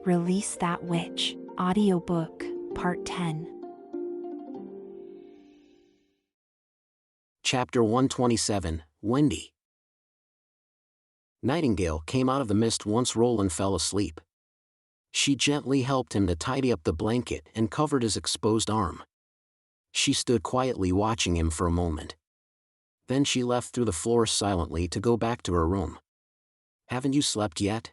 Release That Witch. Audiobook, Part 10. Chapter 127, Wendy. Nightingale came out of the mist once Roland fell asleep. She gently helped him to tidy up the blanket and covered his exposed arm. She stood quietly watching him for a moment. Then she left through the floor silently to go back to her room. "Haven't you slept yet?"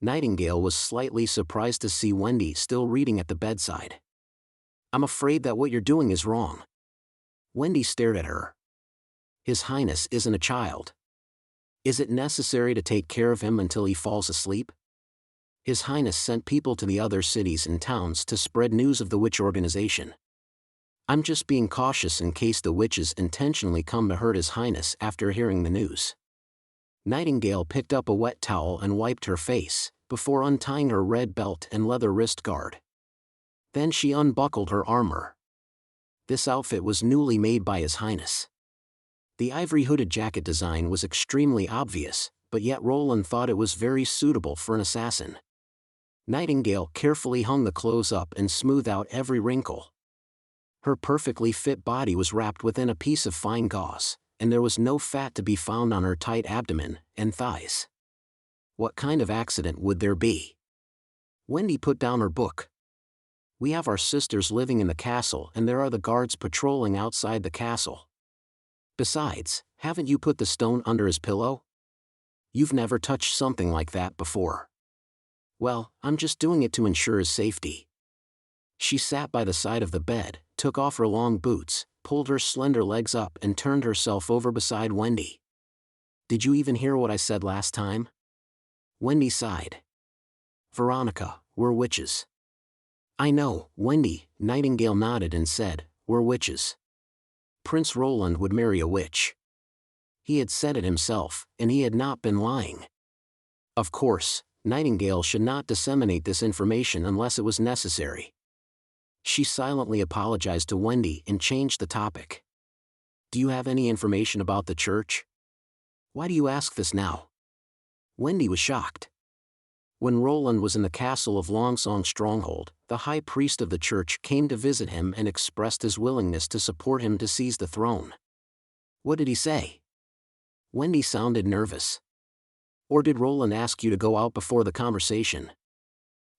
Nightingale was slightly surprised to see Wendy still reading at the bedside. "I'm afraid that what you're doing is wrong." Wendy stared at her. "His Highness isn't a child. Is it necessary to take care of him until he falls asleep? His Highness sent people to the other cities and towns to spread news of the witch organization. I'm just being cautious in case the witches intentionally come to hurt His Highness after hearing the news." Nightingale picked up a wet towel and wiped her face, before untying her red belt and leather wrist guard. Then she unbuckled her armor. This outfit was newly made by His Highness. The ivory hooded jacket design was extremely obvious, but yet Roland thought it was very suitable for an assassin. Nightingale carefully hung the clothes up and smoothed out every wrinkle. Her perfectly fit body was wrapped within a piece of fine gauze, and there was no fat to be found on her tight abdomen and thighs. What kind of accident would there be? Wendy put down her book. "We have our sisters living in the castle and there are the guards patrolling outside the castle. Besides, haven't you put the stone under his pillow? You've never touched something like that before." "Well, I'm just doing it to ensure his safety." She sat by the side of the bed, took off her long boots, pulled her slender legs up and turned herself over beside Wendy. "Did you even hear what I said last time?" Wendy sighed. "Veronica, we're witches." "I know, Wendy," Nightingale nodded and said, "we're witches. Prince Roland would marry a witch." He had said it himself, and he had not been lying. Of course, Nightingale should not disseminate this information unless it was necessary. She silently apologized to Wendy and changed the topic. "Do you have any information about the church?" "Why do you ask this now?" Wendy was shocked. When Roland was in the castle of Longsong Stronghold, the high priest of the church came to visit him and expressed his willingness to support him to seize the throne. "What did he say?" Wendy sounded nervous. "Or did Roland ask you to go out before the conversation?"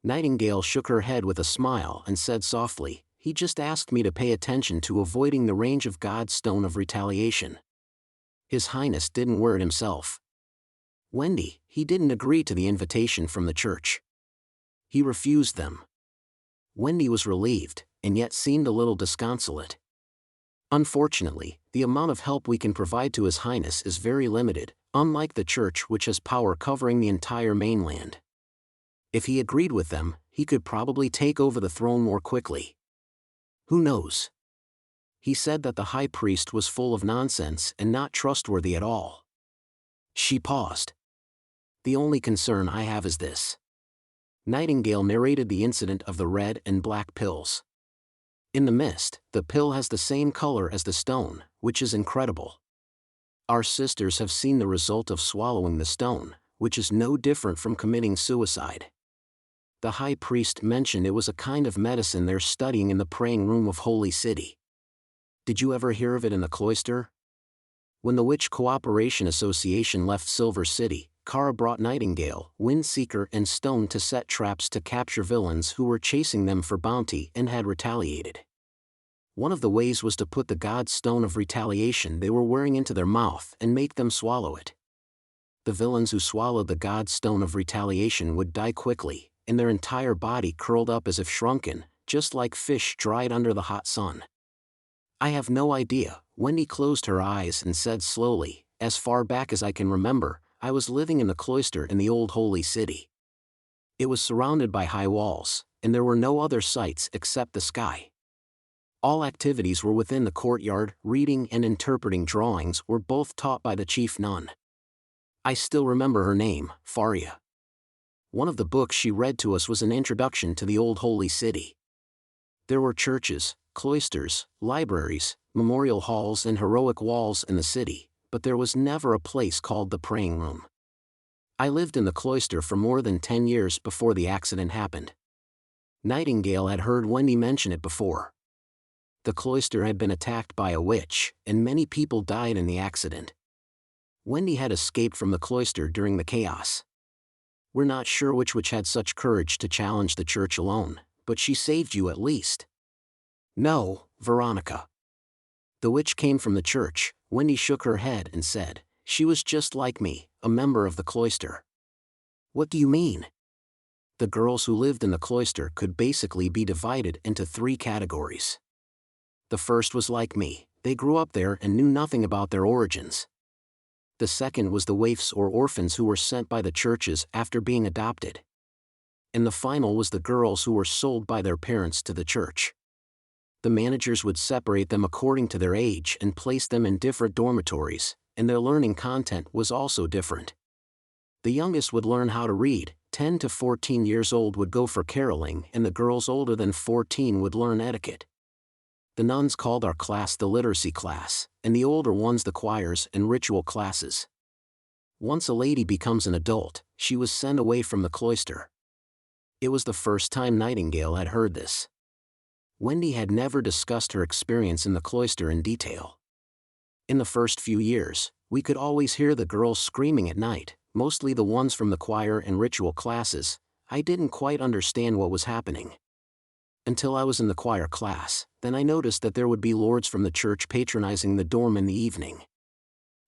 Nightingale shook her head with a smile and said softly, "He just asked me to pay attention to avoiding the range of God's stone of retaliation. His Highness didn't wear it himself." "Wendy, he didn't agree to the invitation from the church. He refused them." Wendy was relieved, and yet seemed a little disconsolate. "Unfortunately, the amount of help we can provide to His Highness is very limited, unlike the church which has power covering the entire mainland. If he agreed with them, he could probably take over the throne more quickly. Who knows? He said that the high priest was full of nonsense and not trustworthy at all." She paused. "The only concern I have is this." Nightingale narrated the incident of the red and black pills. "In the mist, the pill has the same color as the stone, which is incredible. Our sisters have seen the result of swallowing the stone, which is no different from committing suicide. The high priest mentioned it was a kind of medicine they're studying in the praying room of Holy City. Did you ever hear of it in the cloister?" When the Witch Cooperation Association left Silver City, Kara brought Nightingale, Windseeker and Stone to set traps to capture villains who were chasing them for bounty and had retaliated. One of the ways was to put the God's stone of retaliation they were wearing into their mouth and make them swallow it. The villains who swallowed the God's stone of retaliation would die quickly, and their entire body curled up as if shrunken, just like fish dried under the hot sun. "I have no idea," Wendy closed her eyes and said slowly, "as far back as I can remember, I was living in the cloister in the old Holy City. It was surrounded by high walls, and there were no other sights except the sky. All activities were within the courtyard. Reading and interpreting drawings were both taught by the chief nun. I still remember her name, Faria. One of the books she read to us was an introduction to the old Holy City. There were churches, cloisters, libraries, memorial halls and heroic walls in the city, but there was never a place called the praying room. I lived in the cloister for more than 10 years before the accident happened. Nightingale had heard Wendy mention it before. The cloister had been attacked by a witch, and many people died in the accident. Wendy had escaped from the cloister during the chaos. We're not sure which witch had such courage to challenge the church alone, but she saved you at least. No, Veronica. The witch came from the church. Wendy shook her head and said, she was just like me, a member of the cloister. What do you mean? The girls who lived in the cloister could basically be divided into 3 categories. The first was like me, they grew up there and knew nothing about their origins. The second was the waifs or orphans who were sent by the churches after being adopted. And the final was the girls who were sold by their parents to the church. The managers would separate them according to their age and place them in different dormitories, and their learning content was also different. The youngest would learn how to read, 10 to 14 years old would go for caroling, and the girls older than 14 would learn etiquette. The nuns called our class the literacy class, and the older ones the choirs and ritual classes. Once a lady becomes an adult, she was sent away from the cloister. It was the first time Nightingale had heard this. Wendy had never discussed her experience in the cloister in detail. In the first few years, we could always hear the girls screaming at night, mostly the ones from the choir and ritual classes. I didn't quite understand what was happening. Until I was in the choir class, then I noticed that there would be lords from the church patronizing the dorm in the evening.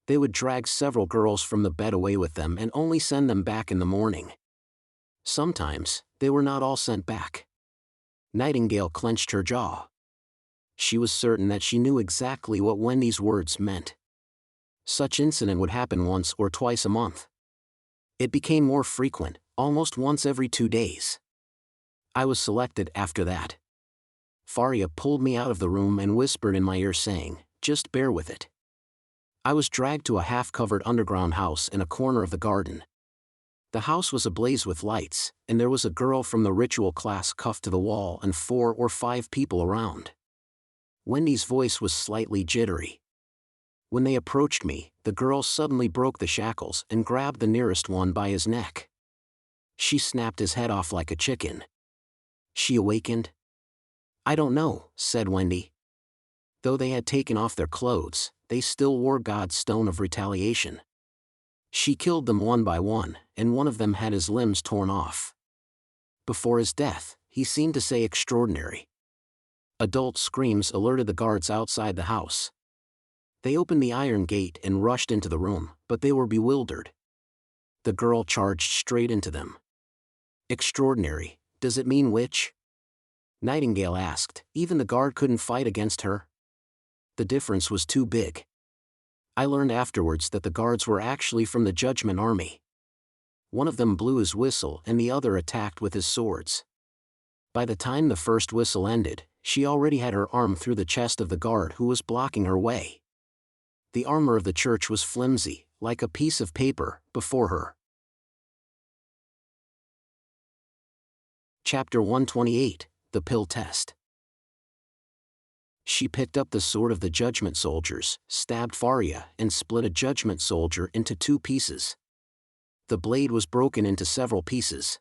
They would drag several girls from the bed away with them and only send them back in the morning. Sometimes, they were not all sent back. Nightingale clenched her jaw. She was certain that she knew exactly what Wendy's words meant. Such incident would happen once or twice a month. It became more frequent, almost once every 2 days. I was selected after that. Faria pulled me out of the room and whispered in my ear saying, just bear with it. I was dragged to a half-covered underground house in a corner of the garden. The house was ablaze with lights, and there was a girl from the ritual class cuffed to the wall and 4 or 5 people around. Wendy's voice was slightly jittery. When they approached me, the girl suddenly broke the shackles and grabbed the nearest one by his neck. She snapped his head off like a chicken. She awakened? I don't know, said Wendy. Though they had taken off their clothes, they still wore God's stone of retaliation. She killed them one by one, and one of them had his limbs torn off. Before his death, he seemed to say extraordinary. Adult screams alerted the guards outside the house. They opened the iron gate and rushed into the room, but they were bewildered. The girl charged straight into them. Extraordinary, does it mean witch? Nightingale asked. Even the guard couldn't fight against her. The difference was too big. I learned afterwards that the guards were actually from the Judgment Army. One of them blew his whistle and the other attacked with his swords. By the time the first whistle ended, she already had her arm through the chest of the guard who was blocking her way. The armor of the church was flimsy, like a piece of paper, before her. Chapter 128, The Pill Test. She picked up the sword of the judgment soldiers, stabbed Faria, and split a judgment soldier into 2 pieces. The blade was broken into several pieces.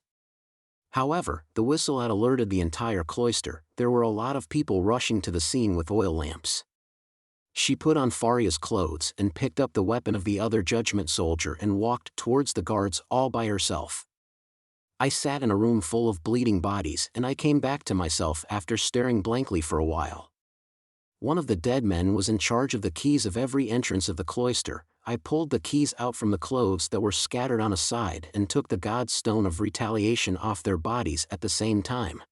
However, the whistle had alerted the entire cloister. There were a lot of people rushing to the scene with oil lamps. She put on Faria's clothes and picked up the weapon of the other judgment soldier and walked towards the guards all by herself. I sat in a room full of bleeding bodies and I came back to myself after staring blankly for a while. One of the dead men was in charge of the keys of every entrance of the cloister. I pulled the keys out from the clothes that were scattered on a side and took the God's stone of retaliation off their bodies at the same time.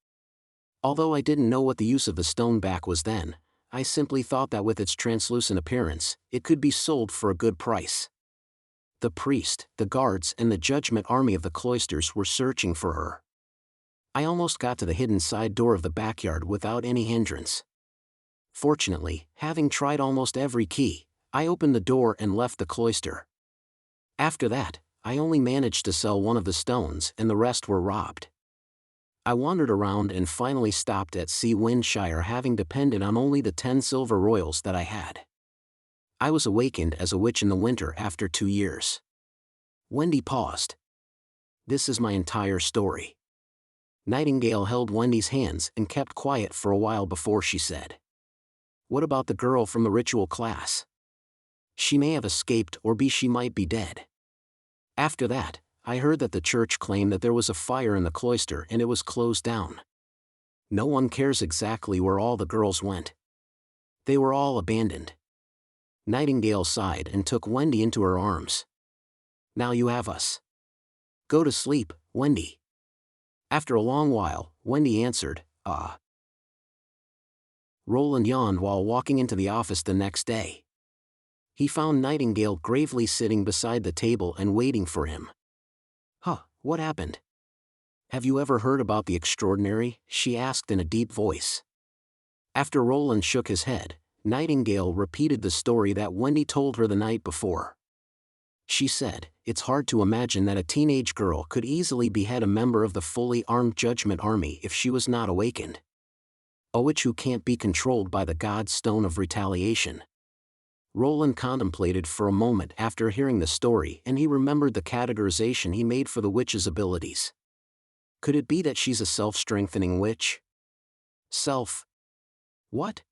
Although I didn't know what the use of the stone back was then, I simply thought that with its translucent appearance, it could be sold for a good price. The priest, the guards, and the judgment army of the cloisters were searching for her. I almost got to the hidden side door of the backyard without any hindrance. Fortunately, having tried almost every key, I opened the door and left the cloister. After that, I only managed to sell one of the stones and the rest were robbed. I wandered around and finally stopped at Sea Windshire, having depended on only the 10 silver royals that I had. I was awakened as a witch in the winter after 2 years. Wendy paused. This is my entire story." Nightingale held Wendy's hands and kept quiet for a while before she said, "What about the girl from the ritual class? She may have escaped, or she might be dead. After that, I heard that the church claimed that there was a fire in the cloister and it was closed down. No one cares exactly where all the girls went. They were all abandoned." Nightingale sighed and took Wendy into her arms. "Now you have us. Go to sleep, Wendy." After a long while, Wendy answered, "Ah." Roland yawned while walking into the office the next day. He found Nightingale gravely sitting beside the table and waiting for him. "Huh, what happened? Have you ever heard about the extraordinary?" she asked in a deep voice. After Roland shook his head, Nightingale repeated the story that Wendy told her the night before. She said, "It's hard to imagine that a teenage girl could easily behead a member of the fully armed Judgment Army if she was not awakened. A witch who can't be controlled by the god stone of retaliation." Roland contemplated for a moment after hearing the story, and he remembered the categorization he made for the witch's abilities. Could it be that she's a self-strengthening witch? What?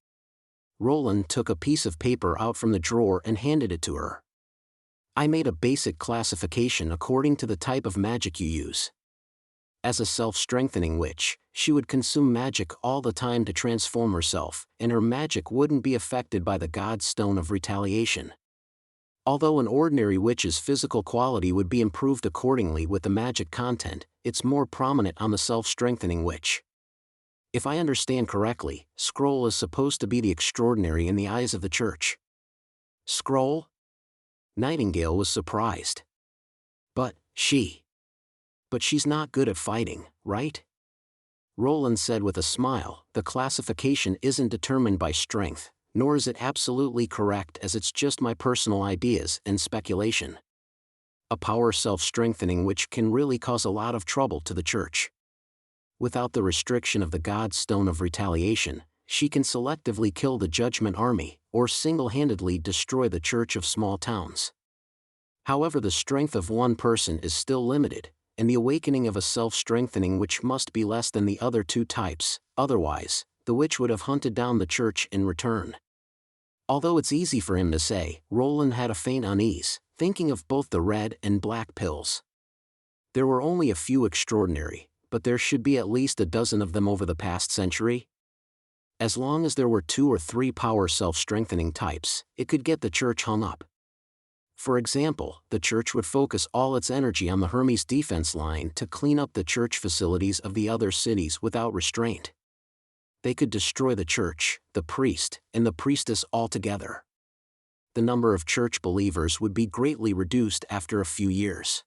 Roland took a piece of paper out from the drawer and handed it to her. "I made a basic classification according to the type of magic you use. As a self-strengthening witch, she would consume magic all the time to transform herself, and her magic wouldn't be affected by the god stone of retaliation. Although an ordinary witch's physical quality would be improved accordingly with the magic content, it's more prominent on the self-strengthening witch. If I understand correctly, Scroll is supposed to be the extraordinary in the eyes of the church." "Scroll?" Nightingale was surprised. But she's not good at fighting, right?" Roland said with a smile, "The classification isn't determined by strength, nor is it absolutely correct, as it's just my personal ideas and speculation. A power self-strengthening which can really cause a lot of trouble to the church. Without the restriction of the god stone of retaliation, she can selectively kill the Judgment Army, or single-handedly destroy the church of small towns. However, the strength of one person is still limited, and the awakening of a self-strengthening witch must be less than the other two types, otherwise, the witch would have hunted down the church in return." Although it's easy for him to say, Roland had a faint unease, thinking of both the red and black pills. There were only a few extraordinary, but there should be at least a dozen of them over the past century. As long as there were 2 or 3 power self-strengthening types, it could get the church hung up. For example, the church would focus all its energy on the Hermes defense line to clean up the church facilities of the other cities without restraint. They could destroy the church, the priest, and the priestess altogether. The number of church believers would be greatly reduced after a few years.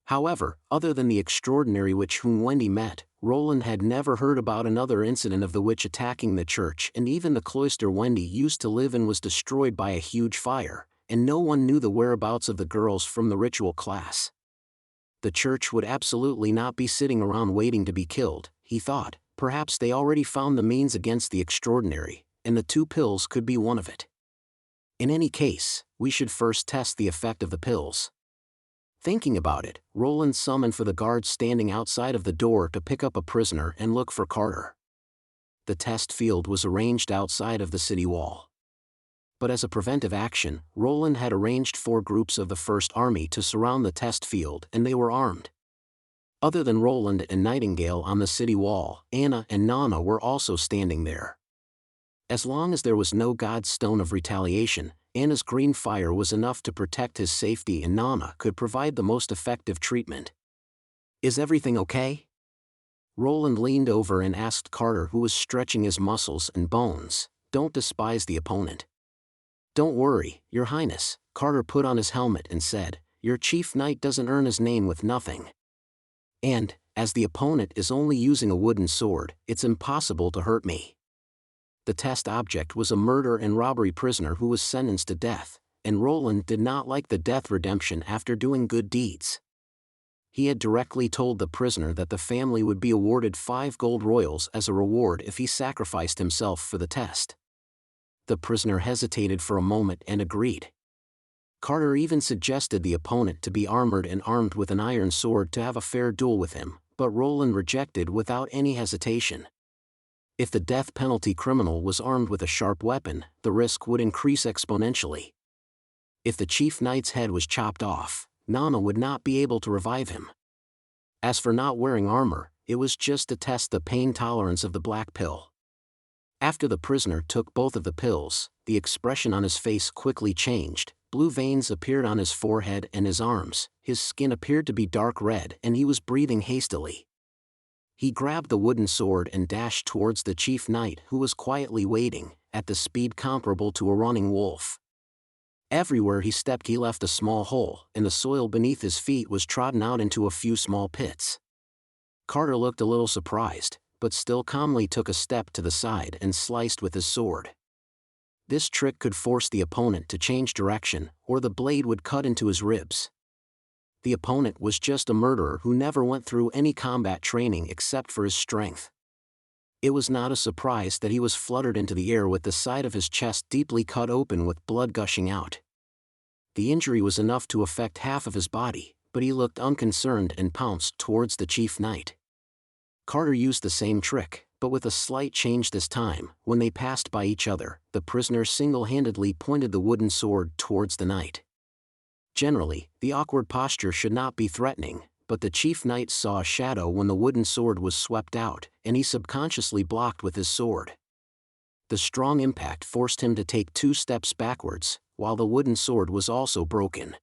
However, other than the extraordinary witch whom Wendy met, Roland had never heard about another incident of the witch attacking the church, and even the cloister Wendy used to live in was destroyed by a huge fire, and no one knew the whereabouts of the girls from the ritual class. The church would absolutely not be sitting around waiting to be killed, he thought. Perhaps they already found the means against the extraordinary, and the 2 pills could be one of it. In any case, we should first test the effect of the pills. Thinking about it, Roland summoned for the guards standing outside of the door to pick up a prisoner and look for Carter. The test field was arranged outside of the city wall. But as a preventive action, Roland had arranged 4 groups of the First Army to surround the test field, and they were armed. Other than Roland and Nightingale on the city wall, Anna and Nana were also standing there. As long as there was no god stone of retaliation, Anna's green fire was enough to protect his safety, and Nana could provide the most effective treatment. "Is everything okay?" Roland leaned over and asked Carter, who was stretching his muscles and bones. "Don't despise the opponent." "Don't worry, Your Highness," Carter put on his helmet and said, "Your chief knight doesn't earn his name with nothing. And, as the opponent is only using a wooden sword, it's impossible to hurt me." The test object was a murder and robbery prisoner who was sentenced to death, and Roland did not like the death redemption after doing good deeds. He had directly told the prisoner that the family would be awarded 5 gold royals as a reward if he sacrificed himself for the test. The prisoner hesitated for a moment and agreed. Carter even suggested the opponent to be armored and armed with an iron sword to have a fair duel with him, but Roland rejected without any hesitation. If the death penalty criminal was armed with a sharp weapon, the risk would increase exponentially. If the chief knight's head was chopped off, Nana would not be able to revive him. As for not wearing armor, it was just to test the pain tolerance of the black pill. After the prisoner took both of the pills, the expression on his face quickly changed. Blue veins appeared on his forehead and his arms, his skin appeared to be dark red and he was breathing hastily. He grabbed the wooden sword and dashed towards the chief knight who was quietly waiting, at the speed comparable to a running wolf. Everywhere he stepped he left a small hole, and the soil beneath his feet was trodden out into a few small pits. Carter looked a little surprised, but still calmly took a step to the side and sliced with his sword. This trick could force the opponent to change direction, or the blade would cut into his ribs. The opponent was just a murderer who never went through any combat training except for his strength. It was not a surprise that he was fluttered into the air with the side of his chest deeply cut open with blood gushing out. The injury was enough to affect half of his body, but he looked unconcerned and pounced towards the chief knight. Carter used the same trick, but with a slight change this time. When they passed by each other, the prisoner single-handedly pointed the wooden sword towards the knight. Generally, the awkward posture should not be threatening, but the chief knight saw a shadow when the wooden sword was swept out, and he subconsciously blocked with his sword. The strong impact forced him to take 2 steps backwards, while the wooden sword was also broken.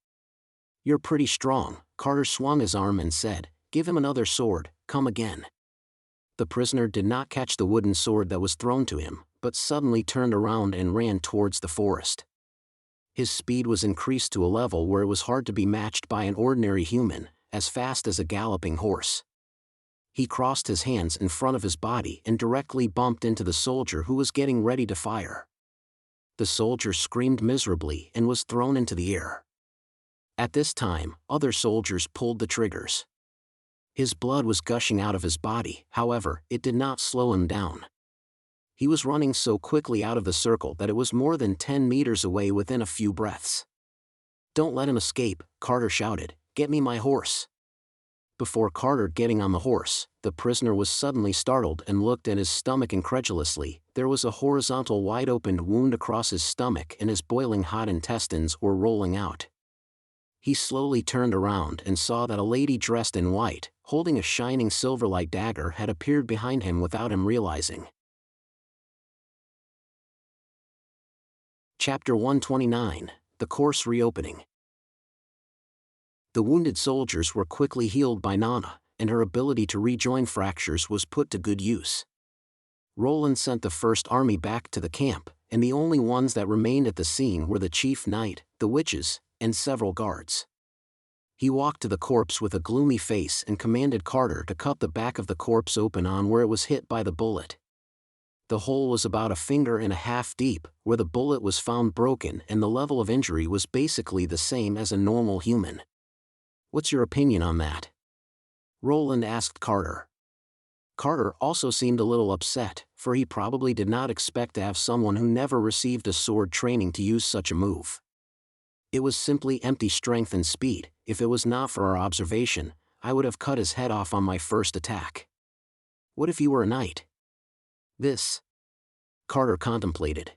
"You're pretty strong," Carter swung his arm and said, "Give him another sword, come again." The prisoner did not catch the wooden sword that was thrown to him, but suddenly turned around and ran towards the forest. His speed was increased to a level where it was hard to be matched by an ordinary human, as fast as a galloping horse. He crossed his hands in front of his body and directly bumped into the soldier who was getting ready to fire. The soldier screamed miserably and was thrown into the air. At this time, other soldiers pulled the triggers. His blood was gushing out of his body, however, it did not slow him down. He was running so quickly out of the circle that it was more than 10 meters away within a few breaths. "Don't let him escape," Carter shouted, "Get me my horse." Before Carter getting on the horse, the prisoner was suddenly startled and looked at his stomach incredulously. There was a horizontal wide-opened wound across his stomach and his boiling hot intestines were rolling out. He slowly turned around and saw that a lady dressed in white, holding a shining silver-like dagger, had appeared behind him without him realizing. Chapter 129, The Course Reopening. The wounded soldiers were quickly healed by Nana, and her ability to rejoin fractures was put to good use. Roland sent the first army back to the camp, and the only ones that remained at the scene were the chief knight, the witches, and several guards. He walked to the corpse with a gloomy face and commanded Carter to cut the back of the corpse open on where it was hit by the bullet. The hole was about 1.5 fingers deep, where the bullet was found broken, and the level of injury was basically the same as a normal human. "What's your opinion on that?" Roland asked Carter. Carter also seemed a little upset, for he probably did not expect to have someone who never received a sword training to use such a move. It was simply empty strength and speed. If it was not for our observation, I would have cut his head off on my first attack. What if he were a knight? This. Carter contemplated.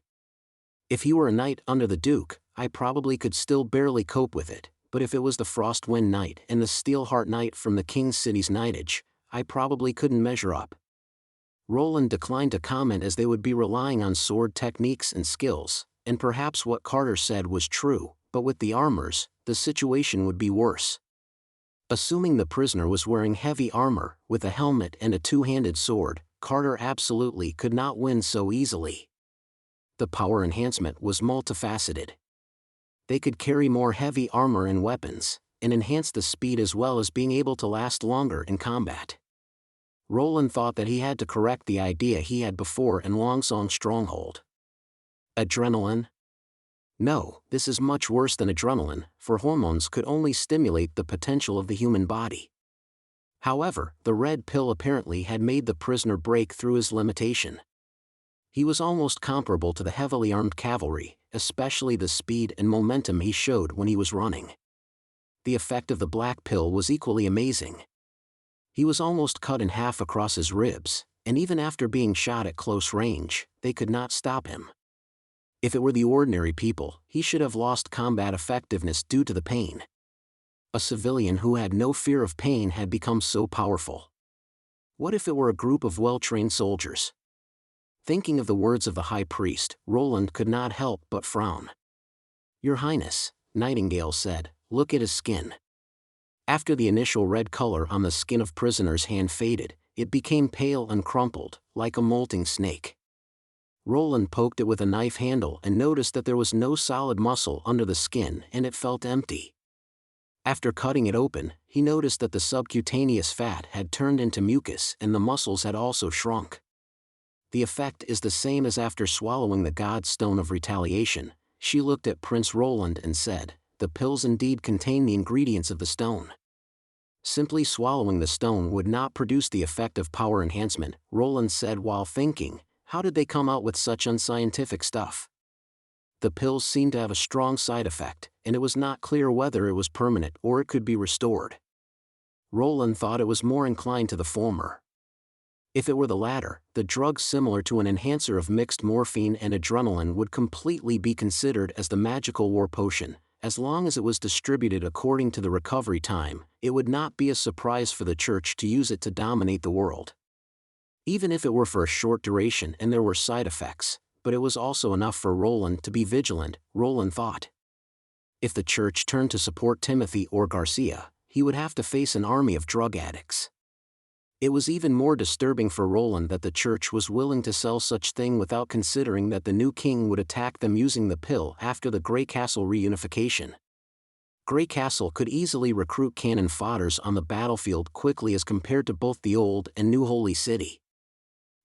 If he were a knight under the Duke, I probably could still barely cope with it, but if it was the Frostwind Knight and the Steelheart Knight from the King's City's Knightage, I probably couldn't measure up. Roland declined to comment as they would be relying on sword techniques and skills, and perhaps what Carter said was true, but with the armors, the situation would be worse. Assuming the prisoner was wearing heavy armor, with a helmet and a two-handed sword, Carter absolutely could not win so easily. The power enhancement was multifaceted. They could carry more heavy armor and weapons, and enhance the speed as well as being able to last longer in combat. Roland thought that he had to correct the idea he had before in Longsong's stronghold. Adrenaline? No, this is much worse than adrenaline, for hormones could only stimulate the potential of the human body. However, the red pill apparently had made the prisoner break through his limitation. He was almost comparable to the heavily armed cavalry, especially the speed and momentum he showed when he was running. The effect of the black pill was equally amazing. He was almost cut in half across his ribs, and even after being shot at close range, they could not stop him. If it were the ordinary people, he should have lost combat effectiveness due to the pain. A civilian who had no fear of pain had become so powerful. What if it were a group of well-trained soldiers? Thinking of the words of the high priest, Roland could not help but frown. "Your Highness," Nightingale said, "look at his skin." After the initial red color on the skin of prisoner's hand faded, it became pale and crumpled, like a molting snake. Roland poked it with a knife handle and noticed that there was no solid muscle under the skin and it felt empty. After cutting it open, he noticed that the subcutaneous fat had turned into mucus and the muscles had also shrunk. The effect is the same as after swallowing the god stone of retaliation. She looked at Prince Roland and said, "The pills indeed contain the ingredients of the stone." Simply swallowing the stone would not produce the effect of power enhancement, Roland said while thinking, how did they come out with such unscientific stuff? The pills seemed to have a strong side effect, and it was not clear whether it was permanent or it could be restored. Roland thought it was more inclined to the former. If it were the latter, the drug similar to an enhancer of mixed morphine and adrenaline would completely be considered as the magical war potion. As long as it was distributed according to the recovery time, it would not be a surprise for the Church to use it to dominate the world. Even if it were for a short duration and there were side effects, but it was also enough for Roland to be vigilant, Roland thought. If the Church turned to support Timothy or Garcia, he would have to face an army of drug addicts. It was even more disturbing for Roland that the Church was willing to sell such thing without considering that the new king would attack them using the pill after the Grey Castle reunification. Grey Castle could easily recruit cannon fodders on the battlefield quickly as compared to both the Old and New Holy City.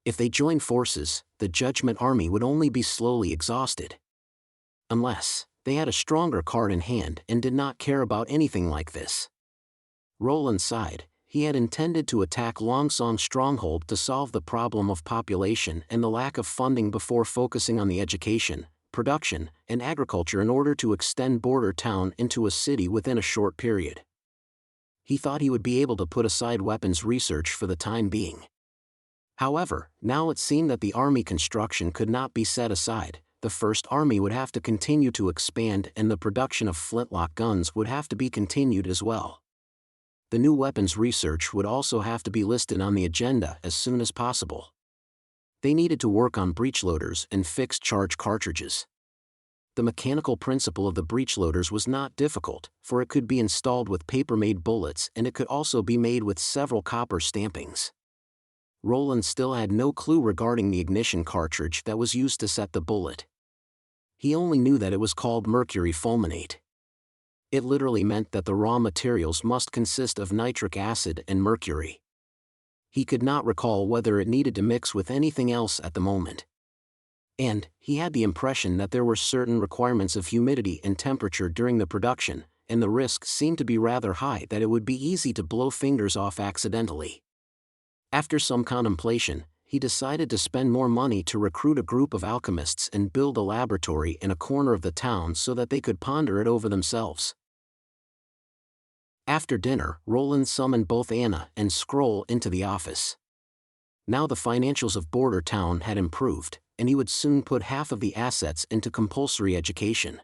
If they joined forces, the Judgment Army would only be slowly exhausted. Unless they had a stronger card in hand and did not care about anything like this. Roland sighed. He had intended to attack Longsong Stronghold to solve the problem of population and the lack of funding before focusing on the education, production, and agriculture in order to extend Border Town into a city within a short period. He thought he would be able to put aside weapons research for the time being. However, now it seemed that the army construction could not be set aside. The First Army would have to continue to expand and the production of flintlock guns would have to be continued as well. The new weapons research would also have to be listed on the agenda as soon as possible. They needed to work on breechloaders and fixed charge cartridges. The mechanical principle of the breechloaders was not difficult, for it could be installed with paper-made bullets and it could also be made with several copper stampings. Roland still had no clue regarding the ignition cartridge that was used to set the bullet. He only knew that it was called mercury fulminate. It literally meant that the raw materials must consist of nitric acid and mercury. He could not recall whether it needed to mix with anything else at the moment. And he had the impression that there were certain requirements of humidity and temperature during the production, and the risk seemed to be rather high that it would be easy to blow fingers off accidentally. After some contemplation, he decided to spend more money to recruit a group of alchemists and build a laboratory in a corner of the town so that they could ponder it over themselves. After dinner, Roland summoned both Anna and Scroll into the office. Now the financials of Border Town had improved, and he would soon put half of the assets into compulsory education.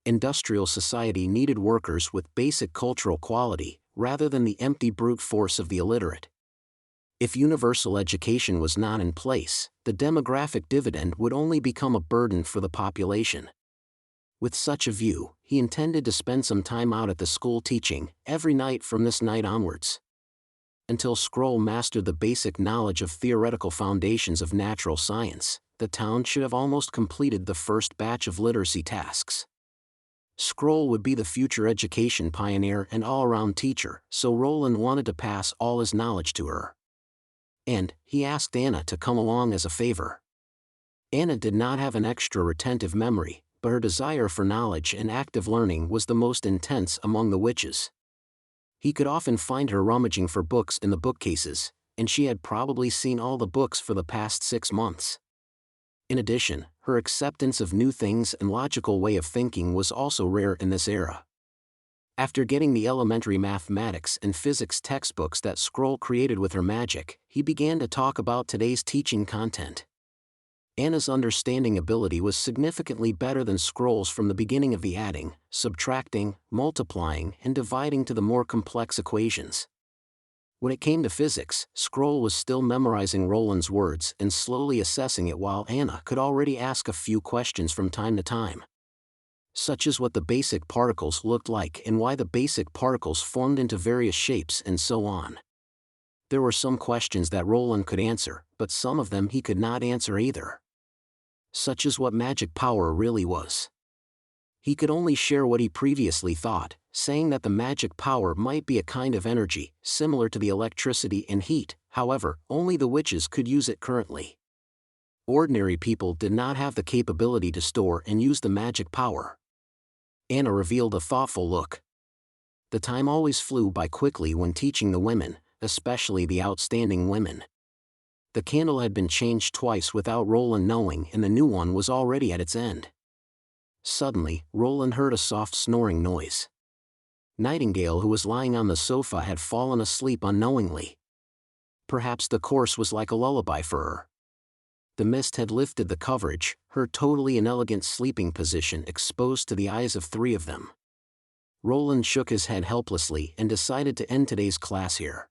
Industrial society needed workers with basic cultural quality, rather than the empty brute force of the illiterate. If universal education was not in place, the demographic dividend would only become a burden for the population. With such a view, he intended to spend some time out at the school teaching, every night from this night onwards. Until Scroll mastered the basic knowledge of theoretical foundations of natural science, the town should have almost completed the first batch of literacy tasks. Scroll would be the future education pioneer and all-around teacher, so Roland wanted to pass all his knowledge to her. And he asked Anna to come along as a favor. Anna did not have an extra retentive memory, but her desire for knowledge and active learning was the most intense among the witches. He could often find her rummaging for books in the bookcases, and she had probably seen all the books for the past 6 months. In addition, her acceptance of new things and logical way of thinking was also rare in this era. After getting the elementary mathematics and physics textbooks that Scroll created with her magic, he began to talk about today's teaching content. Anna's understanding ability was significantly better than Scroll's from the beginning of the adding, subtracting, multiplying, and dividing to the more complex equations. When it came to physics, Scroll was still memorizing Roland's words and slowly assessing it, while Anna could already ask a few questions from time to time, such as what the basic particles looked like and why the basic particles formed into various shapes and so on. There were some questions that Roland could answer, but some of them he could not answer either, such as what magic power really was. He could only share what he previously thought, saying that the magic power might be a kind of energy, similar to the electricity and heat. However, only the witches could use it currently. Ordinary people did not have the capability to store and use the magic power. Anna revealed a thoughtful look. The time always flew by quickly when teaching the women, especially the outstanding women. The candle had been changed twice without Roland knowing, and the new one was already at its end. Suddenly, Roland heard a soft snoring noise. Nightingale, who was lying on the sofa, had fallen asleep unknowingly. Perhaps the course was like a lullaby for her. The mist had lifted the coverage, her totally inelegant sleeping position exposed to the eyes of three of them. Roland shook his head helplessly and decided to end today's class here.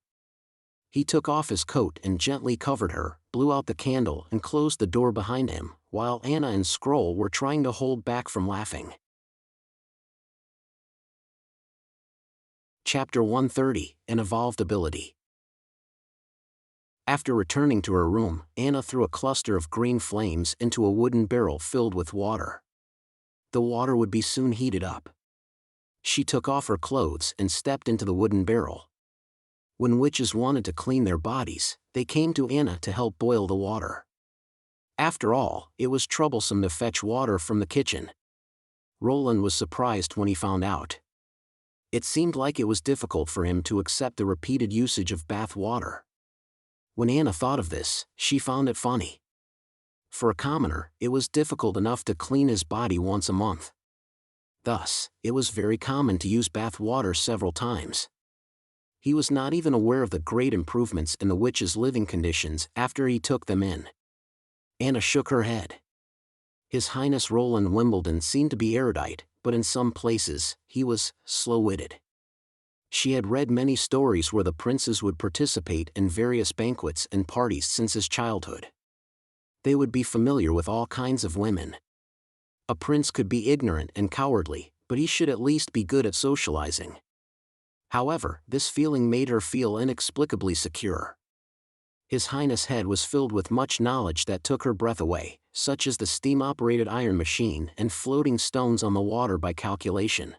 He took off his coat and gently covered her, blew out the candle and closed the door behind him, while Anna and Scroll were trying to hold back from laughing. Chapter 130, An Evolved Ability. After returning to her room, Anna threw a cluster of green flames into a wooden barrel filled with water. The water would be soon heated up. She took off her clothes and stepped into the wooden barrel. When witches wanted to clean their bodies, they came to Anna to help boil the water. After all, it was troublesome to fetch water from the kitchen. Roland was surprised when he found out. It seemed like it was difficult for him to accept the repeated usage of bath water. When Anna thought of this, she found it funny. For a commoner, it was difficult enough to clean his body once a month. Thus, it was very common to use bath water several times. He was not even aware of the great improvements in the witches' living conditions after he took them in. Anna shook her head. His Highness Roland Wimbledon seemed to be erudite, but in some places, he was slow-witted. She had read many stories where the princes would participate in various banquets and parties since his childhood. They would be familiar with all kinds of women. A prince could be ignorant and cowardly, but he should at least be good at socializing. However, this feeling made her feel inexplicably secure. His Highness' head was filled with much knowledge that took her breath away, such as the steam-operated iron machine and floating stones on the water by calculation.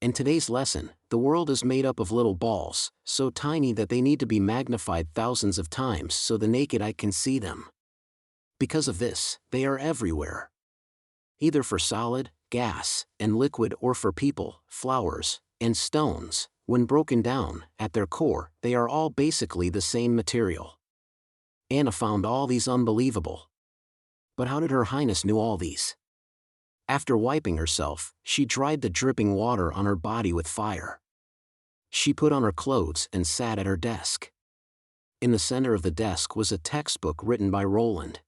In today's lesson, the world is made up of little balls, so tiny that they need to be magnified thousands of times so the naked eye can see them. Because of this, they are everywhere. Either for solid, gas, and liquid, or for people, flowers, and stones. When broken down, at their core, they are all basically the same material. Anna found all these unbelievable. But how did Her Highness know all these? After wiping herself, she dried the dripping water on her body with fire. She put on her clothes and sat at her desk. In the center of the desk was a textbook written by Roland.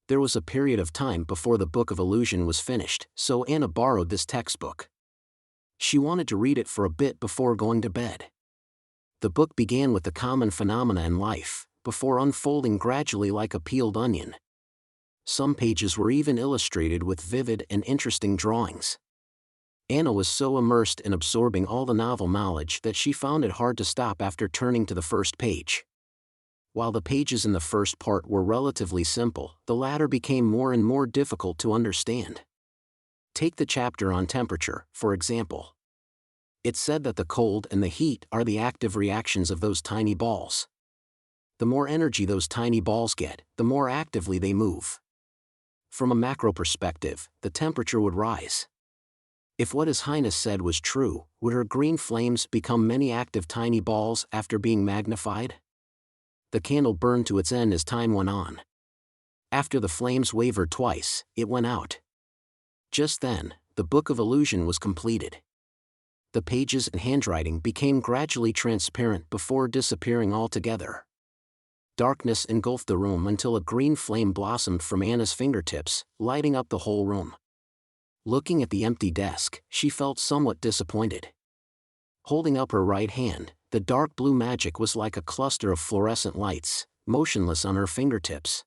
There was a period of time before the Book of Illusion was finished, so Anna borrowed this textbook. She wanted to read it for a bit before going to bed. The book began with the common phenomena in life, before unfolding gradually like a peeled onion. Some pages were even illustrated with vivid and interesting drawings. Anna was so immersed in absorbing all the novel knowledge that she found it hard to stop after turning to the first page. While the pages in the first part were relatively simple, the latter became more and more difficult to understand. Take the chapter on temperature, for example. It said that the cold and the heat are the active reactions of those tiny balls. The more energy those tiny balls get, the more actively they move. From a macro perspective, the temperature would rise. If what His Highness said was true, would her green flames become many active tiny balls after being magnified? The candle burned to its end as time went on. After the flames wavered twice, it went out. Just then, the Book of Illusion was completed. The pages and handwriting became gradually transparent before disappearing altogether. Darkness engulfed the room until a green flame blossomed from Anna's fingertips, lighting up the whole room. Looking at the empty desk, she felt somewhat disappointed. Holding up her right hand, the dark blue magic was like a cluster of fluorescent lights, motionless on her fingertips.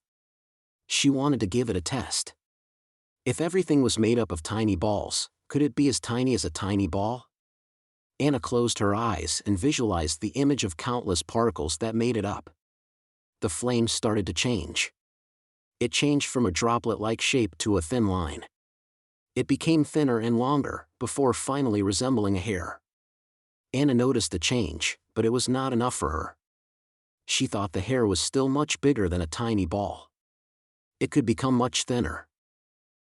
She wanted to give it a test. If everything was made up of tiny balls, could it be as tiny as a tiny ball? Anna closed her eyes and visualized the image of countless particles that made it up. The flames started to change. It changed from a droplet-like shape to a thin line. It became thinner and longer, before finally resembling a hair. Anna noticed the change, but it was not enough for her. She thought the hair was still much bigger than a tiny ball. It could become much thinner.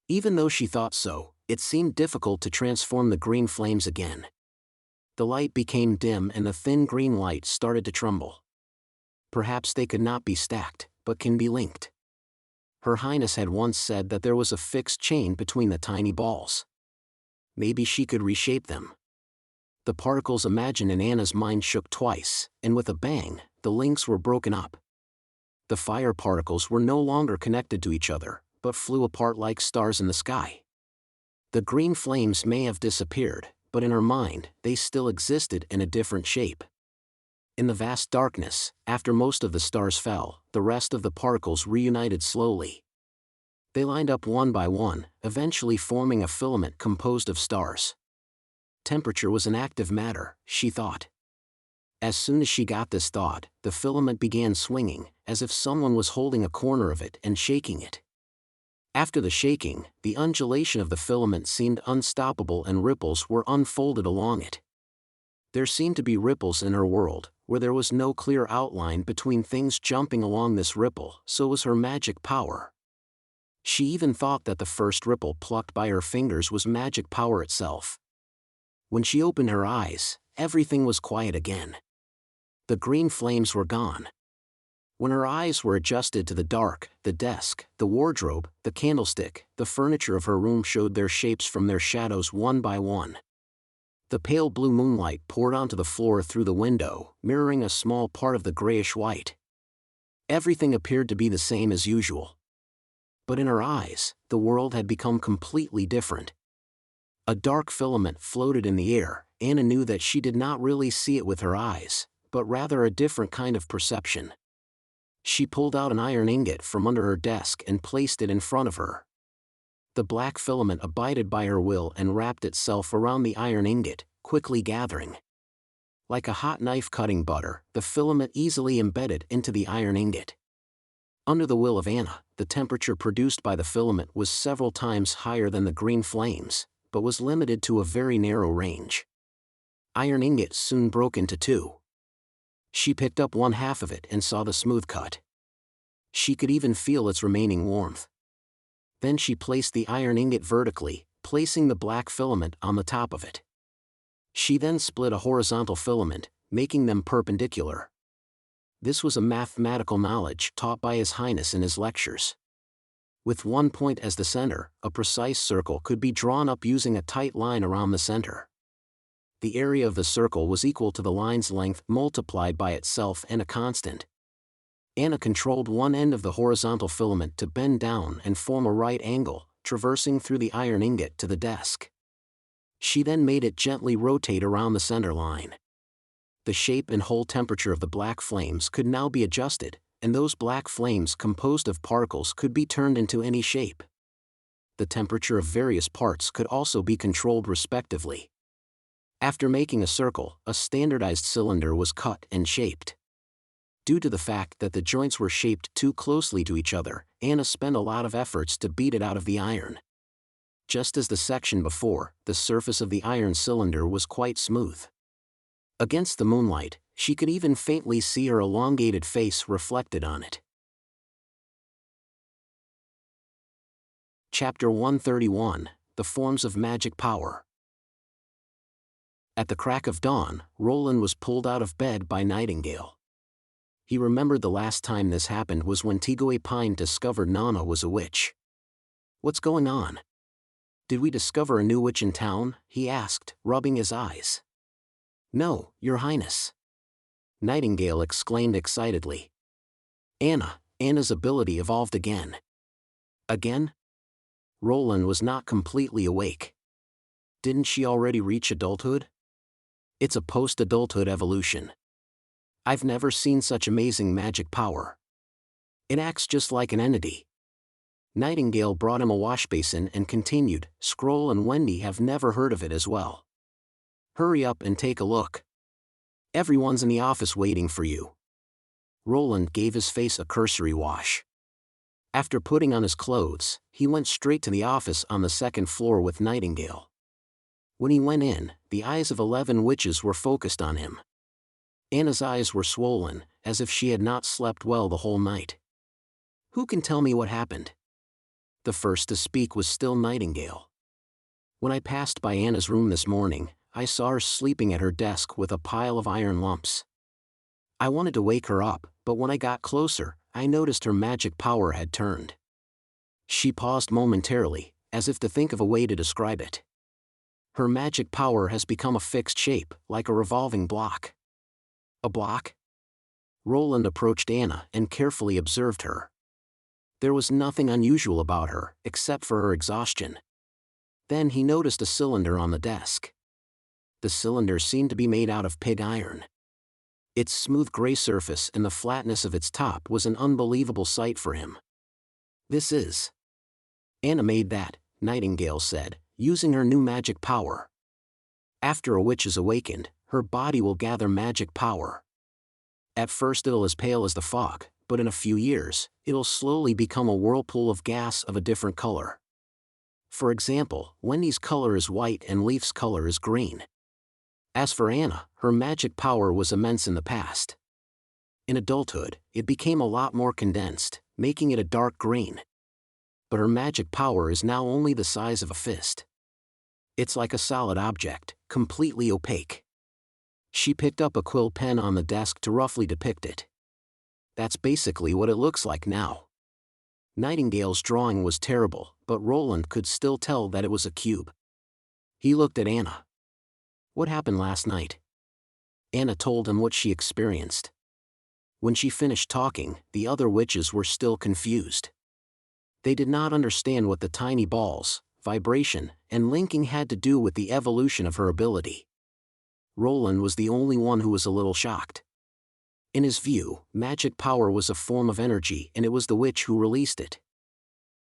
Even though she thought so, it seemed difficult to transform the green flames again. The light became dim and the thin green light started to tremble. Perhaps they could not be stacked, but can be linked. Her Highness had once said that there was a fixed chain between the tiny balls. Maybe she could reshape them. The particles imagined in Anna's mind shook twice, and with a bang, the links were broken up. The fire particles were no longer connected to each other, but flew apart like stars in the sky. The green flames may have disappeared, but in her mind, they still existed in a different shape. In the vast darkness, after most of the stars fell, the rest of the particles reunited slowly. They lined up one by one, eventually forming a filament composed of stars. Temperature was an active matter, she thought. As soon as she got this thought, the filament began swinging, as if someone was holding a corner of it and shaking it. After the shaking, the undulation of the filament seemed unstoppable and ripples were unfolded along it. There seemed to be ripples in her world, where there was no clear outline between things jumping along this ripple, so was her magic power. She even thought that the first ripple plucked by her fingers was magic power itself. When she opened her eyes, everything was quiet again. The green flames were gone. When her eyes were adjusted to the dark, the desk, the wardrobe, the candlestick, the furniture of her room showed their shapes from their shadows one by one. The pale blue moonlight poured onto the floor through the window, mirroring a small part of the grayish white. Everything appeared to be the same as usual. But in her eyes, the world had become completely different. A dark filament floated in the air. Anna knew that she did not really see it with her eyes, but rather a different kind of perception. She pulled out an iron ingot from under her desk and placed it in front of her. The black filament abided by her will and wrapped itself around the iron ingot, quickly gathering. Like a hot knife cutting butter, the filament easily embedded into the iron ingot. Under the will of Anna, the temperature produced by the filament was several times higher than the green flames, but was limited to a very narrow range. Iron ingot soon broke into two. She picked up one half of it and saw the smooth cut. She could even feel its remaining warmth. Then she placed the iron ingot vertically, placing the black filament on the top of it. She then split a horizontal filament, making them perpendicular. This was a mathematical knowledge taught by His Highness in his lectures. With one point as the center, a precise circle could be drawn up using a tight line around the center. The area of the circle was equal to the line's length multiplied by itself and a constant. Anna controlled one end of the horizontal filament to bend down and form a right angle, traversing through the iron ingot to the desk. She then made it gently rotate around the center line. The shape and whole temperature of the black flames could now be adjusted, and those black flames composed of particles could be turned into any shape. The temperature of various parts could also be controlled respectively. After making a circle, a standardized cylinder was cut and shaped. Due to the fact that the joints were shaped too closely to each other, Anna spent a lot of efforts to beat it out of the iron. Just as the section before, the surface of the iron cylinder was quite smooth. Against the moonlight, she could even faintly see her elongated face reflected on it. Chapter 131, The Forms of Magic Power. At the crack of dawn, Roland was pulled out of bed by Nightingale. He remembered the last time this happened was when Tigui Pine discovered Nana was a witch. What's going on? Did we discover a new witch in town? He asked, rubbing his eyes. No, Your Highness. Nightingale exclaimed excitedly. Anna's ability evolved again. Again? Roland was not completely awake. Didn't she already reach adulthood? It's a post-adulthood evolution. I've never seen such amazing magic power. It acts just like an entity. Nightingale brought him a washbasin and continued, Scroll and Wendy have never heard of it as well. Hurry up and take a look. Everyone's in the office waiting for you. Roland gave his face a cursory wash. After putting on his clothes, he went straight to the office on the second floor with Nightingale. When he went in, the eyes of 11 witches were focused on him. Anna's eyes were swollen, as if she had not slept well the whole night. Who can tell me what happened? The first to speak was still Nightingale. When I passed by Anna's room this morning, I saw her sleeping at her desk with a pile of iron lumps. I wanted to wake her up, but when I got closer, I noticed her magic power had turned. She paused momentarily, as if to think of a way to describe it. Her magic power has become a fixed shape, like a revolving block. A block? Roland approached Anna and carefully observed her. There was nothing unusual about her, except for her exhaustion. Then he noticed a cylinder on the desk. The cylinder seemed to be made out of pig iron. Its smooth gray surface and the flatness of its top was an unbelievable sight for him. This is. Anna made that, Nightingale said, using her new magic power. After a witch is awakened, her body will gather magic power. At first it'll as pale as the fog, but in a few years, it'll slowly become a whirlpool of gas of a different color. For example, Wendy's color is white and Leaf's color is green. As for Anna, her magic power was immense in the past. In adulthood, it became a lot more condensed, making it a dark green. But her magic power is now only the size of a fist. It's like a solid object, completely opaque. She picked up a quill pen on the desk to roughly depict it. That's basically what it looks like now. Nightingale's drawing was terrible, but Roland could still tell that it was a cube. He looked at Anna. What happened last night? Anna told him what she experienced. When she finished talking, the other witches were still confused. They did not understand what the tiny balls, vibration, and linking had to do with the evolution of her ability. Roland was the only one who was a little shocked. In his view, magic power was a form of energy and it was the witch who released it.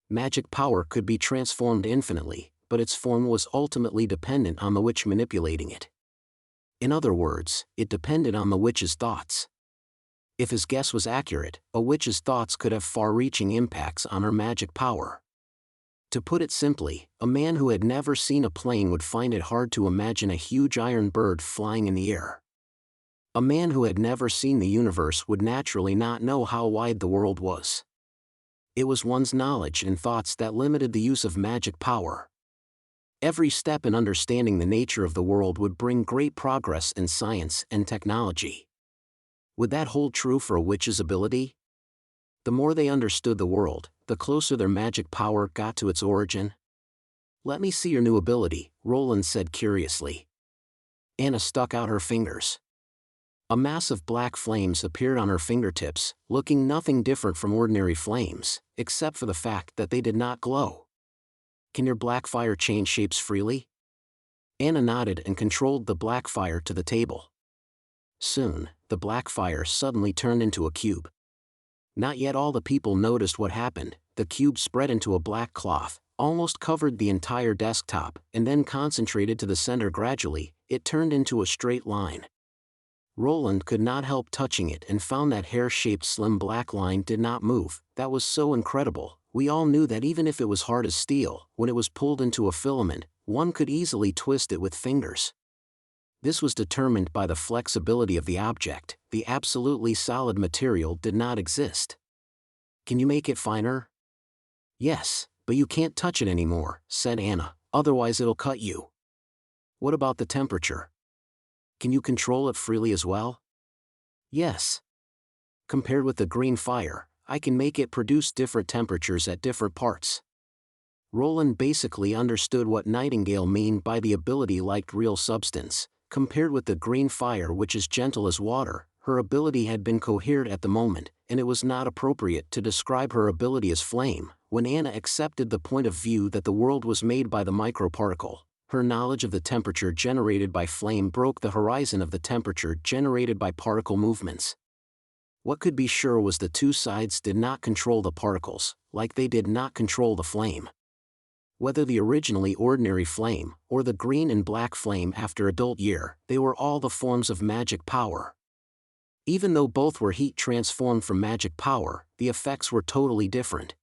Magic power could be transformed infinitely, but its form was ultimately dependent on the witch manipulating it. In other words, it depended on the witch's thoughts. If his guess was accurate, a witch's thoughts could have far-reaching impacts on her magic power. To put it simply, a man who had never seen a plane would find it hard to imagine a huge iron bird flying in the air. A man who had never seen the universe would naturally not know how wide the world was. It was one's knowledge and thoughts that limited the use of magic power. Every step in understanding the nature of the world would bring great progress in science and technology. Would that hold true for a witch's ability? The more they understood the world, the closer their magic power got to its origin. Let me see your new ability, Roland said curiously. Anna stuck out her fingers. A mass of black flames appeared on her fingertips, looking nothing different from ordinary flames, except for the fact that they did not glow. Can your black fire change shapes freely? Anna nodded and controlled the black fire to the table. Soon, the black fire suddenly turned into a cube. Not yet all the people noticed what happened. The cube spread into a black cloth, almost covered the entire desktop, and then concentrated to the center gradually. It turned into a straight line. Roland could not help touching it and found that hair-shaped slim black line did not move. That was so incredible. We all knew that even if it was hard as steel, when it was pulled into a filament, one could easily twist it with fingers. This was determined by the flexibility of the object. The absolutely solid material did not exist. Can you make it finer? Yes, but you can't touch it anymore, said Anna, otherwise it'll cut you. What about the temperature? Can you control it freely as well? Yes. Compared with the green fire, I can make it produce different temperatures at different parts. Roland basically understood what Nightingale meant by the ability like real substance. Compared with the green fire, which is gentle as water, her ability had been coherent at the moment, and it was not appropriate to describe her ability as flame. When Anna accepted the point of view that the world was made by the microparticle, her knowledge of the temperature generated by flame broke the horizon of the temperature generated by particle movements. What could be sure was the two sides did not control the particles, like they did not control the flame. Whether the originally ordinary flame, or the green and black flame after adult year, they were all the forms of magic power. Even though both were heat transformed from magic power, the effects were totally different.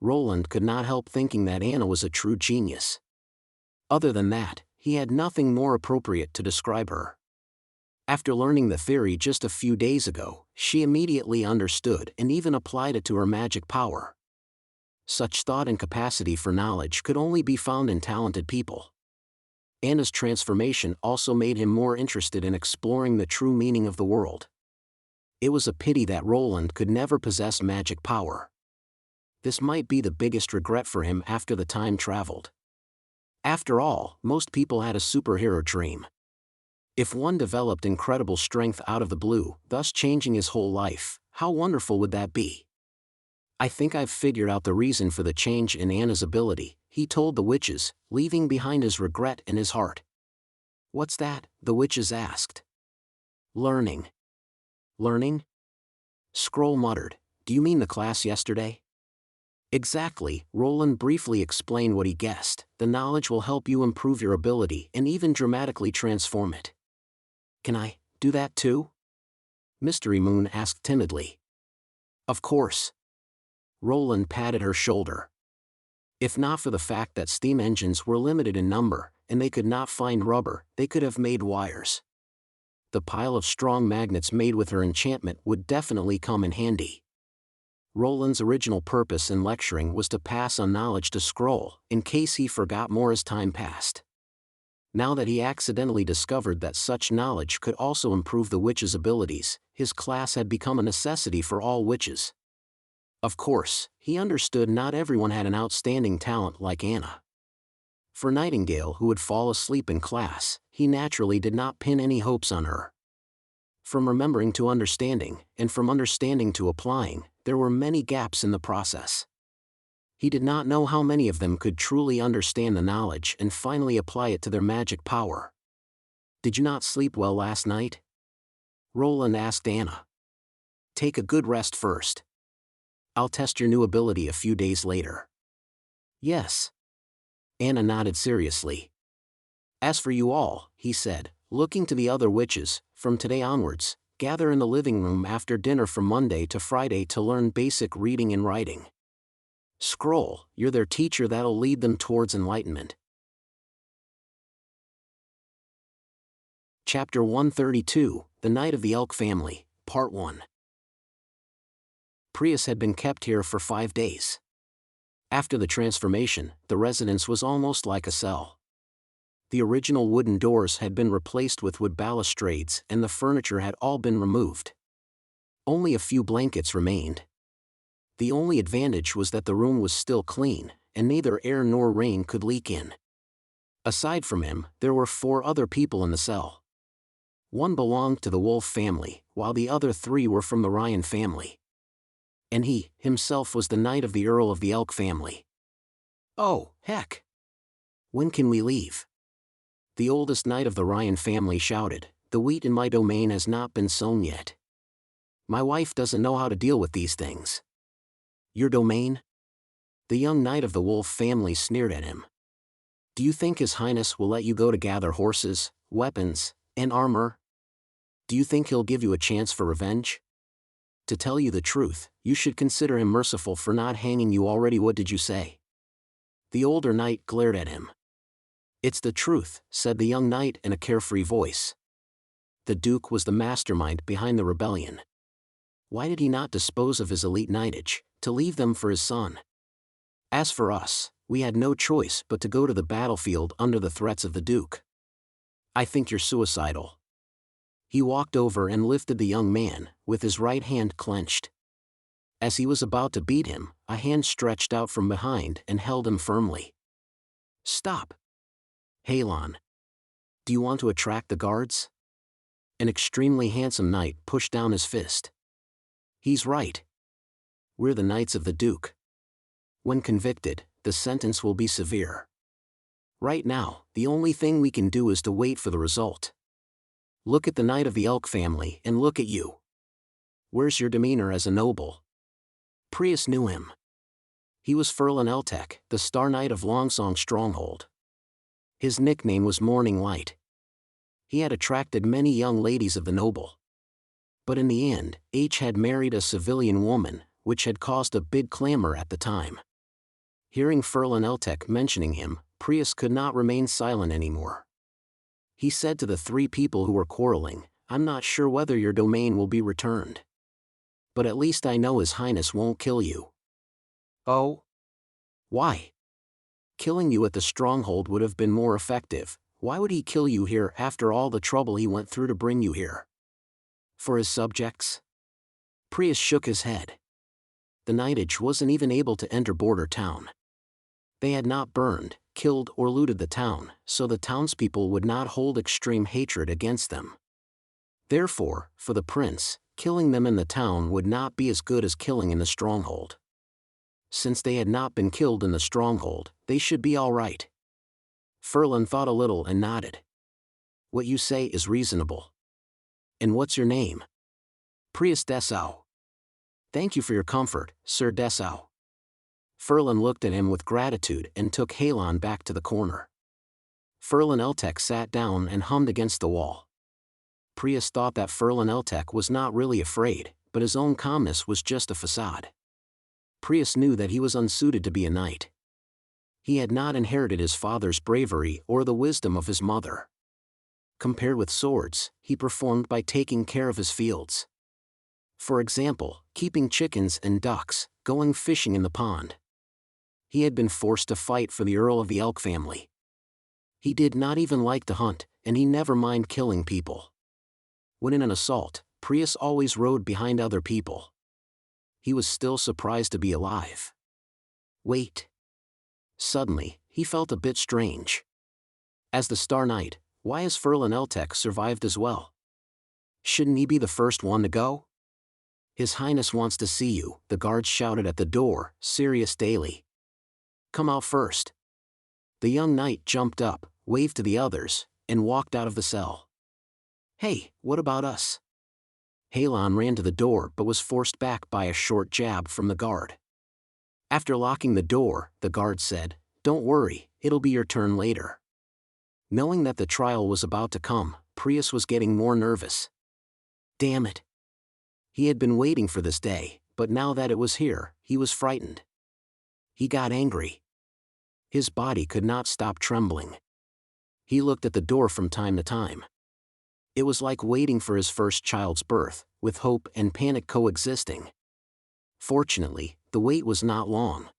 Roland could not help thinking that Anna was a true genius. Other than that, he had nothing more appropriate to describe her. After learning the theory just a few days ago, she immediately understood and even applied it to her magic power. Such thought and capacity for knowledge could only be found in talented people. Anna's transformation also made him more interested in exploring the true meaning of the world. It was a pity that Roland could never possess magic power. This might be the biggest regret for him after the time traveled. After all, most people had a superhero dream. If one developed incredible strength out of the blue, thus changing his whole life, how wonderful would that be? I think I've figured out the reason for the change in Anna's ability, he told the witches, leaving behind his regret in his heart. What's that? The witches asked. Learning. Learning? Scroll muttered. Do you mean the class yesterday? Exactly, Roland briefly explained what he guessed. The knowledge will help you improve your ability and even dramatically transform it. Can I do that too? Mystery Moon asked timidly. Of course. Roland patted her shoulder. If not for the fact that steam engines were limited in number, and they could not find rubber, they could have made wires. The pile of strong magnets made with her enchantment would definitely come in handy. Roland's original purpose in lecturing was to pass on knowledge to Scroll, in case he forgot more as time passed. Now that he accidentally discovered that such knowledge could also improve the witch's abilities, his class had become a necessity for all witches. Of course, he understood not everyone had an outstanding talent like Anna. For Nightingale, who would fall asleep in class, he naturally did not pin any hopes on her. From remembering to understanding, and from understanding to applying, there were many gaps in the process. He did not know how many of them could truly understand the knowledge and finally apply it to their magic power. Did you not sleep well last night? Roland asked Anna. Take a good rest first. I'll test your new ability a few days later. Yes. Anna nodded seriously. As for you all, he said, looking to the other witches, from today onwards, gather in the living room after dinner from Monday to Friday to learn basic reading and writing. Scroll, you're their teacher that'll lead them towards enlightenment. Chapter 132, The Night of the Elk Family, Part 1. Prius had been kept here for 5 days. After the transformation, the residence was almost like a cell. The original wooden doors had been replaced with wood balustrades and the furniture had all been removed. Only a few blankets remained. The only advantage was that the room was still clean, and neither air nor rain could leak in. Aside from him, there were 4 other people in the cell. One belonged to the Wolf family, while the other 3 were from the Ryan family. And he, himself, was the knight of the Earl of the Elk family. Oh, heck! When can we leave? The oldest knight of the Ryan family shouted, the wheat in my domain has not been sown yet. My wife doesn't know how to deal with these things. Your domain? The young knight of the Wolf family sneered at him. Do you think His Highness will let you go to gather horses, weapons, and armor? Do you think he'll give you a chance for revenge? To tell you the truth, you should consider him merciful for not hanging you already. What did you say? The older knight glared at him. It's the truth, said the young knight in a carefree voice. The Duke was the mastermind behind the rebellion. Why did he not dispose of his elite knightage, to leave them for his son? As for us, we had no choice but to go to the battlefield under the threats of the Duke. I think you're suicidal. He walked over and lifted the young man, with his right hand clenched. As he was about to beat him, a hand stretched out from behind and held him firmly. "Stop! Halon. Do you want to attract the guards?" An extremely handsome knight pushed down his fist. "He's right. We're the Knights of the Duke. When convicted, the sentence will be severe. Right now, the only thing we can do is to wait for the result. Look at the Knight of the Elk family and look at you. Where's your demeanor as a noble?" Prius knew him. He was Ferlin Eltek, the Star Knight of Longsong Stronghold. His nickname was Morning Light. He had attracted many young ladies of the noble. But in the end, H had married a civilian woman, which had caused a big clamor at the time. Hearing Ferlin Eltek mentioning him, Prius could not remain silent anymore. He said to the three people who were quarreling, "I'm not sure whether your domain will be returned. But at least I know His Highness won't kill you." "Oh? Why? Killing you at the stronghold would have been more effective. Why would he kill you here after all the trouble he went through to bring you here? For his subjects?" Prius shook his head. The knightage wasn't even able to enter Border Town. They had not burned, killed or looted the town, so the townspeople would not hold extreme hatred against them. Therefore, for the prince, killing them in the town would not be as good as killing in the stronghold. Since they had not been killed in the stronghold, they should be all right. Ferlin thought a little and nodded. "What you say is reasonable. And what's your name?" "Prius Dessau." "Thank you for your comfort, Sir Dessau." Ferlin looked at him with gratitude and took Halon back to the corner. Ferlin Eltek sat down and hummed against the wall. Prius thought that Ferlin Eltek was not really afraid, but his own calmness was just a facade. Prius knew that he was unsuited to be a knight. He had not inherited his father's bravery or the wisdom of his mother. Compared with swords, he performed by taking care of his fields. For example, keeping chickens and ducks, going fishing in the pond. He had been forced to fight for the Earl of the Elk family. He did not even like to hunt, and he never minded killing people. When in an assault, Prius always rode behind other people. He was still surprised to be alive. Wait. Suddenly, he felt a bit strange. As the Star Knight, why has Ferlin Eltek survived as well? Shouldn't he be the first one to go? "His Highness wants to see you," the guards shouted at the door, Sirius Daly. "Come out first." The young knight jumped up, waved to the others, and walked out of the cell. "Hey, what about us?" Halon ran to the door but was forced back by a short jab from the guard. After locking the door, the guard said, "Don't worry, it'll be your turn later." Knowing that the trial was about to come, Prius was getting more nervous. Damn it. He had been waiting for this day, but now that it was here, he was frightened. He got angry. His body could not stop trembling. He looked at the door from time to time. It was like waiting for his first child's birth, with hope and panic coexisting. Fortunately, the wait was not long.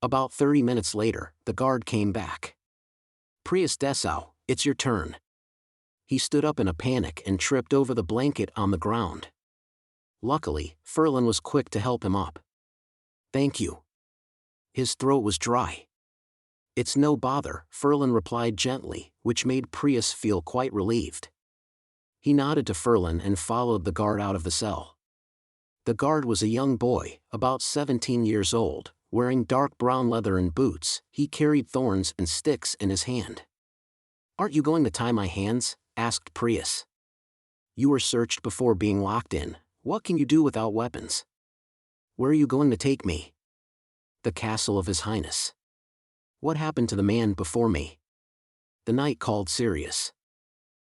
About 30 minutes later, the guard came back. "Prius Dessau, it's your turn." He stood up in a panic and tripped over the blanket on the ground. Luckily, Ferlin was quick to help him up. "Thank you." His throat was dry. "It's no bother," Ferlin replied gently, which made Prius feel quite relieved. He nodded to Ferlin and followed the guard out of the cell. The guard was a young boy, about 17 years old, wearing dark brown leather and boots. He carried thorns and sticks in his hand. "Aren't you going to tie my hands?" asked Prius. "You were searched before being locked in. What can you do without weapons?" "Where are you going to take me?" "The castle of His Highness." "What happened to the man before me?" The knight called Sirius.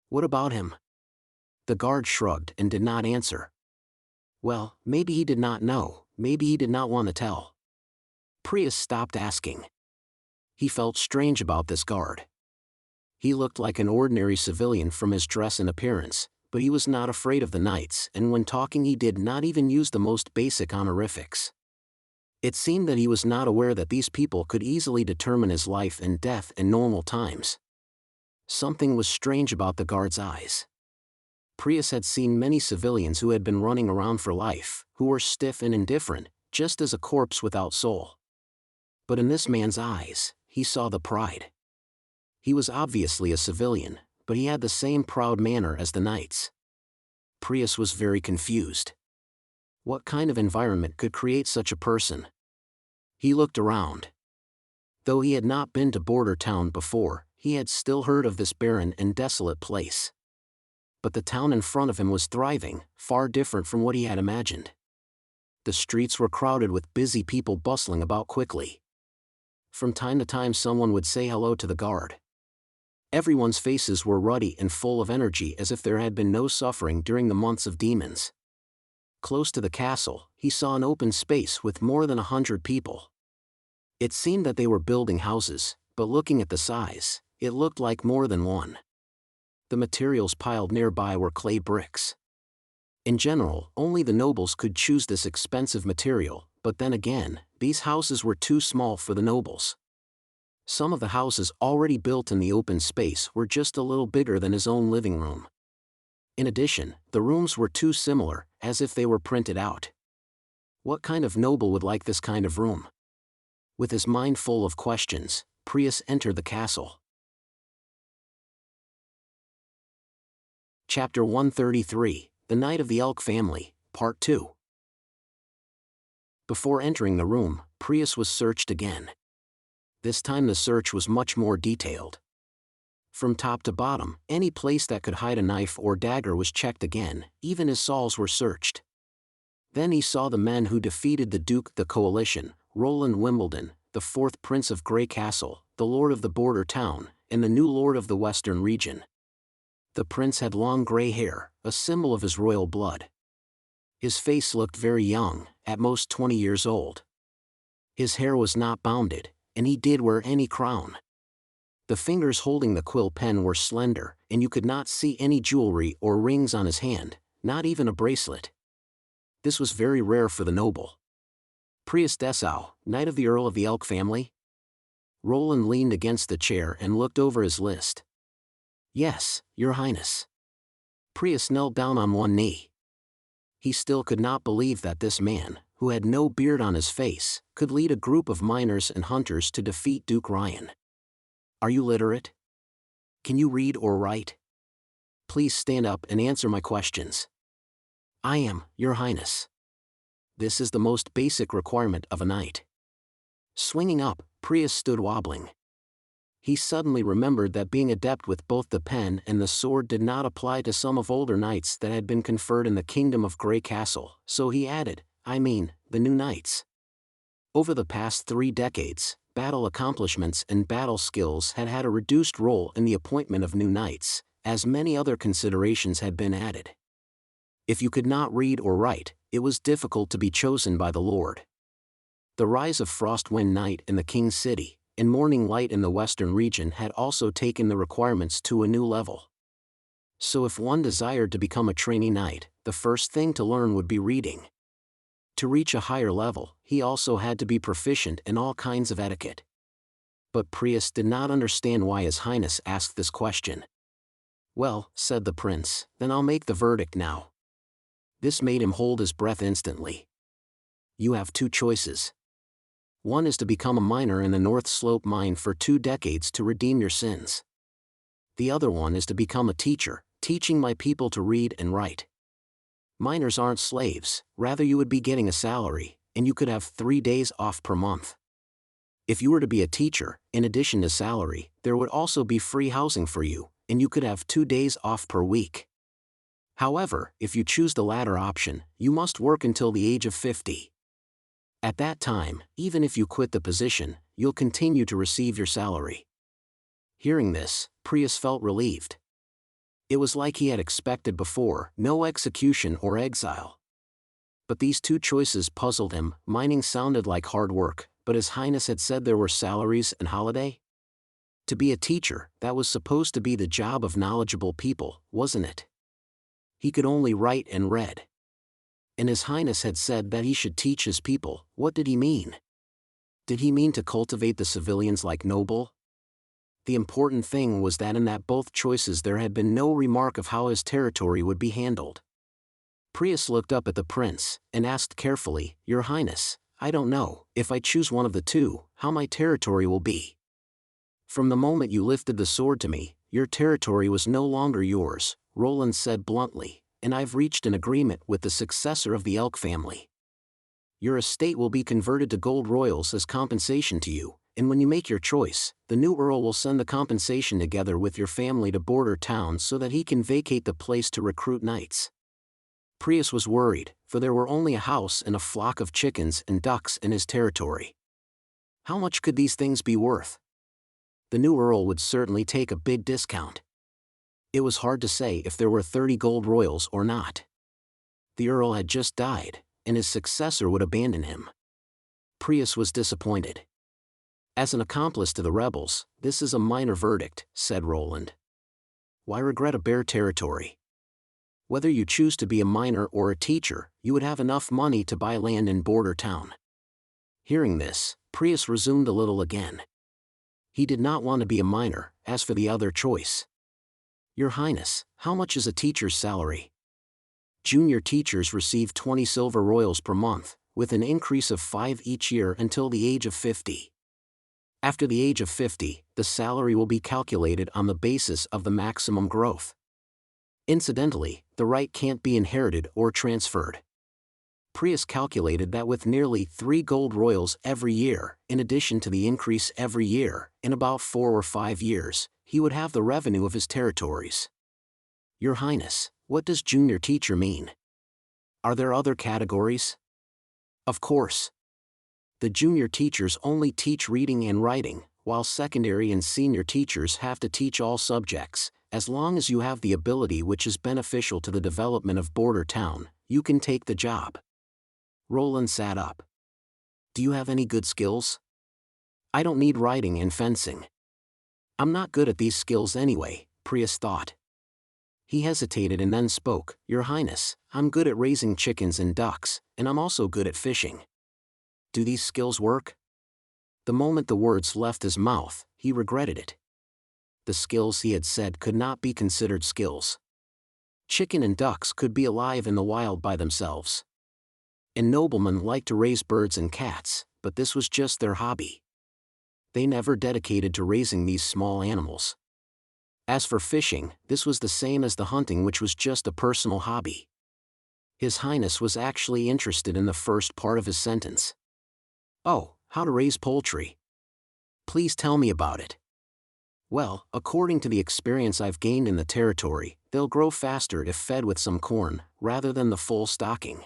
"What about him?" The guard shrugged and did not answer. Well, maybe he did not know, maybe he did not want to tell. Prius stopped asking. He felt strange about this guard. He looked like an ordinary civilian from his dress and appearance, but he was not afraid of the knights, and when talking he did not even use the most basic honorifics. It seemed that he was not aware that these people could easily determine his life and death in normal times. Something was strange about the guard's eyes. Prius had seen many civilians who had been running around for life, who were stiff and indifferent, just as a corpse without soul. But in this man's eyes, he saw the pride. He was obviously a civilian, but he had the same proud manner as the knights. Prius was very confused. What kind of environment could create such a person? He looked around. Though he had not been to Border Town before, he had still heard of this barren and desolate place. But the town in front of him was thriving, far different from what he had imagined. The streets were crowded with busy people bustling about quickly. From time to time someone would say hello to the guard. Everyone's faces were ruddy and full of energy as if there had been no suffering during the months of demons. Close to the castle, he saw an open space with more than 100 people. It seemed that they were building houses, but looking at the size, it looked like more than one. The materials piled nearby were clay bricks. In general, only the nobles could choose this expensive material, but then again, these houses were too small for the nobles. Some of the houses already built in the open space were just a little bigger than his own living room. In addition, the rooms were too similar, as if they were printed out. What kind of noble would like this kind of room? With his mind full of questions, Prius entered the castle. Chapter 133, The Night of the Elk Family, Part 2. Before entering the room, Prius was searched again. This time the search was much more detailed. From top to bottom, any place that could hide a knife or dagger was checked again, even his saws were searched. Then he saw the men who defeated the Duke the Coalition, Roland Wimbledon, the 4th Prince of Grey Castle, the Lord of the Border Town, and the new Lord of the Western Region. The prince had long grey hair, a symbol of his royal blood. His face looked very young, at most 20 years old. His hair was not bounded, and he did wear any crown. The fingers holding the quill pen were slender, and you could not see any jewelry or rings on his hand, not even a bracelet. This was very rare for the noble. Prius Dessau, Knight of the Earl of the Elk Family? Roland leaned against the chair and looked over his list. Yes, Your Highness. Prius knelt down on one knee. He still could not believe that this man, who had no beard on his face, could lead a group of miners and hunters to defeat Duke Ryan. Are you literate? Can you read or write? Please stand up and answer my questions. I am, Your Highness. This is the most basic requirement of a knight. Swinging up, Prius stood wobbling. He suddenly remembered that being adept with both the pen and the sword did not apply to some of older knights that had been conferred in the Kingdom of Grey Castle, so he added, the new knights. Over the past 3 decades, battle accomplishments and battle skills had had a reduced role in the appointment of new knights, as many other considerations had been added. If you could not read or write, it was difficult to be chosen by the Lord. The rise of Frostwind Knight in the King's City, and Morning Light in the Western Region had also taken the requirements to a new level. So if one desired to become a trainee knight, the first thing to learn would be reading. To reach a higher level, he also had to be proficient in all kinds of etiquette. But Prius did not understand why His Highness asked this question. Well, said the prince, then I'll make the verdict now. This made him hold his breath instantly. You have 2 choices. One is to become a miner in the North Slope mine for 2 decades to redeem your sins. The other one is to become a teacher, teaching my people to read and write. Miners aren't slaves, rather you would be getting a salary, and you could have 3 days off per month. If you were to be a teacher, in addition to salary, there would also be free housing for you, and you could have 2 days off per week. However, if you choose the latter option, you must work until the age of 50. At that time, even if you quit the position, you'll continue to receive your salary. Hearing this, Prius felt relieved. It was like he had expected before, no execution or exile. But these 2 choices puzzled him. Mining sounded like hard work, but His Highness had said there were salaries and holiday? To be a teacher, that was supposed to be the job of knowledgeable people, wasn't it? He could only write and read. And His Highness had said that he should teach his people. What did he mean? Did he mean to cultivate the civilians like noble? The important thing was that in that both choices there had been no remark of how his territory would be handled. Prius looked up at the prince, and asked carefully, "Your Highness, I don't know, if I choose one of the two, how my territory will be." "From the moment you lifted the sword to me, your territory was no longer yours," Roland said bluntly, "and I've reached an agreement with the successor of the Elk family. Your estate will be converted to gold royals as compensation to you, and when you make your choice, the new earl will send the compensation together with your family to border towns so that he can vacate the place to recruit knights." Prius was worried, for there were only a house and a flock of chickens and ducks in his territory. How much could these things be worth? The new earl would certainly take a big discount. It was hard to say if there were 30 gold royals or not. The earl had just died, and his successor would abandon him. Prius was disappointed. "As an accomplice to the rebels, this is a minor verdict," said Roland. "Why regret a bare territory? Whether you choose to be a miner or a teacher, you would have enough money to buy land in border town." Hearing this, Prius resumed a little again. He did not want to be a miner. As for the other choice, "Your Highness, how much is a teacher's salary?" "Junior teachers receive 20 silver royals per month, with an increase of 5 each year until the age of 50. After the age of 50, the salary will be calculated on the basis of the maximum growth. Incidentally, the right can't be inherited or transferred." Prius calculated that with nearly 3 gold royals every year, in addition to the increase every year, in about 4 or 5 years, he would have the revenue of his territories. "Your Highness, what does junior teacher mean? Are there other categories?" "Of course. The junior teachers only teach reading and writing, while secondary and senior teachers have to teach all subjects. As long as you have the ability which is beneficial to the development of border town, you can take the job." Roland sat up. "Do you have any good skills?" "I don't need riding and fencing. I'm not good at these skills anyway," Prius thought. He hesitated and then spoke, "Your Highness, I'm good at raising chickens and ducks, and I'm also good at fishing. Do these skills work?" The moment the words left his mouth, he regretted it. The skills he had said could not be considered skills. Chicken and ducks could be alive in the wild by themselves. And noblemen like to raise birds and cats, but this was just their hobby. They never dedicated to raising these small animals. As for fishing, this was the same as the hunting, which was just a personal hobby. His Highness was actually interested in the first part of his sentence. "Oh, how to raise poultry. Please tell me about it." "Well, according to the experience I've gained in the territory, they'll grow faster if fed with some corn, rather than the full stocking.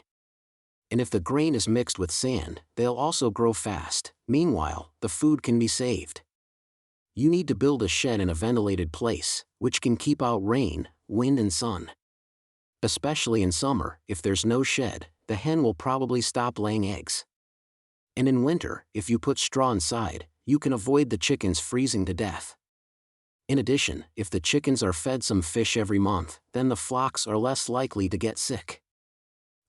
And if the grain is mixed with sand, they'll also grow fast. Meanwhile, the food can be saved. You need to build a shed in a ventilated place, which can keep out rain, wind and sun. Especially in summer, if there's no shed, the hen will probably stop laying eggs. And in winter, if you put straw inside, you can avoid the chickens freezing to death. In addition, if the chickens are fed some fish every month, then the flocks are less likely to get sick.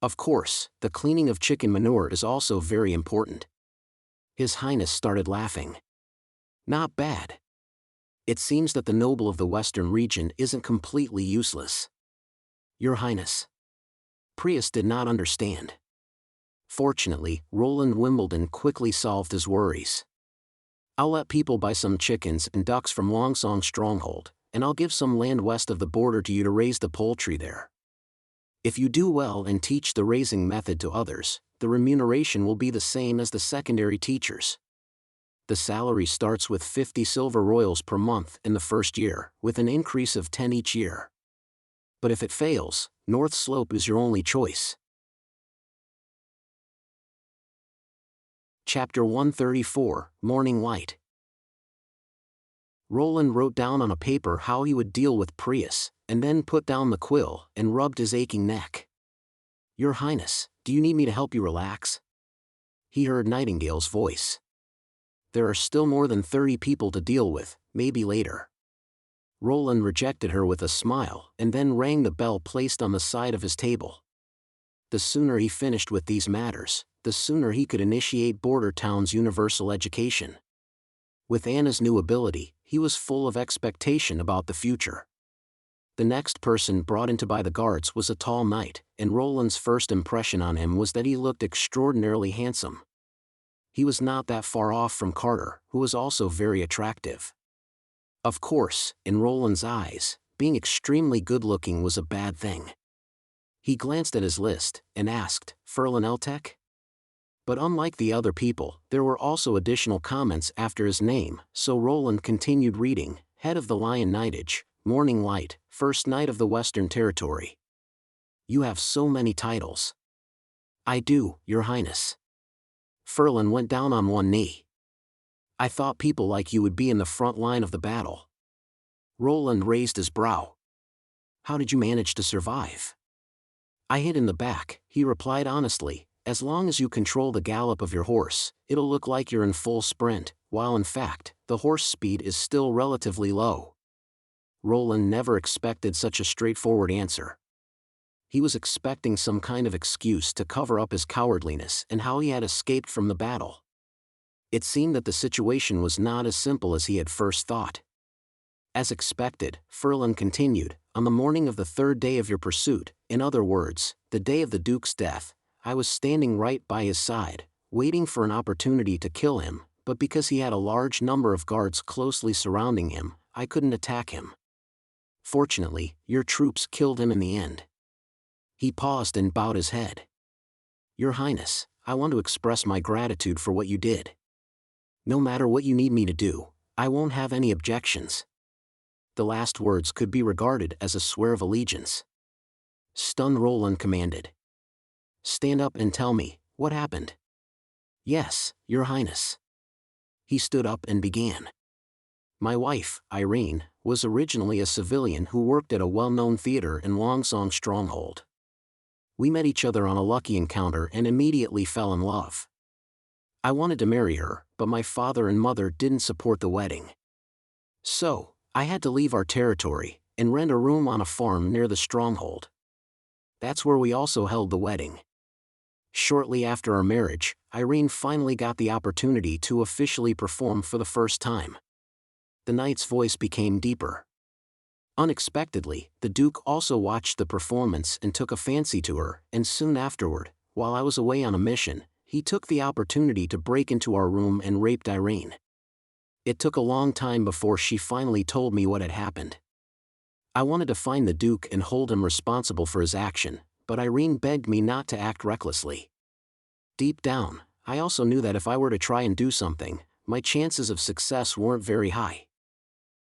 Of course, the cleaning of chicken manure is also very important." His Highness started laughing. "Not bad. It seems that the noble of the western region isn't completely useless." "Your Highness." Prius did not understand. Fortunately, Roland Wimbledon quickly solved his worries. "I'll let people buy some chickens and ducks from Longsong Stronghold, and I'll give some land west of the border to you to raise the poultry there. If you do well and teach the raising method to others, the remuneration will be the same as the secondary teachers. The salary starts with 50 silver royals per month in the first year, with an increase of 10 each year. But if it fails, North Slope is your only choice." Chapter 134, Morning Light. Roland wrote down on a paper how he would deal with Prius, and then put down the quill and rubbed his aching neck. "Your Highness, do you need me to help you relax?" He heard Nightingale's voice. "There are still more than 30 people to deal with, maybe later." Roland rejected her with a smile and then rang the bell placed on the side of his table. The sooner he finished with these matters, the sooner he could initiate Border Town's universal education. With Anna's new ability, he was full of expectation about the future. The next person brought in to by the guards was a tall knight, and Roland's first impression on him was that he looked extraordinarily handsome. He was not that far off from Carter, who was also very attractive. Of course, in Roland's eyes, being extremely good-looking was a bad thing. He glanced at his list and asked, "Ferlin Eltek?" But unlike the other people, there were also additional comments after his name, so Roland continued reading, "Head of the Lion Knightage, Morning Light, First Knight of the Western Territory." "You have so many titles." "I do, Your Highness." Ferlin went down on one knee. "I thought people like you would be in the front line of the battle." Roland raised his brow. "How did you manage to survive?" "I hid in the back," he replied honestly. "As long as you control the gallop of your horse, it'll look like you're in full sprint, while in fact, the horse speed is still relatively low." Roland never expected such a straightforward answer. He was expecting some kind of excuse to cover up his cowardliness and how he had escaped from the battle. It seemed that the situation was not as simple as he had first thought. As expected, Ferlin continued, "On the morning of the third day of your pursuit, in other words, the day of the Duke's death, I was standing right by his side, waiting for an opportunity to kill him, but because he had a large number of guards closely surrounding him, I couldn't attack him. Fortunately, your troops killed him in the end." He paused and bowed his head. "Your Highness, I want to express my gratitude for what you did. No matter what you need me to do, I won't have any objections." The last words could be regarded as a swear of allegiance. Stunned, Roland commanded, "Stand up and tell me, what happened?" "Yes, Your Highness." He stood up and began. "My wife, Irene, was originally a civilian who worked at a well-known theater in Longsong Stronghold. We met each other on a lucky encounter and immediately fell in love. I wanted to marry her, but my father and mother didn't support the wedding. So, I had to leave our territory and rent a room on a farm near the stronghold. That's where we also held the wedding. Shortly after our marriage, Irene finally got the opportunity to officially perform for the first time." The knight's voice became deeper. "Unexpectedly, the Duke also watched the performance and took a fancy to her, and soon afterward, while I was away on a mission, he took the opportunity to break into our room and raped Irene. It took a long time before she finally told me what had happened. I wanted to find the Duke and hold him responsible for his action, but Irene begged me not to act recklessly. Deep down, I also knew that if I were to try and do something, my chances of success weren't very high.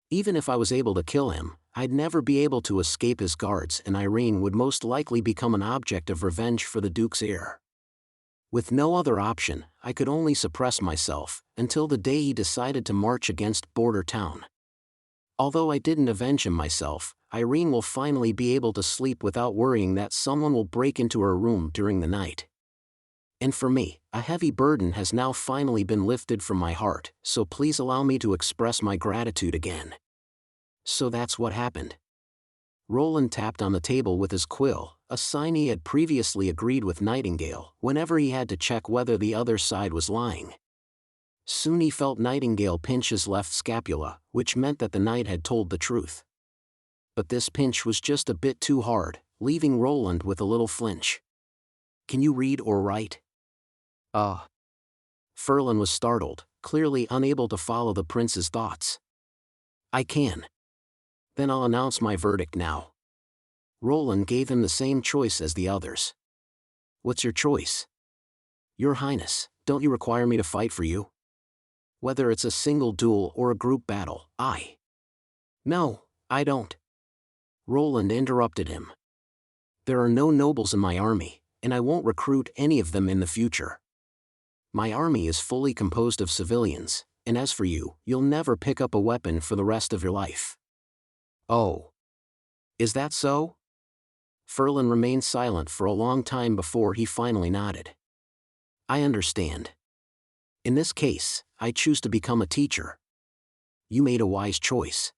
Even if I was able to kill him, I'd never be able to escape his guards and Irene would most likely become an object of revenge for the Duke's heir. With no other option, I could only suppress myself, until the day he decided to march against Border Town. Although I didn't avenge him myself, Irene will finally be able to sleep without worrying that someone will break into her room during the night. And for me, a heavy burden has now finally been lifted from my heart, so please allow me to express my gratitude again." So that's what happened. Roland tapped on the table with his quill, a sign he had previously agreed with Nightingale whenever he had to check whether the other side was lying. Soon he felt Nightingale pinch his left scapula, which meant that the knight had told the truth. But this pinch was just a bit too hard, leaving Roland with a little flinch. "Can you read or write?" Ferlin was startled, clearly unable to follow the prince's thoughts. "I can." "Then I'll announce my verdict now." Roland gave him the same choice as the others. "What's your choice?" "Your Highness, don't you require me to fight for you? Whether it's a single duel or a group battle, "No, I don't." Roland interrupted him. "There are no nobles in my army, and I won't recruit any of them in the future. My army is fully composed of civilians, and as for you, you'll never pick up a weapon for the rest of your life." "Oh. Is that so?" Ferlin remained silent for a long time before he finally nodded. "I understand. In this case, I choose to become a teacher." "You made a wise choice.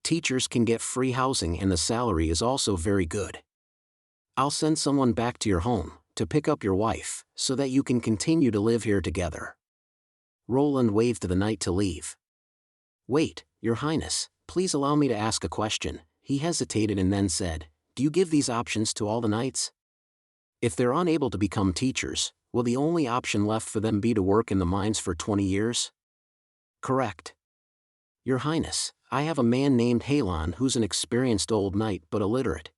Teachers can get free housing and the salary is also very good. I'll send someone back to your home, to pick up your wife, so that you can continue to live here together." Roland waved to the knight to leave. Wait, Your Highness, please allow me to ask a question. He hesitated and then said, do you give these options to all the knights? If they're unable to become teachers, will the only option left for them be to work in the mines for 20 years? Correct. Your Highness, I have a man named Halon who's an experienced old knight but illiterate.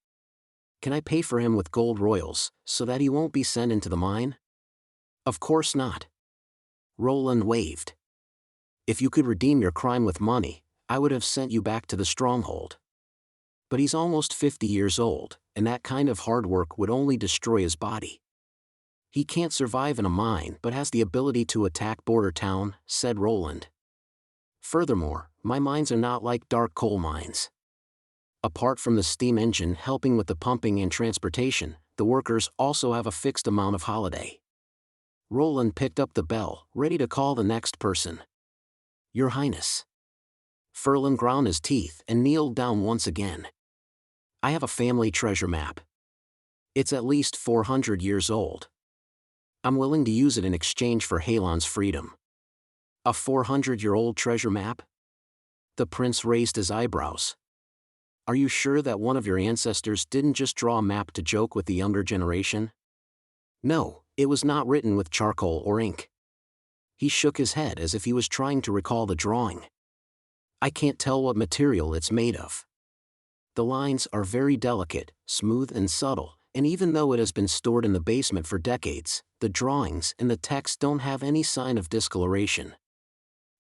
Can I pay for him with gold royals, so that he won't be sent into the mine? Of course not. Roland waved. If you could redeem your crime with money, I would have sent you back to the stronghold. But he's almost 50 years old, and that kind of hard work would only destroy his body. He can't survive in a mine but has the ability to attack border town, said Roland. Furthermore, my mines are not like dark coal mines. Apart from the steam engine helping with the pumping and transportation, the workers also have a fixed amount of holiday. Roland picked up the bell, ready to call the next person. Your Highness. Ferlin ground his teeth and kneeled down once again. I have a family treasure map. It's at least 400 years old. I'm willing to use it in exchange for Halon's freedom. A 400-year-old treasure map? The prince raised his eyebrows. Are you sure that one of your ancestors didn't just draw a map to joke with the younger generation? No, it was not written with charcoal or ink. He shook his head as if he was trying to recall the drawing. I can't tell what material it's made of. The lines are very delicate, smooth and subtle, and even though it has been stored in the basement for decades, the drawings and the text don't have any sign of discoloration.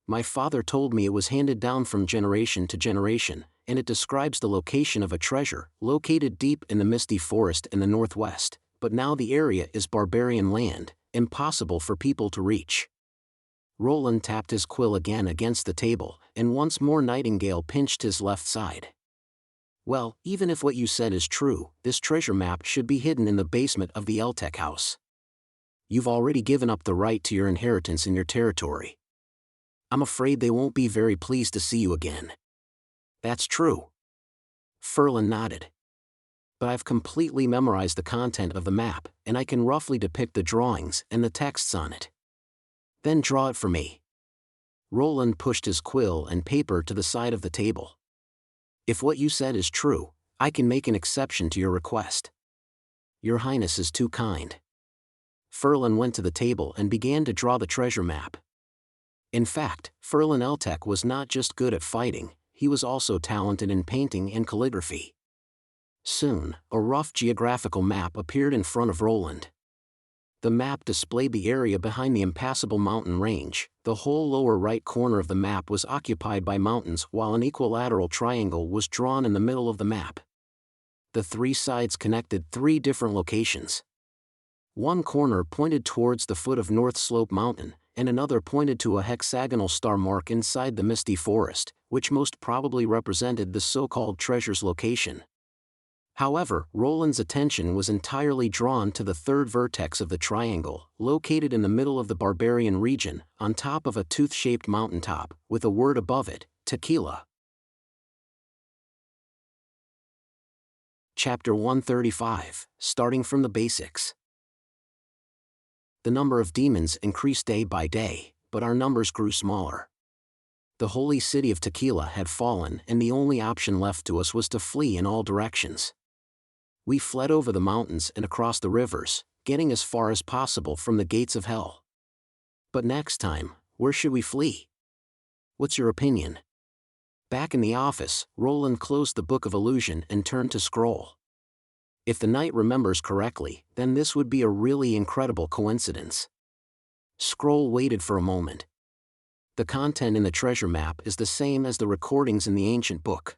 My father told me it was handed down from generation to generation, and it describes the location of a treasure, located deep in the misty forest in the northwest, but now the area is barbarian land, impossible for people to reach. Roland tapped his quill again against the table, and once more Nightingale pinched his left side. Well, even if what you said is true, this treasure map should be hidden in the basement of the Eltec house. You've already given up the right to your inheritance in your territory. I'm afraid they won't be very pleased to see you again. That's true. Ferlin nodded. But I've completely memorized the content of the map, and I can roughly depict the drawings and the texts on it. Then draw it for me. Roland pushed his quill and paper to the side of the table. If what you said is true, I can make an exception to your request. Your Highness is too kind. Ferlin went to the table and began to draw the treasure map. In fact, Ferlin Eltec was not just good at fighting, he was also talented in painting and calligraphy. Soon, a rough geographical map appeared in front of Roland. The map displayed the area behind the impassable mountain range. The whole lower right corner of the map was occupied by mountains while an equilateral triangle was drawn in the middle of the map. The three sides connected three different locations. One corner pointed towards the foot of North Slope Mountain, and another pointed to a hexagonal star mark inside the misty forest, which most probably represented the so-called treasure's location. However, Roland's attention was entirely drawn to the third vertex of the triangle, located in the middle of the barbarian region, on top of a tooth-shaped mountaintop, with a word above it, Tequila. Chapter 135, starting from the basics. The number of demons increased day by day, but our numbers grew smaller. The holy city of Tequila had fallen, and the only option left to us was to flee in all directions. We fled over the mountains and across the rivers, getting as far as possible from the gates of hell. But next time, where should we flee? What's your opinion? Back in the office, Roland closed the Book of Illusion and turned to Scroll. If the knight remembers correctly, then this would be a really incredible coincidence. Scroll waited for a moment. The content in the treasure map is the same as the recordings in the ancient book.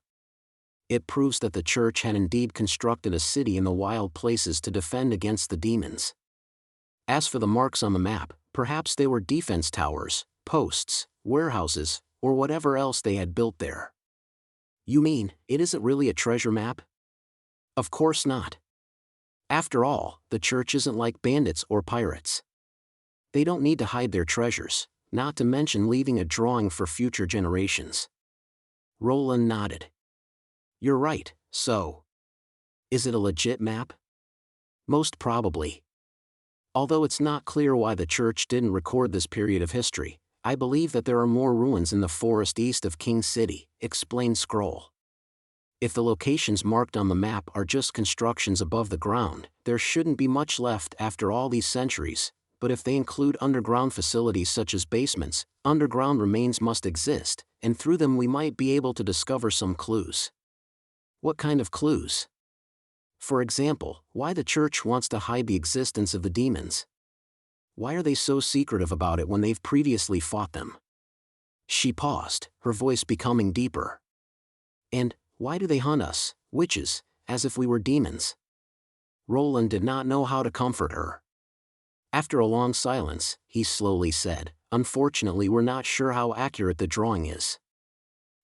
It proves that the church had indeed constructed a city in the wild places to defend against the demons. As for the marks on the map, perhaps they were defense towers, posts, warehouses, or whatever else they had built there. You mean, it isn't really a treasure map? Of course not. After all, the church isn't like bandits or pirates. They don't need to hide their treasures, not to mention leaving a drawing for future generations. Roland nodded. You're right, so. Is it a legit map? Most probably. Although it's not clear why the church didn't record this period of history, I believe that there are more ruins in the forest east of King City, explained Scroll. If the locations marked on the map are just constructions above the ground, there shouldn't be much left after all these centuries, but if they include underground facilities such as basements, underground remains must exist, and through them we might be able to discover some clues. What kind of clues? For example, why the church wants to hide the existence of the demons. Why are they so secretive about it when they've previously fought them? She paused, her voice becoming deeper. And, why do they hunt us, witches, as if we were demons? Roland did not know how to comfort her. After a long silence, he slowly said, "Unfortunately, we're not sure how accurate the drawing is."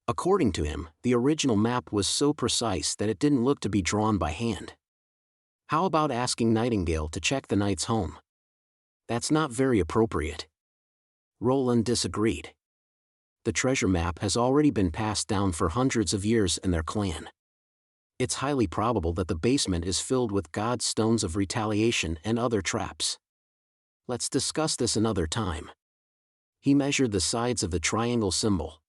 According to him, the original map was so precise that it didn't look to be drawn by hand. How about asking Nightingale to check the knight's home? That's not very appropriate. Roland disagreed. The treasure map has already been passed down for hundreds of years in their clan. It's highly probable that the basement is filled with God's stones of retaliation and other traps. Let's discuss this another time. He measured the sides of the triangle symbol.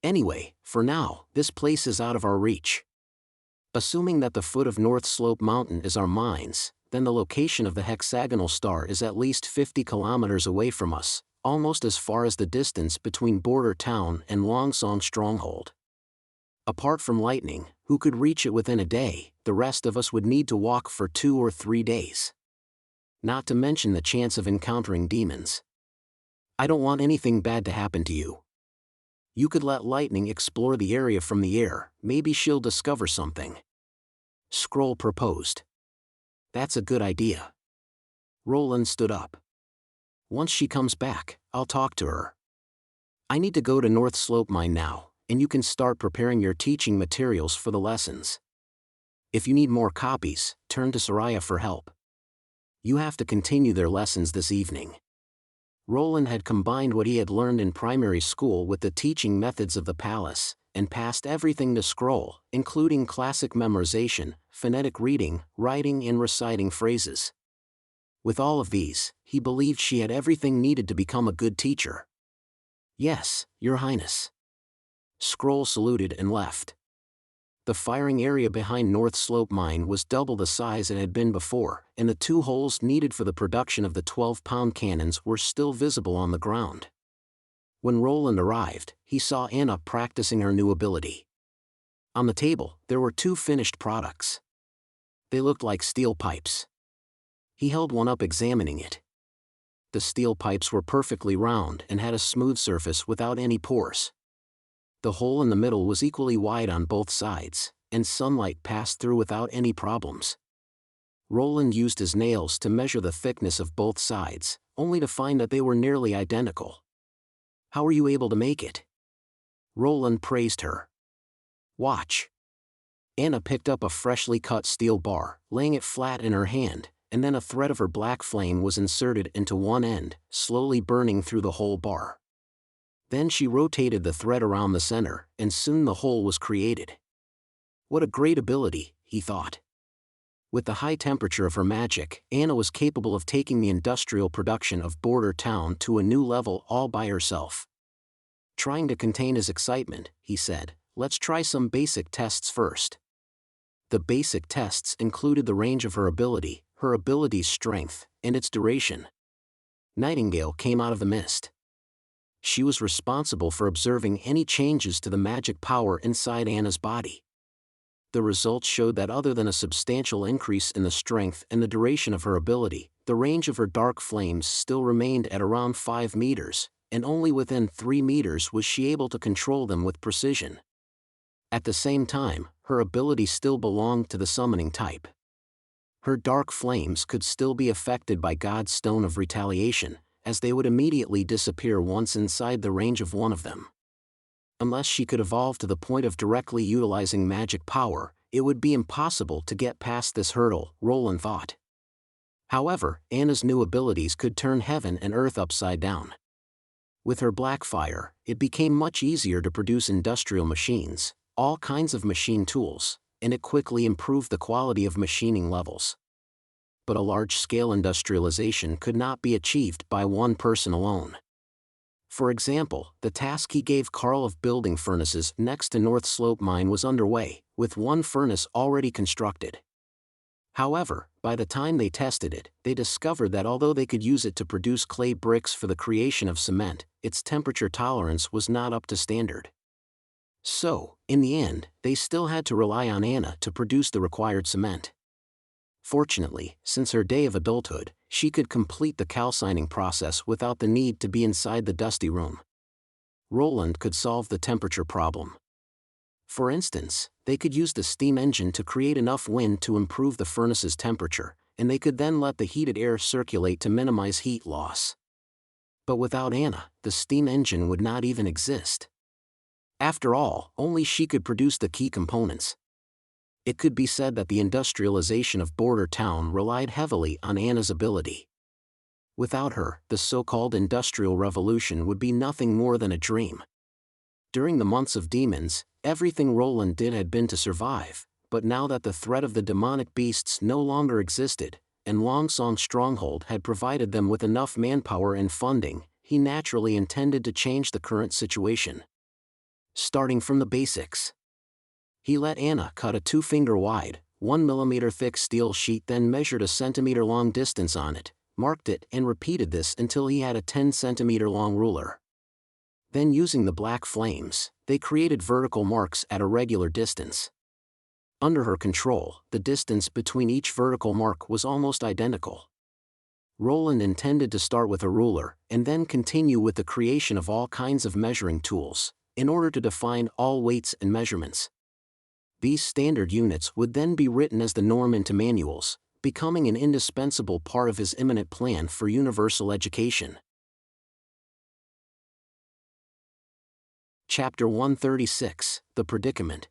Anyway, for now, this place is out of our reach. Assuming that the foot of North Slope Mountain is our mines, then the location of the hexagonal star is at least 50 kilometers away from us, almost as far as the distance between Border Town and Longsong Stronghold. Apart from lightning, who could reach it within a day, the rest of us would need to walk for 2 or 3 days. Not to mention the chance of encountering demons. I don't want anything bad to happen to you. You could let Lightning explore the area from the air, maybe she'll discover something. Scroll proposed. That's a good idea. Roland stood up. Once she comes back, I'll talk to her. I need to go to North Slope Mine now, and you can start preparing your teaching materials for the lessons. If you need more copies, turn to Soraya for help. You have to continue their lessons this evening. Roland had combined what he had learned in primary school with the teaching methods of the palace, and passed everything to Scroll, including classic memorization, phonetic reading, writing and reciting phrases. With all of these, he believed she had everything needed to become a good teacher. Yes, Your Highness. Scroll saluted and left. The firing area behind North Slope Mine was double the size it had been before, and the 2 holes needed for the production of the 12-pound cannons were still visible on the ground. When Roland arrived, he saw Anna practicing her new ability. On the table, there were 2 finished products. They looked like steel pipes. He held one up, examining it. The steel pipes were perfectly round and had a smooth surface without any pores. The hole in the middle was equally wide on both sides, and sunlight passed through without any problems. Roland used his nails to measure the thickness of both sides, only to find that they were nearly identical. How were you able to make it? Roland praised her. Watch. Anna picked up a freshly cut steel bar, laying it flat in her hand, and then a thread of her black flame was inserted into one end, slowly burning through the whole bar. Then she rotated the thread around the center, and soon the hole was created. What a great ability, he thought. With the high temperature of her magic, Anna was capable of taking the industrial production of Border Town to a new level all by herself. Trying to contain his excitement, he said, "Let's try some basic tests first." The basic tests included the range of her ability's strength, and its duration. Nightingale came out of the mist. She was responsible for observing any changes to the magic power inside Anna's body. The results showed that other than a substantial increase in the strength and the duration of her ability, the range of her dark flames still remained at around 5 meters, and only within 3 meters was she able to control them with precision. At the same time, her ability still belonged to the summoning type. Her dark flames could still be affected by God's Stone of Retaliation, as they would immediately disappear once inside the range of one of them. Unless she could evolve to the point of directly utilizing magic power, it would be impossible to get past this hurdle, Roland thought. However, Anna's new abilities could turn heaven and earth upside down. With her black fire, it became much easier to produce industrial machines, all kinds of machine tools, and it quickly improved the quality of machining levels. But a large-scale industrialization could not be achieved by one person alone. For example, the task he gave Carl of building furnaces next to North Slope Mine was underway, with one furnace already constructed. However, by the time they tested it, they discovered that although they could use it to produce clay bricks for the creation of cement, its temperature tolerance was not up to standard. So, in the end, they still had to rely on Anna to produce the required cement. Fortunately, since her day of adulthood, she could complete the calcining process without the need to be inside the dusty room. Roland could solve the temperature problem. For instance, they could use the steam engine to create enough wind to improve the furnace's temperature, and they could then let the heated air circulate to minimize heat loss. But without Anna, the steam engine would not even exist. After all, only she could produce the key components. It could be said that the industrialization of Border Town relied heavily on Anna's ability. Without her, the so-called Industrial Revolution would be nothing more than a dream. During the months of demons, everything Roland did had been to survive, but now that the threat of the demonic beasts no longer existed, and Longsong Stronghold had provided them with enough manpower and funding, he naturally intended to change the current situation. Starting from the basics. He let Anna cut a 2-finger-wide, 1 mm thick steel sheet, then measured a centimeter-long distance on it, marked it, and repeated this until he had a 10-centimeter-long ruler. Then, using the black flames, they created vertical marks at a regular distance. Under her control, the distance between each vertical mark was almost identical. Roland intended to start with a ruler, and then continue with the creation of all kinds of measuring tools, in order to define all weights and measurements. These standard units would then be written as the norm into manuals, becoming an indispensable part of his imminent plan for universal education. Chapter 136, The Predicament.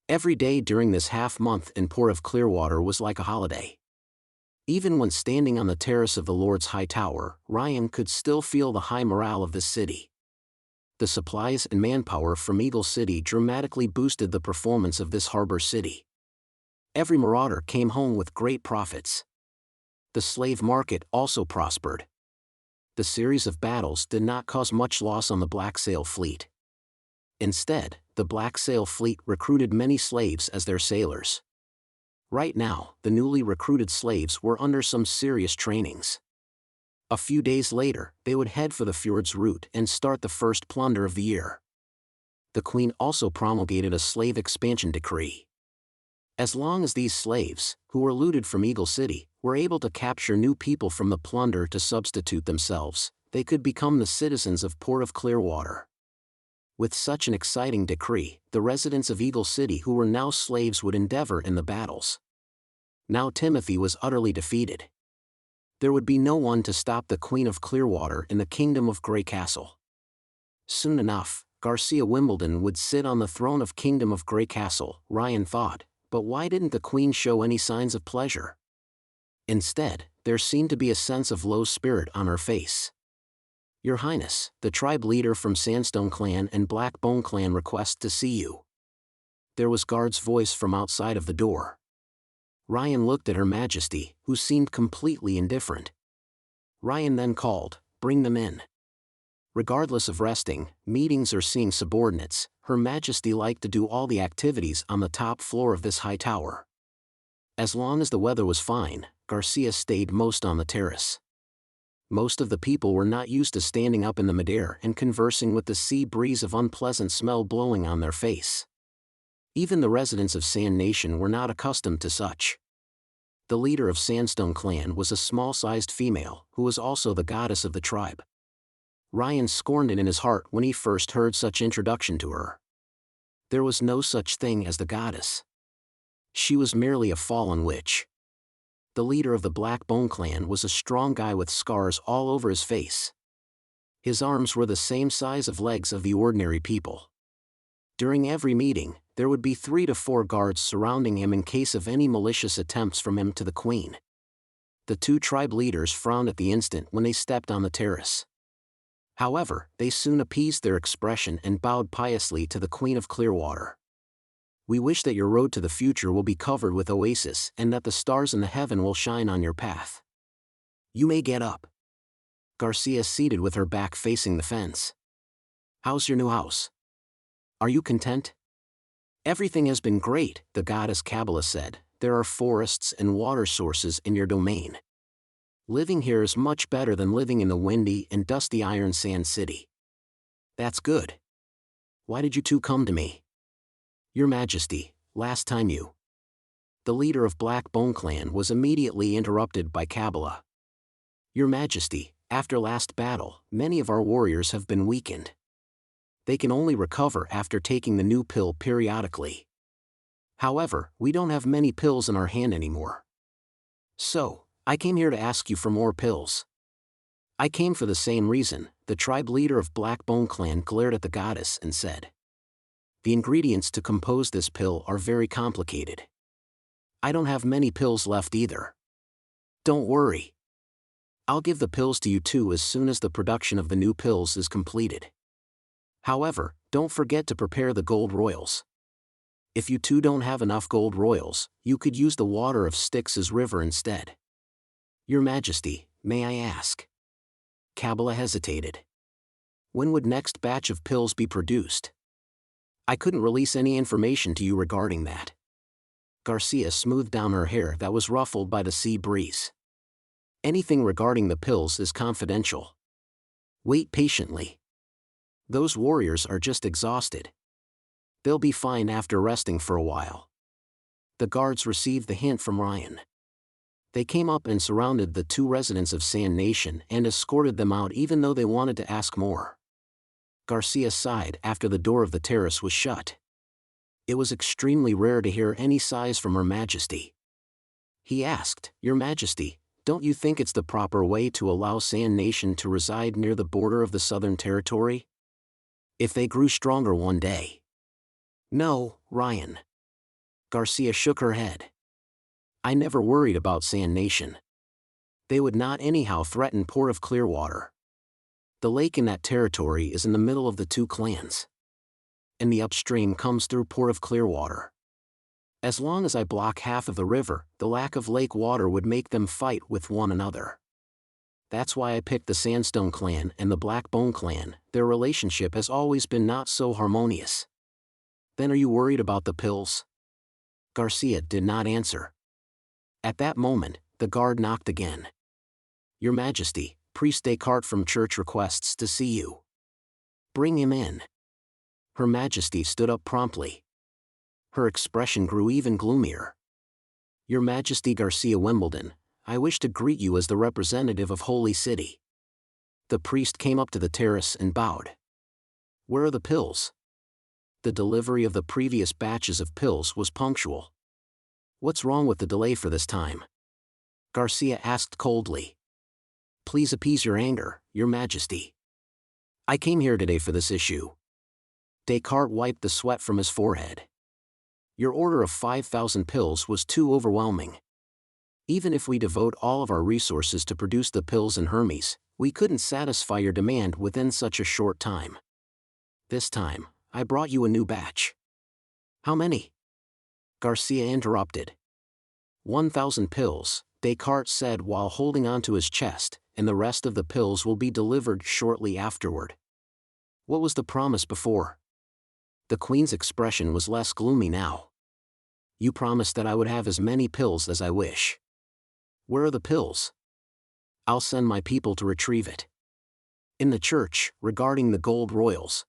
Every day during this half-month in Port of Clearwater was like a holiday. Even when standing on the terrace of the Lord's High Tower, Ryan could still feel the high morale of this city. The supplies and manpower from Eagle City dramatically boosted the performance of this harbor city. Every marauder came home with great profits. The slave market also prospered. The series of battles did not cause much loss on the Black Sail Fleet. Instead, the Black Sail Fleet recruited many slaves as their sailors. Right now, the newly recruited slaves were under some serious trainings. A few days later, they would head for the fjord's route and start the first plunder of the year. The Queen also promulgated a slave expansion decree. As long as these slaves, who were looted from Eagle City, were able to capture new people from the plunder to substitute themselves, they could become the citizens of Port of Clearwater. With such an exciting decree, the residents of Eagle City who were now slaves would endeavor in the battles. Now Timothy was utterly defeated. There would be no one to stop the Queen of Clearwater in the Kingdom of Grey Castle. Soon enough, Garcia Wimbledon would sit on the throne of Kingdom of Grey Castle, Ryan thought, but why didn't the Queen show any signs of pleasure? Instead, there seemed to be a sense of low spirit on her face. "Your Highness, the tribe leader from Sandstone Clan and Blackbone Clan requests to see you." There was Guard's voice from outside of the door. Ryan looked at Her Majesty, who seemed completely indifferent. Ryan then called, "Bring them in." Regardless of resting, meetings or seeing subordinates, Her Majesty liked to do all the activities on the top floor of this high tower. As long as the weather was fine, Garcia stayed most on the terrace. Most of the people were not used to standing up in the midair and conversing with the sea breeze of unpleasant smell blowing on their face. Even the residents of Sand Nation were not accustomed to such. The leader of Sandstone Clan was a small-sized female, who was also the goddess of the tribe. Ryan scorned it in his heart when he first heard such introduction to her. There was no such thing as the goddess. She was merely a fallen witch. The leader of the Blackbone Clan was a strong guy with scars all over his face. His arms were the same size of legs of the ordinary people. During every meeting, there would be 3 to 4 guards surrounding him in case of any malicious attempts from him to the Queen. The 2 tribe leaders frowned at the instant when they stepped on the terrace. However, they soon appeased their expression and bowed piously to the Queen of Clearwater. "We wish that your road to the future will be covered with oasis and that the stars in the heaven will shine on your path. You may get up." Garcia seated with her back facing the fence. How's your new house? Are you content? Everything has been great, the goddess Kabbalah said. There are forests and water sources in your domain. Living here is much better than living in the windy and dusty Iron Sand City. That's good. Why did you two come to me? Your Majesty, last time you... The leader of Black Bone Clan was immediately interrupted by Kabbalah. Your Majesty, after last battle, many of our warriors have been weakened. They can only recover after taking the new pill periodically. However, we don't have many pills in our hand anymore. So, I came here to ask you for more pills. I came for the same reason. The tribe leader of Black Bone Clan glared at the goddess and said, the ingredients to compose this pill are very complicated. I don't have many pills left either. Don't worry. I'll give the pills to you too as soon as the production of the new pills is completed. However, don't forget to prepare the gold royals. If you two don't have enough gold royals, you could use the water of Styx's river instead. Your Majesty, may I ask? Kabbalah hesitated. When would next batch of pills be produced? I couldn't release any information to you regarding that. Garcia smoothed down her hair that was ruffled by the sea breeze. Anything regarding the pills is confidential. Wait patiently. Those warriors are just exhausted. They'll be fine after resting for a while. The guards received the hint from Ryan. They came up and surrounded the two residents of Sand Nation and escorted them out even though they wanted to ask more. Garcia sighed after the door of the terrace was shut. It was extremely rare to hear any sighs from Her Majesty. He asked, Your Majesty, don't you think it's the proper way to allow Sand Nation to reside near the border of the Southern Territory? If they grew stronger one day. No, Ryan. Garcia shook her head. I never worried about Sand Nation. They would not anyhow threaten Port of Clearwater. The lake in that territory is in the middle of the two clans. And the upstream comes through Port of Clearwater. As long as I block half of the river, the lack of lake water would make them fight with one another. That's why I picked the Sandstone clan and the Black Bone clan. Their relationship has always been not so harmonious. Then are you worried about the pills? Garcia did not answer. At that moment, the guard knocked again. Your Majesty, Priest Descartes from church requests to see you. Bring him in. Her Majesty stood up promptly. Her expression grew even gloomier. Your Majesty Garcia Wimbledon, I wish to greet you as the representative of Holy City. The priest came up to the terrace and bowed. Where are the pills? The delivery of the previous batches of pills was punctual. What's wrong with the delay for this time? Garcia asked coldly. Please appease your anger, Your Majesty. I came here today for this issue. Descartes wiped the sweat from his forehead. Your order of 5,000 pills was too overwhelming. Even if we devote all of our resources to produce the pills in Hermes, we couldn't satisfy your demand within such a short time. This time, I brought you a new batch. How many? Garcia interrupted. 1,000 pills, Descartes said while holding onto his chest, and the rest of the pills will be delivered shortly afterward. What was the promise before? The Queen's expression was less gloomy now. You promised that I would have as many pills as I wish. Where are the pills? I'll send my people to retrieve it. In the church, regarding the gold royals.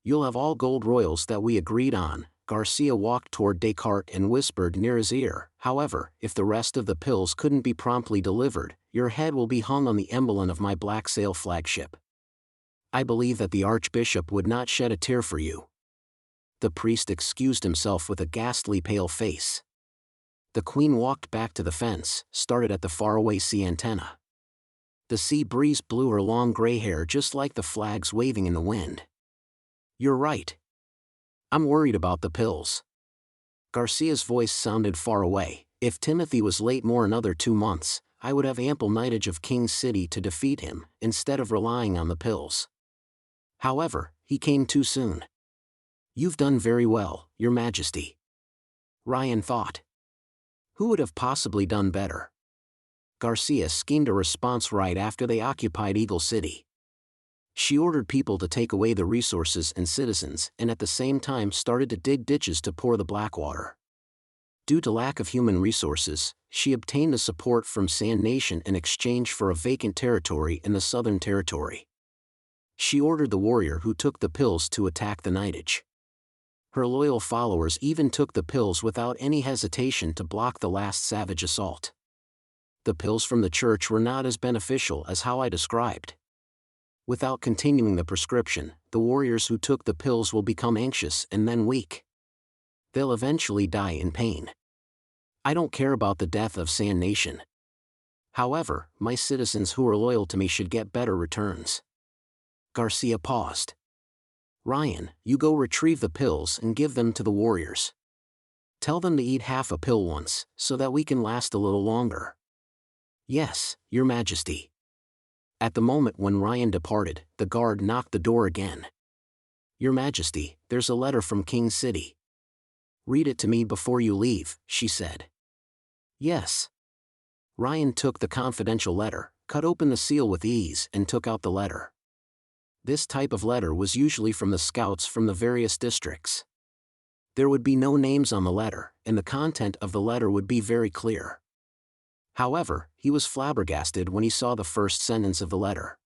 You'll have all gold royals that we agreed on. Garcia walked toward Descartes and whispered near his ear, however, if the rest of the pills couldn't be promptly delivered, your head will be hung on the emblem of my Black Sail flagship. I believe that the Archbishop would not shed a tear for you. The priest excused himself with a ghastly pale face. The Queen walked back to the fence, started at the faraway sea antenna. The sea breeze blew her long gray hair just like the flags waving in the wind. You're right. I'm worried about the pills. Garcia's voice sounded far away. If Timothy was late more another 2 months, I would have ample knightage of King's City to defeat him, instead of relying on the pills. However, he came too soon. You've done very well, Your Majesty. Ryan thought. Who would have possibly done better? Garcia schemed a response right after they occupied Eagle City. She ordered people to take away the resources and citizens and at the same time started to dig ditches to pour the Blackwater. Due to lack of human resources, she obtained the support from Sand Nation in exchange for a vacant territory in the Southern Territory. She ordered the warrior who took the pills to attack the Knightage. Her loyal followers even took the pills without any hesitation to block the last savage assault. The pills from the church were not as beneficial as how I described. Without continuing the prescription, the warriors who took the pills will become anxious and then weak. They'll eventually die in pain. I don't care about the death of Sand Nation. However, my citizens who are loyal to me should get better returns. Garcia paused. Ryan, you go retrieve the pills and give them to the warriors. Tell them to eat half a pill once, so that we can last a little longer. Yes, Your Majesty. At the moment when Ryan departed, the guard knocked the door again. Your Majesty, there's a letter from King City. Read it to me before you leave, she said. Yes. Ryan took the confidential letter, cut open the seal with ease and took out the letter. This type of letter was usually from the scouts from the various districts. There would be no names on the letter, and the content of the letter would be very clear. However, he was flabbergasted when he saw the first sentence of the letter.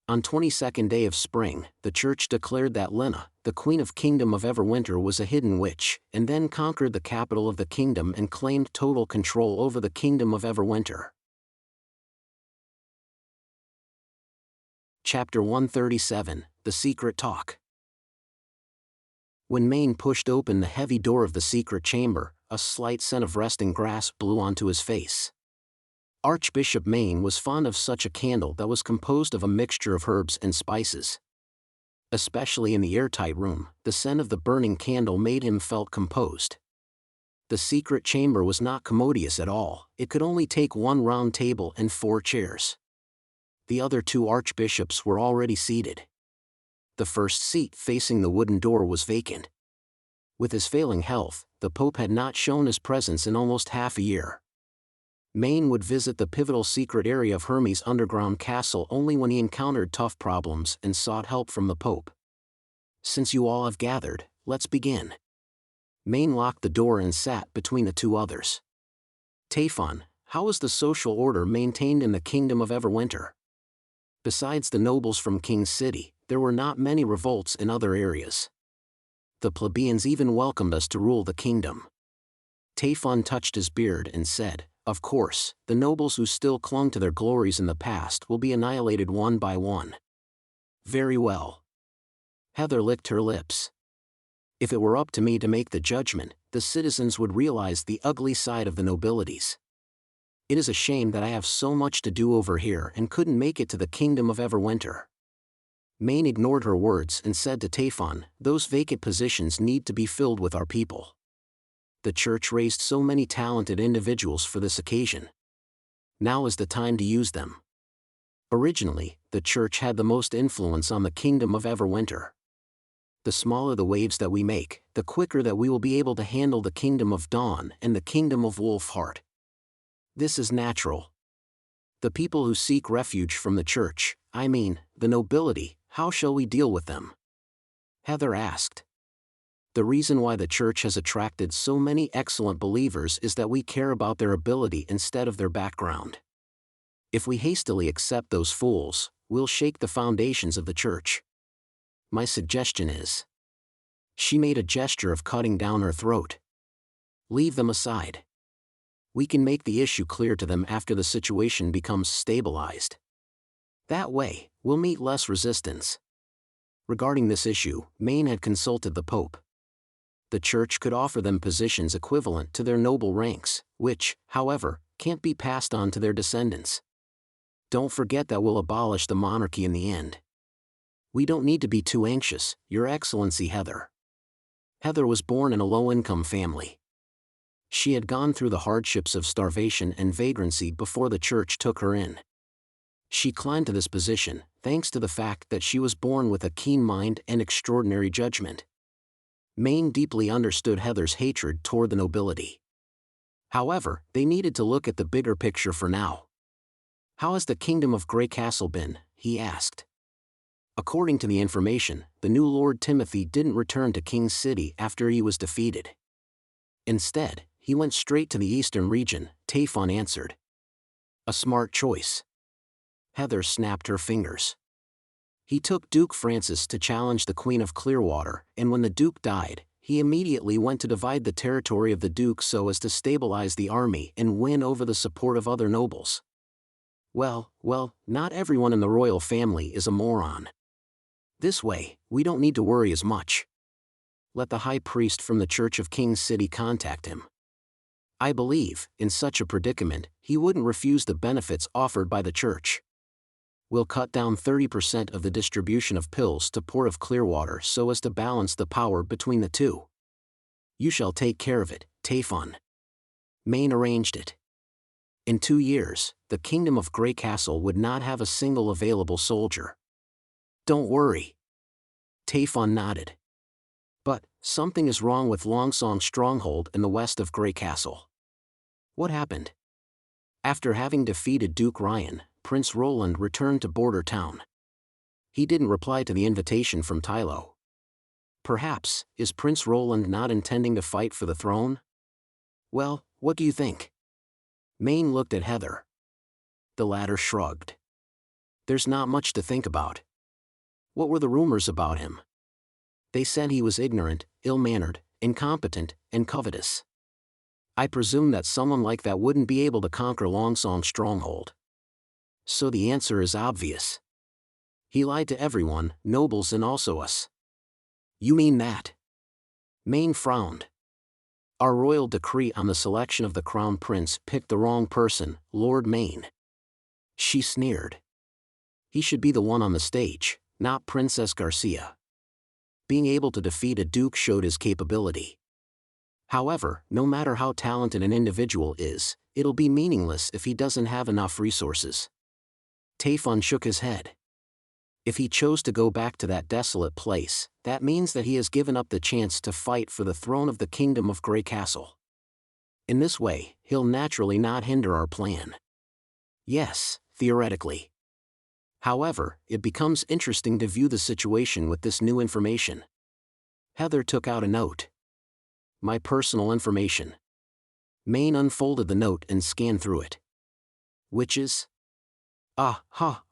On 22nd day of spring, the church declared that Lena, the queen of Kingdom of Everwinter, was a hidden witch, and then conquered the capital of the kingdom and claimed total control over the Kingdom of Everwinter. Chapter 137, The Secret Talk. When Maine pushed open the heavy door of the secret chamber, a slight scent of resting grass blew onto his face. Archbishop Maine was fond of such a candle that was composed of a mixture of herbs and spices. Especially in the airtight room, the scent of the burning candle made him felt composed. The secret chamber was not commodious at all, it could only take one round table and 4 chairs. The other 2 archbishops were already seated. The first seat facing the wooden door was vacant. With his failing health, the Pope had not shown his presence in almost half a year. Maine would visit the pivotal secret area of Hermes' underground castle only when he encountered tough problems and sought help from the Pope. Since you all have gathered, let's begin. Maine locked the door and sat between the 2 others. Tafon, how is the social order maintained in the Kingdom of Everwinter? Besides the nobles from King's City, there were not many revolts in other areas. The plebeians even welcomed us to rule the kingdom. Tafon touched his beard and said, of course, the nobles who still clung to their glories in the past will be annihilated one by one. Very well. Heather licked her lips. If it were up to me to make the judgment, the citizens would realize the ugly side of the nobilities. It is a shame that I have so much to do over here and couldn't make it to the Kingdom of Everwinter. Maine ignored her words and said to Tafon, those vacant positions need to be filled with our people. The church raised so many talented individuals for this occasion. Now is the time to use them. Originally, the church had the most influence on the Kingdom of Everwinter. The smaller the waves that we make, the quicker that we will be able to handle the Kingdom of Dawn and the Kingdom of Wolfheart. This is natural. The people who seek refuge from the church, I mean, the nobility, how shall we deal with them? Heather asked. The reason why the church has attracted so many excellent believers is that we care about their ability instead of their background. If we hastily accept those fools, we'll shake the foundations of the church. My suggestion is. She made a gesture of cutting down her throat. Leave them aside. We can make the issue clear to them after the situation becomes stabilized. That way, we'll meet less resistance. Regarding this issue, Maine had consulted the Pope. The church could offer them positions equivalent to their noble ranks, which, however, can't be passed on to their descendants. Don't forget that we'll abolish the monarchy in the end. We don't need to be too anxious, Your Excellency Heather. Heather was born in a low-income family. She had gone through the hardships of starvation and vagrancy before the church took her in. She climbed to this position, thanks to the fact that she was born with a keen mind and extraordinary judgment. Maine deeply understood Heather's hatred toward the nobility. However, they needed to look at the bigger picture for now. "How has the kingdom of Grey Castle been?" he asked. According to the information, the new Lord Timothy didn't return to King's City after he was defeated. Instead, he went straight to the eastern region, Tafon answered. "A smart choice." Heather snapped her fingers. "He took Duke Francis to challenge the Queen of Clearwater, and when the Duke died, he immediately went to divide the territory of the Duke so as to stabilize the army and win over the support of other nobles. Well, not everyone in the royal family is a moron. This way, we don't need to worry as much. Let the high priest from the Church of King's City contact him. I believe, in such a predicament, he wouldn't refuse the benefits offered by the church. We'll cut down 30% of the distribution of pills to Port of Clearwater so as to balance the power between the two. You shall take care of it, Tafon." Maine arranged it. In 2 years, the Kingdom of Grey Castle would not have a single available soldier. "Don't worry." Tafon nodded. "But, something is wrong with Longsong's stronghold in the west of Grey Castle." "What happened?" "After having defeated Duke Ryan, Prince Roland returned to Border Town. He didn't reply to the invitation from Tylo. Perhaps, is Prince Roland not intending to fight for the throne? Well, what do you think?" Maine looked at Heather. The latter shrugged. "There's not much to think about. What were the rumors about him?" "They said he was ignorant, ill-mannered, incompetent, and covetous. I presume that someone like that wouldn't be able to conquer Longsong's stronghold. So the answer is obvious. He lied to everyone, nobles and also us." "You mean that?" Maine frowned. "Our royal decree on the selection of the crown prince picked the wrong person, Lord Maine." She sneered. "He should be the one on the stage, not Princess Garcia." Being able to defeat a duke showed his capability. However, no matter how talented an individual is, it'll be meaningless if he doesn't have enough resources. Tafon shook his head. If he chose to go back to that desolate place, that means that he has given up the chance to fight for the throne of the Kingdom of Grey Castle. In this way, he'll naturally not hinder our plan. Yes, theoretically. However, it becomes interesting to view the situation with this new information. Heather took out a note. "My personal information." Maine unfolded the note and scanned through it. "Witches?" A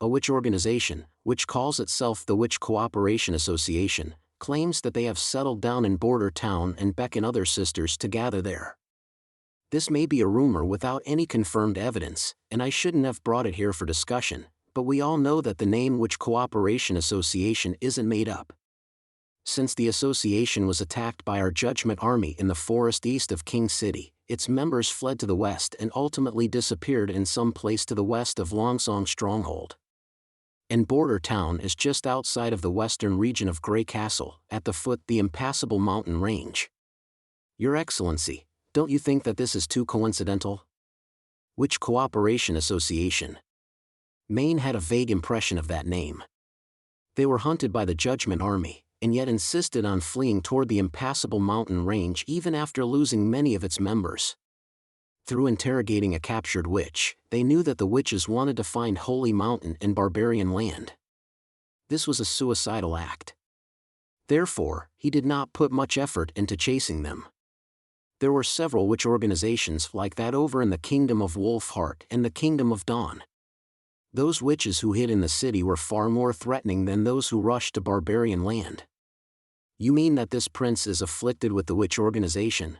witch organization, which calls itself the Witch Cooperation Association, claims that they have settled down in Border Town and beckon other sisters to gather there. This may be a rumor without any confirmed evidence, and I shouldn't have brought it here for discussion, but we all know that the name Witch Cooperation Association isn't made up. Since the association was attacked by our Judgment Army in the forest east of King City, its members fled to the west and ultimately disappeared in some place to the west of Longsong's stronghold. And Border Town is just outside of the western region of Grey Castle, at the foot the impassable mountain range. Your Excellency, don't you think that this is too coincidental? Witch Cooperation Association. Maine had a vague impression of that name. They were hunted by the Judgment Army, and yet insisted on fleeing toward the impassable mountain range even after losing many of its members. Through interrogating a captured witch, they knew that the witches wanted to find Holy Mountain in barbarian land. This was a suicidal act. Therefore, he did not put much effort into chasing them. There were several witch organizations like that over in the Kingdom of Wolfheart and the Kingdom of Dawn. Those witches who hid in the city were far more threatening than those who rushed to barbarian land. You mean that this prince is afflicted with the witch organization?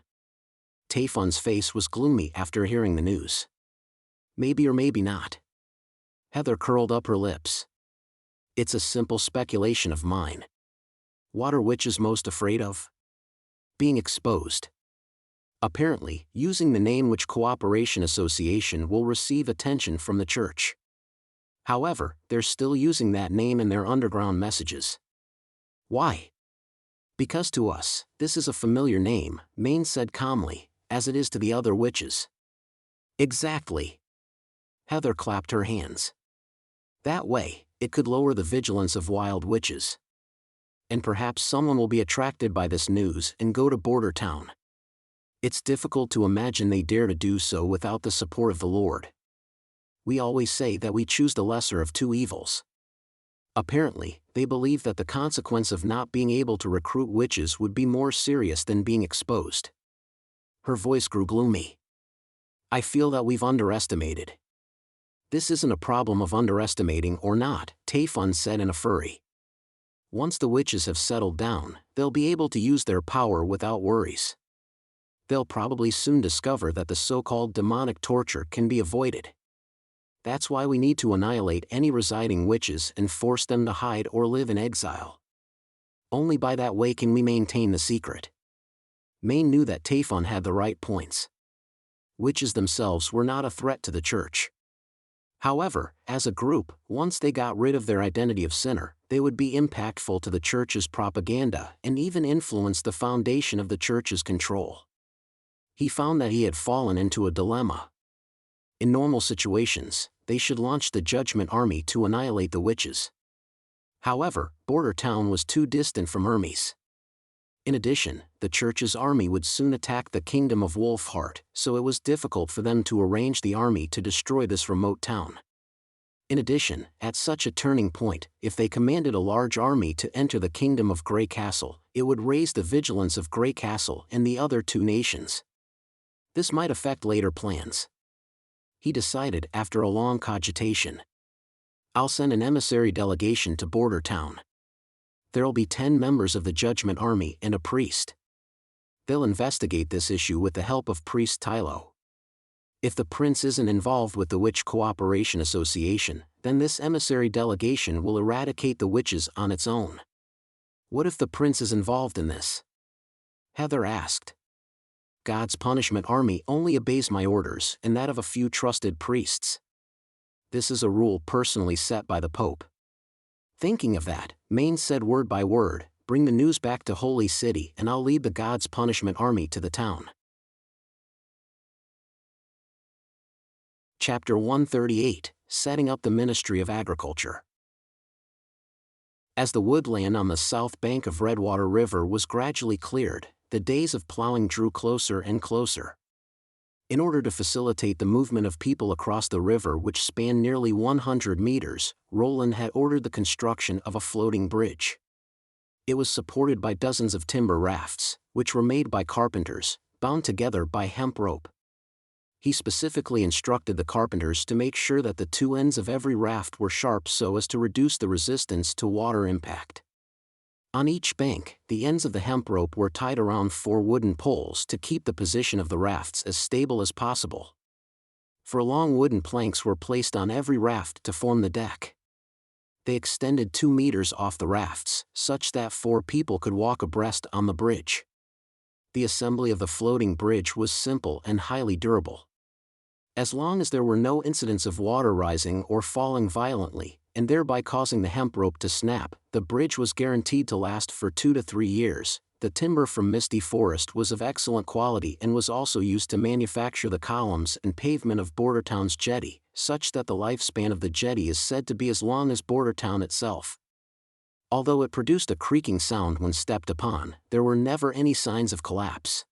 Tafon's face was gloomy after hearing the news. Maybe or maybe not. Heather curled up her lips. It's a simple speculation of mine. What are witches most afraid of? Being exposed. Apparently, using the name Witch Cooperation Association will receive attention from the church. However, they're still using that name in their underground messages. Why? Because to us, this is a familiar name, Maine said calmly, as it is to the other witches. Exactly. Heather clapped her hands. That way, it could lower the vigilance of wild witches. And perhaps someone will be attracted by this news and go to Border Town. It's difficult to imagine they dare to do so without the support of the Lord. We always say that we choose the lesser of two evils. Apparently, they believe that the consequence of not being able to recruit witches would be more serious than being exposed. Her voice grew gloomy. I feel that we've underestimated. This isn't a problem of underestimating or not, Taefun said in a fury. Once the witches have settled down, they'll be able to use their power without worries. They'll probably soon discover that the so-called demonic torture can be avoided. That's why we need to annihilate any residing witches and force them to hide or live in exile. Only by that way can we maintain the secret. Maine knew that Taefun had the right points. Witches themselves were not a threat to the church. However, as a group, once they got rid of their identity of sinner, they would be impactful to the church's propaganda and even influence the foundation of the church's control. He found that he had fallen into a dilemma. In normal situations, they should launch the Judgment Army to annihilate the witches. However, Border Town was too distant from Hermes. In addition, the church's army would soon attack the kingdom of Wolfheart, so it was difficult for them to arrange the army to destroy this remote town. In addition, at such a turning point, if they commanded a large army to enter the kingdom of Grey Castle, it would raise the vigilance of Grey Castle and the other two nations. This might affect later plans. He decided after a long cogitation. I'll send an emissary delegation to Border Town. There'll be 10 members of the Judgment Army and a priest. They'll investigate this issue with the help of Priest Tylo. If the prince isn't involved with the Witch Cooperation Association, then this emissary delegation will eradicate the witches on its own. What if the prince is involved in this? Heather asked. God's punishment army only obeys my orders and that of a few trusted priests. This is a rule personally set by the Pope. Thinking of that, Maine said word by word, bring the news back to Holy City and I'll lead the God's punishment army to the town. Chapter 138, Setting up the Ministry of Agriculture. As the woodland on the south bank of Redwater River was gradually cleared, the days of plowing drew closer and closer. In order to facilitate the movement of people across the river which spanned nearly 100 meters, Roland had ordered the construction of a floating bridge. It was supported by dozens of timber rafts, which were made by carpenters, bound together by hemp rope. He specifically instructed the carpenters to make sure that the two ends of every raft were sharp so as to reduce the resistance to water impact. On each bank, the ends of the hemp rope were tied around 4 wooden poles to keep the position of the rafts as stable as possible. 4 long wooden planks were placed on every raft to form the deck. They extended 2 meters off the rafts, such that 4 people could walk abreast on the bridge. The assembly of the floating bridge was simple and highly durable. As long as there were no incidents of water rising or falling violently, and thereby causing the hemp rope to snap, the bridge was guaranteed to last for 2 to 3 years. The timber from Misty Forest was of excellent quality and was also used to manufacture the columns and pavement of Bordertown's jetty, such that the lifespan of the jetty is said to be as long as Bordertown itself. Although it produced a creaking sound when stepped upon, there were never any signs of collapse.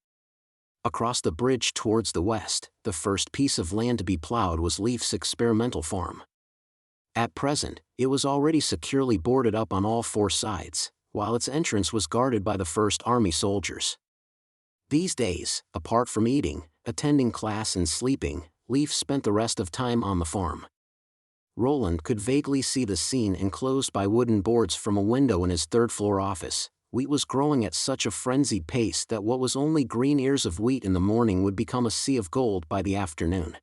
Across the bridge towards the west, the first piece of land to be plowed was Leaf's experimental farm. At present, it was already securely boarded up on all 4 sides, while its entrance was guarded by the 1st Army soldiers. These days, apart from eating, attending class and sleeping, Leaf spent the rest of time on the farm. Roland could vaguely see the scene enclosed by wooden boards from a window in his 3rd-floor office. Wheat was growing at such a frenzied pace that what was only green ears of wheat in the morning would become a sea of gold by the afternoon.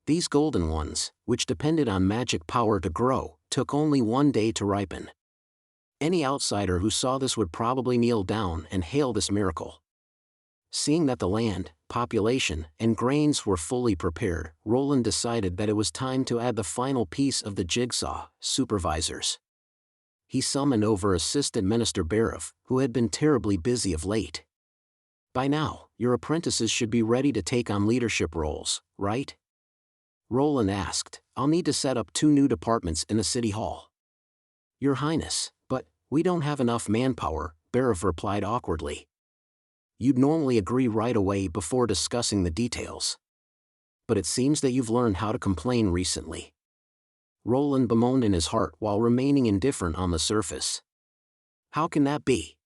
These golden ones, which depended on magic power to grow, took only 1 day to ripen. Any outsider who saw this would probably kneel down and hail this miracle. Seeing that the land, population, and grains were fully prepared, Roland decided that it was time to add the final piece of the jigsaw, supervisors. He summoned over Assistant Minister Barov, who had been terribly busy of late. By now, your apprentices should be ready to take on leadership roles, right? Roland asked. I'll need to set up 2 new departments in the city hall. Your Highness, but we don't have enough manpower, Barov replied awkwardly. You'd normally agree right away before discussing the details. but it seems that you've learned how to complain recently. Roland bemoaned in his heart while remaining indifferent on the surface. How can that be?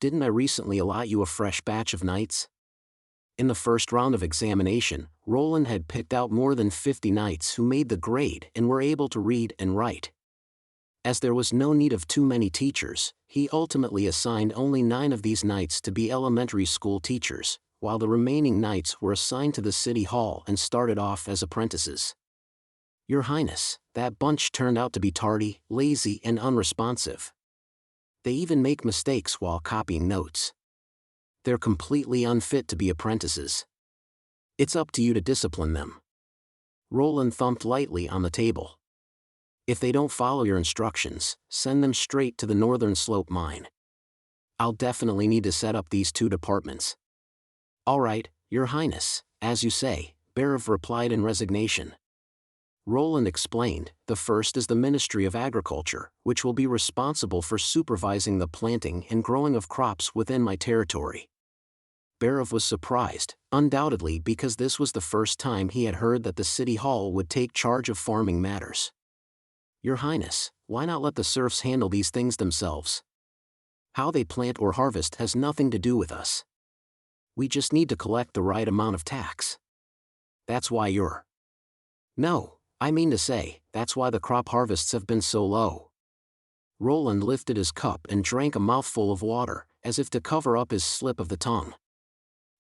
Didn't I recently allot you a fresh batch of knights? In the first round of examination, Roland had picked out more than 50 knights who made the grade and were able to read and write. As there was no need of too many teachers, he ultimately assigned only 9 of these knights to be elementary school teachers, while the remaining knights were assigned to the city hall and started off as apprentices. Your Highness, that bunch turned out to be tardy, lazy, and unresponsive. They even make mistakes while copying notes. They're completely unfit to be apprentices. It's up to you to discipline them. Roland thumped lightly on the table. If they don't follow your instructions, send them straight to the Northern Slope mine. I'll definitely need to set up these 2 departments. All right, Your Highness, as you say, Barav replied in resignation. Roland explained, the first is the Ministry of Agriculture, which will be responsible for supervising the planting and growing of crops within my territory. Barav was surprised, undoubtedly because this was the first time he had heard that the city hall would take charge of farming matters. Your Highness, why not let the serfs handle these things themselves? How they plant or harvest has nothing to do with us. We just need to collect the right amount of tax. That's why you're... No, I mean to say, that's why the crop harvests have been so low. Roland lifted his cup and drank a mouthful of water, as if to cover up his slip of the tongue.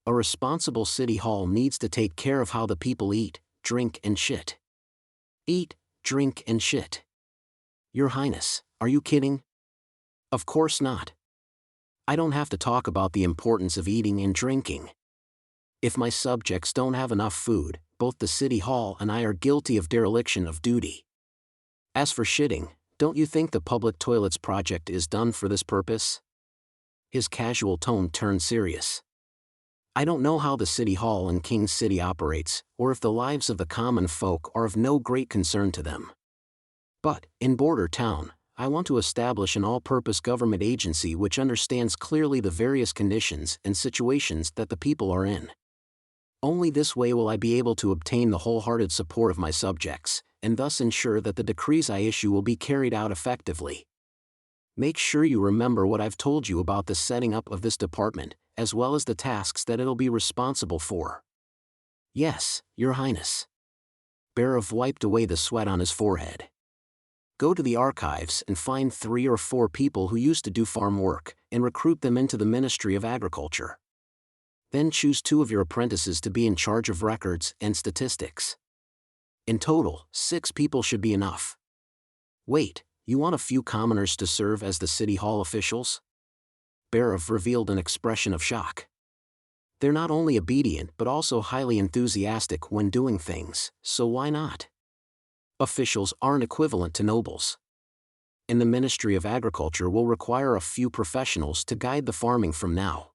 A responsible city hall needs to take care of how the people eat, drink, and shit. Eat, drink, and shit. Your Highness, are you kidding? Of course not. I don't have to talk about the importance of eating and drinking. If my subjects don't have enough food, both the city hall and I are guilty of dereliction of duty. As for shitting, don't you think the public toilets project is done for this purpose? His casual tone turned serious. I don't know how the city hall in King's City operates, or if the lives of the common folk are of no great concern to them. But, in Border Town, I want to establish an all-purpose government agency which understands clearly the various conditions and situations that the people are in. Only this way will I be able to obtain the wholehearted support of my subjects, and thus ensure that the decrees I issue will be carried out effectively. Make sure you remember what I've told you about the setting up of this department, as well as the tasks that it'll be responsible for. Yes, Your Highness. Barav wiped away the sweat on his forehead. Go to the archives and find 3 or 4 people who used to do farm work, and recruit them into the Ministry of Agriculture. Then choose 2 of your apprentices to be in charge of records and statistics. In total, 6 people should be enough. Wait, you want a few commoners to serve as the city hall officials? Barav revealed an expression of shock. They're not only obedient but also highly enthusiastic when doing things, so why not? Officials aren't equivalent to nobles. And the Ministry of Agriculture will require a few professionals to guide the farming from now.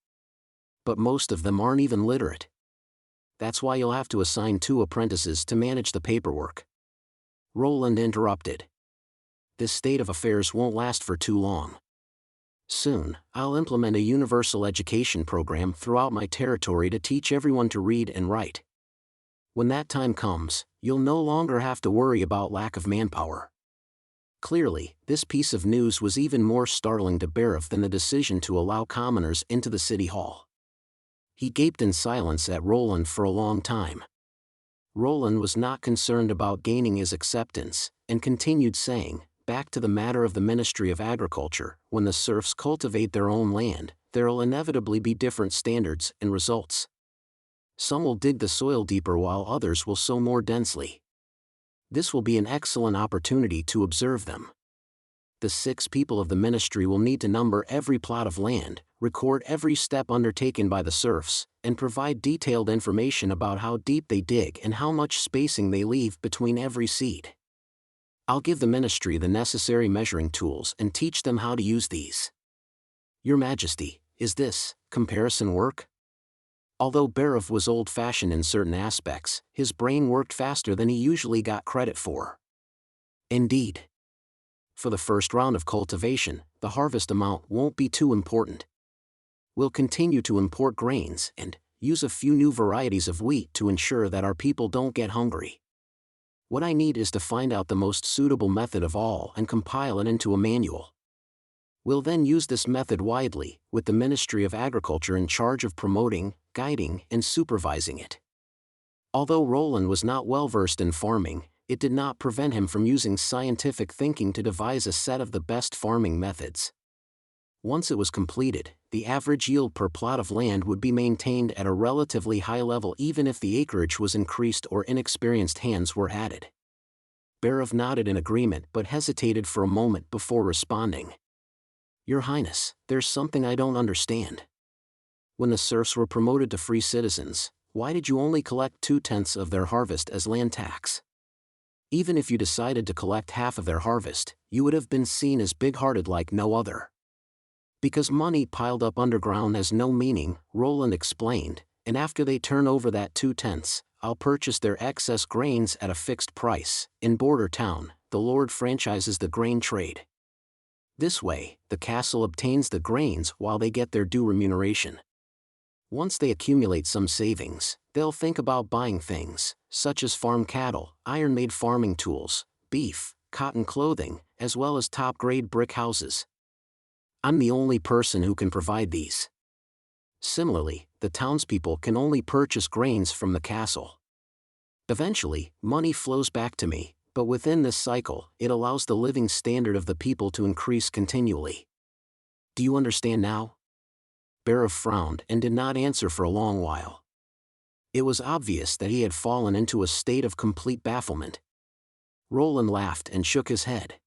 But most of them aren't even literate. That's why you'll have to assign 2 apprentices to manage the paperwork. Roland interrupted. This state of affairs won't last for too long. Soon, I'll implement a universal education program throughout my territory to teach everyone to read and write. When that time comes, you'll no longer have to worry about lack of manpower. Clearly, this piece of news was even more startling to Barav than the decision to allow commoners into the city hall. He gaped in silence at Roland for a long time. Roland was not concerned about gaining his acceptance, and continued saying, back to the matter of the Ministry of Agriculture, when the serfs cultivate their own land, there'll inevitably be different standards and results. Some will dig the soil deeper while others will sow more densely. This will be an excellent opportunity to observe them. The 6 people of the ministry will need to number every plot of land, record every step undertaken by the serfs, and provide detailed information about how deep they dig and how much spacing they leave between every seed. I'll give the ministry the necessary measuring tools and teach them how to use these. Your Majesty, is this comparison work? Although Barav was old-fashioned in certain aspects, his brain worked faster than he usually got credit for. Indeed. For the first round of cultivation, the harvest amount won't be too important. We'll continue to import grains, and, use a few new varieties of wheat to ensure that our people don't get hungry. What I need is to find out the most suitable method of all and compile it into a manual. We'll then use this method widely, with the Ministry of Agriculture in charge of promoting, guiding, and supervising it. Although Roland was not well versed in farming, it did not prevent him from using scientific thinking to devise a set of the best farming methods. Once it was completed, the average yield per plot of land would be maintained at a relatively high level even if the acreage was increased or inexperienced hands were added. Barav nodded in agreement but hesitated for a moment before responding. Your Highness, there's something I don't understand. When the serfs were promoted to free citizens, why did you only collect 2/10 of their harvest as land tax? Even if you decided to collect half of their harvest, you would have been seen as big-hearted like no other. Because money piled up underground has no meaning, Roland explained, and after they turn over that 2/10, I'll purchase their excess grains at a fixed price. In Border Town, the Lord franchises the grain trade. This way, the castle obtains the grains while they get their due remuneration. Once they accumulate some savings, they'll think about buying things, such as farm cattle, iron-made farming tools, beef, cotton clothing, as well as top-grade brick houses. I'm the only person who can provide these. Similarly, the townspeople can only purchase grains from the castle. Eventually, money flows back to me, but within this cycle, it allows the living standard of the people to increase continually. Do you understand now? Barav frowned and did not answer for a long while. It was obvious that he had fallen into a state of complete bafflement. Roland laughed and shook his head.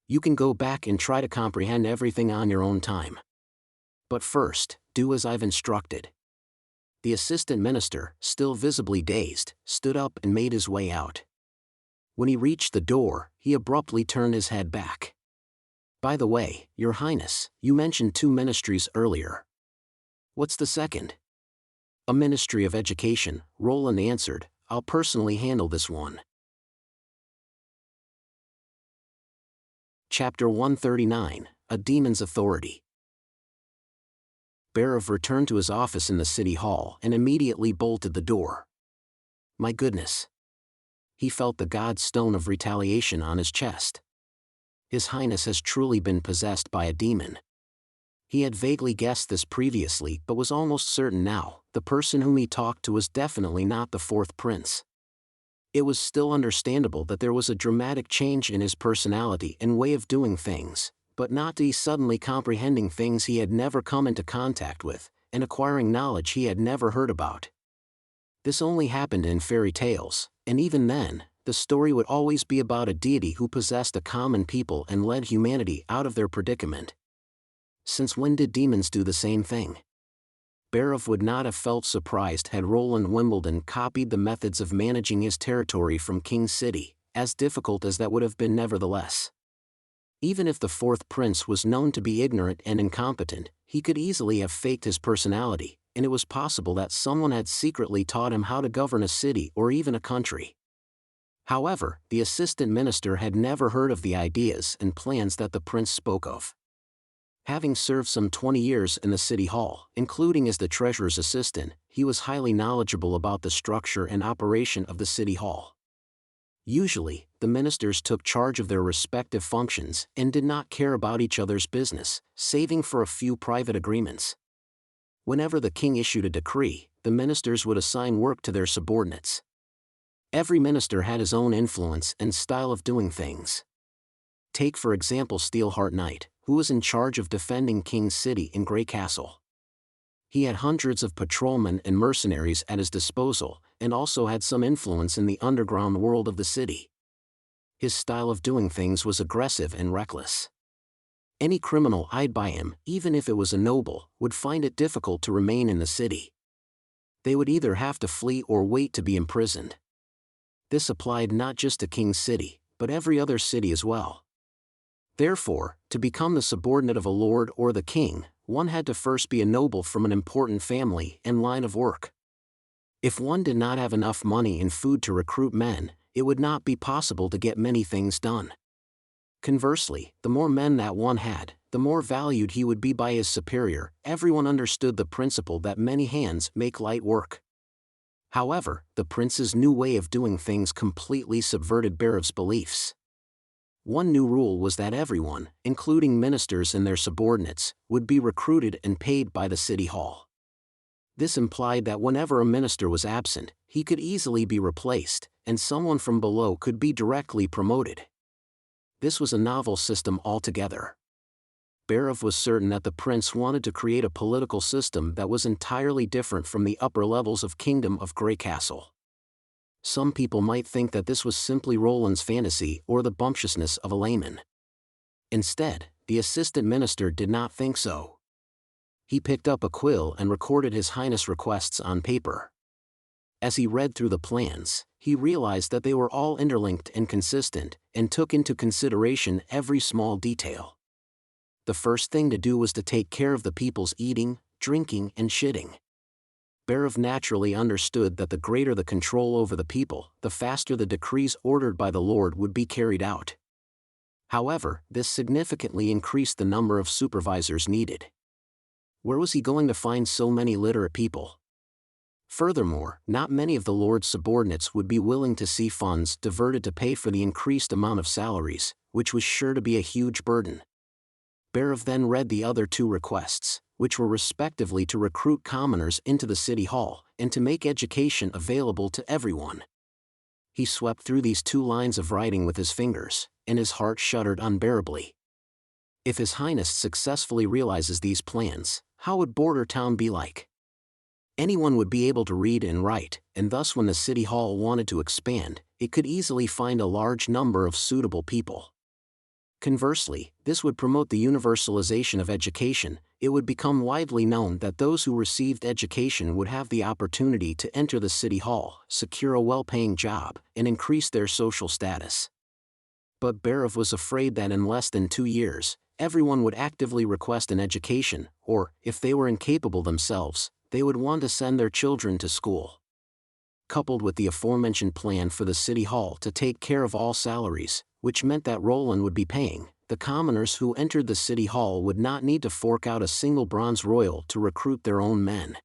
You can go back and try to comprehend everything on your own time. But first, do as I've instructed. The assistant minister, still visibly dazed, stood up and made his way out. When he reached the door, he abruptly turned his head back. By the way, Your Highness, you mentioned 2 ministries earlier. What's the second? A Ministry of Education, Roland answered. I'll personally handle this one. Chapter 139, A Demon's Authority. Barav returned to his office in the city hall and immediately bolted the door. My goodness. He felt the god stone of retaliation on his chest. His Highness has truly been possessed by a demon. He had vaguely guessed this previously but was almost certain now, the person whom he talked to was definitely not the 4th prince. It was still understandable that there was a dramatic change in his personality and way of doing things, but not he suddenly comprehending things he had never come into contact with, and acquiring knowledge he had never heard about. This only happened in fairy tales, and even then, the story would always be about a deity who possessed a common people and led humanity out of their predicament. Since when did demons do the same thing? Barav would not have felt surprised had Roland Wimbledon copied the methods of managing his territory from King's City, as difficult as that would have been nevertheless. Even if the 4th prince was known to be ignorant and incompetent, he could easily have faked his personality, and it was possible that someone had secretly taught him how to govern a city or even a country. However, the assistant minister had never heard of the ideas and plans that the prince spoke of. Having served some 20 years in the city hall, including as the treasurer's assistant, he was highly knowledgeable about the structure and operation of the city hall. Usually, the ministers took charge of their respective functions and did not care about each other's business, saving for a few private agreements. Whenever the king issued a decree, the ministers would assign work to their subordinates. Every minister had his own influence and style of doing things. Take for example Steelheart Knight, who was in charge of defending King's City in Grey Castle. He had hundreds of patrolmen and mercenaries at his disposal, and also had some influence in the underground world of the city. His style of doing things was aggressive and reckless. Any criminal eyed by him, even if it was a noble, would find it difficult to remain in the city. They would either have to flee or wait to be imprisoned. This applied not just to King's City, but every other city as well. Therefore, to become the subordinate of a lord or the king, one had to first be a noble from an important family and line of work. If one did not have enough money and food to recruit men, it would not be possible to get many things done. Conversely, the more men that one had, the the more valued he would be by his superior. Everyone understood the principle that many hands make light work. However, the prince's new way of doing things completely subverted Berov's beliefs. One new rule was that everyone, including ministers and their subordinates, would be recruited and paid by the city hall. This implied that whenever a minister was absent, he could easily be replaced, and someone from below could be directly promoted. This was a novel system altogether. Berov was certain that the prince wanted to create a political system that was entirely different from the upper levels of Kingdom of Grey Castle. Some people might think that this was simply Roland's fantasy or the bumptiousness of a layman. Instead, the assistant minister did not think so. He picked up a quill and recorded His Highness' requests on paper. As he read through the plans, he realized that they were all interlinked and consistent, and took into consideration every small detail. The first thing to do was to take care of the people's eating, drinking, and shitting. Berov naturally understood that the greater the control over the people, the faster the decrees ordered by the Lord would be carried out. However, this significantly increased the number of supervisors needed. Where was he going to find so many literate people? Furthermore, not many of the Lord's subordinates would be willing to see funds diverted to pay for the increased amount of salaries, which was sure to be a huge burden. Berov then read the other two requests, which were respectively to recruit commoners into the city hall, and to make education available to everyone. He swept through these two lines of writing with his fingers, and his heart shuddered unbearably. If His Highness successfully realizes these plans, how would Border Town be like? Anyone would be able to read and write, and thus when the city hall wanted to expand, it could easily find a large number of suitable people. Conversely, this would promote the universalization of education. It would become widely known that those who received education would have the opportunity to enter the city hall, secure a well-paying job, and increase their social status. But Berov was afraid that in less than 2 years, everyone would actively request an education, or, if they were incapable themselves, they would want to send their children to school. Coupled with the aforementioned plan for the city hall to take care of all salaries, which meant that Roland would be paying, the commoners who entered the city hall would not need to fork out a single bronze royal to recruit their own men.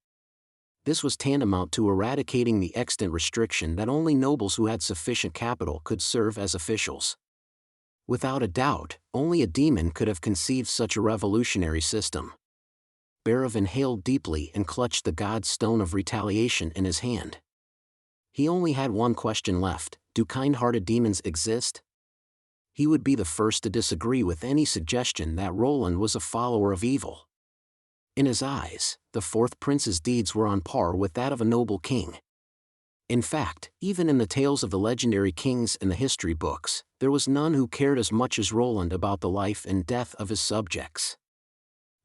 This was tantamount to eradicating the extant restriction that only nobles who had sufficient capital could serve as officials. Without a doubt, only a demon could have conceived such a revolutionary system. Berov inhaled deeply and clutched the god's stone of retaliation in his hand. He only had one question left: do kind-hearted demons exist? He would be the first to disagree with any suggestion that Roland was a follower of evil. In his eyes, the fourth prince's deeds were on par with that of a noble king. In fact, even in the tales of the legendary kings in the history books, there was none who cared as much as Roland about the life and death of his subjects.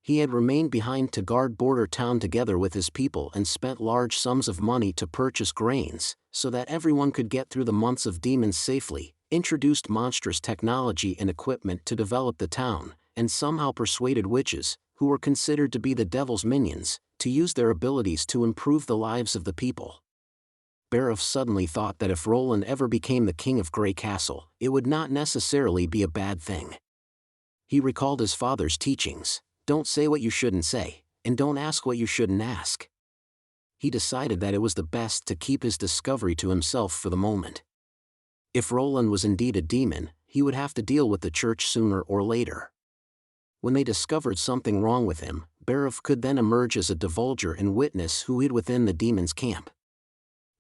He had remained behind to guard Border Town together with his people and spent large sums of money to purchase grains, so that everyone could get through the months of demons safely, introduced monstrous technology and equipment to develop the town, and somehow persuaded witches, who were considered to be the devil's minions, to use their abilities to improve the lives of the people. Berov suddenly thought that if Roland ever became the king of Grey Castle, it would not necessarily be a bad thing. He recalled his father's teachings: don't say what you shouldn't say, and don't ask what you shouldn't ask. He decided that it was the best to keep his discovery to himself for the moment. If Roland was indeed a demon, he would have to deal with the church sooner or later. When they discovered something wrong with him, Berov could then emerge as a divulger and witness who hid within the demon's camp.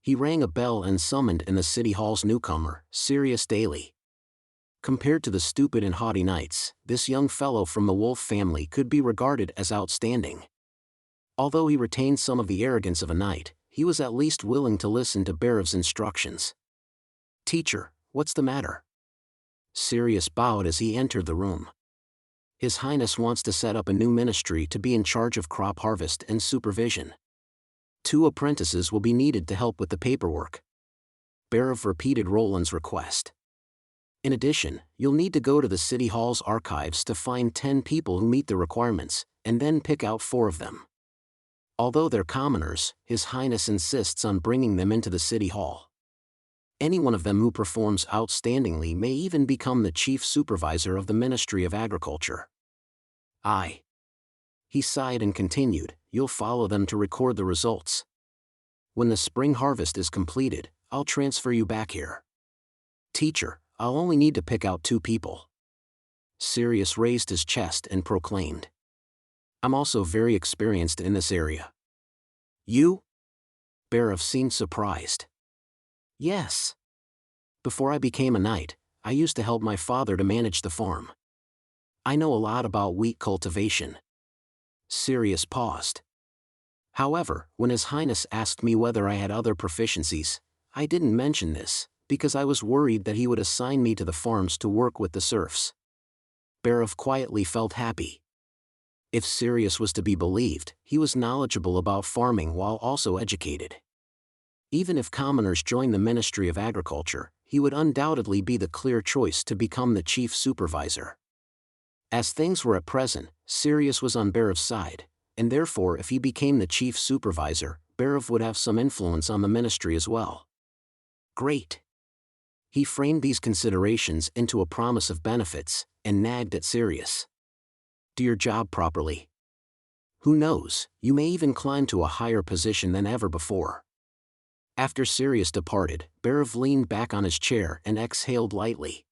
He rang a bell and summoned in the city hall's newcomer, Sirius Daly. Compared to the stupid and haughty knights, this young fellow from the Wolf family could be regarded as outstanding. Although he retained some of the arrogance of a knight, he was at least willing to listen to Berov's instructions. "Teacher, what's the matter?" Sirius bowed as he entered the room. "His Highness wants to set up a new ministry to be in charge of crop harvest and supervision. 2 apprentices will be needed to help with the paperwork." Berov repeated Roland's request. "In addition, you'll need to go to the city hall's archives to find 10 people who meet the requirements, and then pick out 4 of them. Although they're commoners, His Highness insists on bringing them into the city hall. Any one of them who performs outstandingly may even become the chief supervisor of the Ministry of Agriculture." He sighed and continued, you'll follow them to record the results. When the spring harvest is completed, I'll transfer you back here. Teacher, I'll only need to pick out 2 people. Sirius raised his chest and proclaimed. I'm also very experienced in this area. You? Barav seemed surprised. Yes. Before I became a knight, I used to help my father to manage the farm. I know a lot about wheat cultivation. Sirius paused. However, when His Highness asked me whether I had other proficiencies, I didn't mention this, because I was worried that he would assign me to the farms to work with the serfs. Barav quietly felt happy. If Sirius was to be believed, he was knowledgeable about farming while also educated. Even if commoners joined the Ministry of Agriculture, he would undoubtedly be the clear choice to become the chief supervisor. As things were at present, Sirius was on Barav's side, and therefore if he became the chief supervisor, Barav would have some influence on the ministry as well. Great. He framed these considerations into a promise of benefits, and nagged at Sirius. Do your job properly. Who knows, you may even climb to a higher position than ever before. After Sirius departed, Barav leaned back on his chair and exhaled lightly.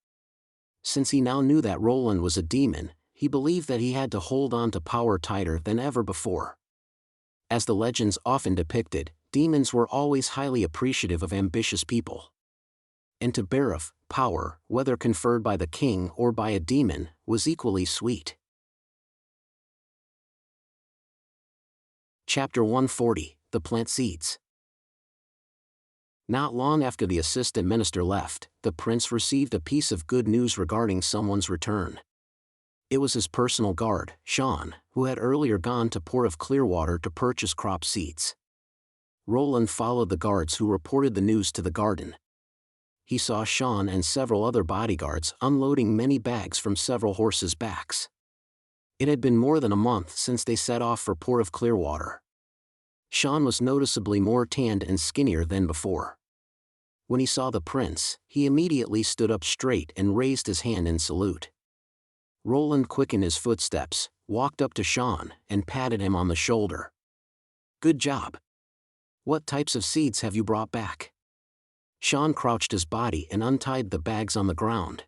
Since he now knew that Roland was a demon, he believed that he had to hold on to power tighter than ever before. As the legends often depicted, demons were always highly appreciative of ambitious people. And to Barav, power, whether conferred by the king or by a demon, was equally sweet. Chapter 140, The Plant Seeds. Not long after the assistant minister left, the prince received a piece of good news regarding someone's return. It was his personal guard, Sean, who had earlier gone to Port of Clearwater to purchase crop seeds. Roland followed the guards who reported the news to the garden. He saw Sean and several other bodyguards unloading many bags from several horses' backs. It had been more than a month since they set off for Port of Clearwater. Sean was noticeably more tanned and skinnier than before. When he saw the prince, he immediately stood up straight and raised his hand in salute. Roland quickened his footsteps, walked up to Sean, and patted him on the shoulder. Good job. What types of seeds have you brought back? Sean crouched his body and untied the bags on the ground.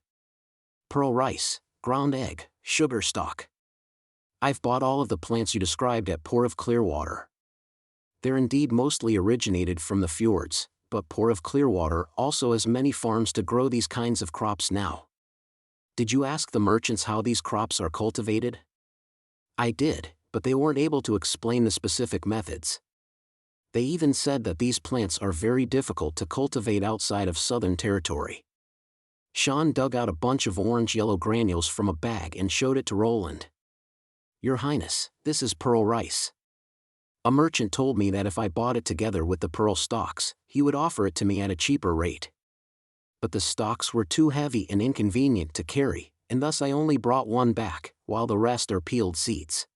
Pearl rice, ground egg, sugar stalk. I've bought all of the plants you described at Port of Clearwater. They're indeed mostly originated from the fjords, but Port of Clearwater also has many farms to grow these kinds of crops now. Did you ask the merchants how these crops are cultivated? I did, but they weren't able to explain the specific methods. They even said that these plants are very difficult to cultivate outside of Southern Territory. Sean dug out a bunch of orange-yellow granules from a bag and showed it to Roland. Your Highness, this is pearl rice. A merchant told me that if I bought it together with the pearl stalks, he would offer it to me at a cheaper rate. But the stalks were too heavy and inconvenient to carry, and thus I only brought one back, while the rest are peeled seeds.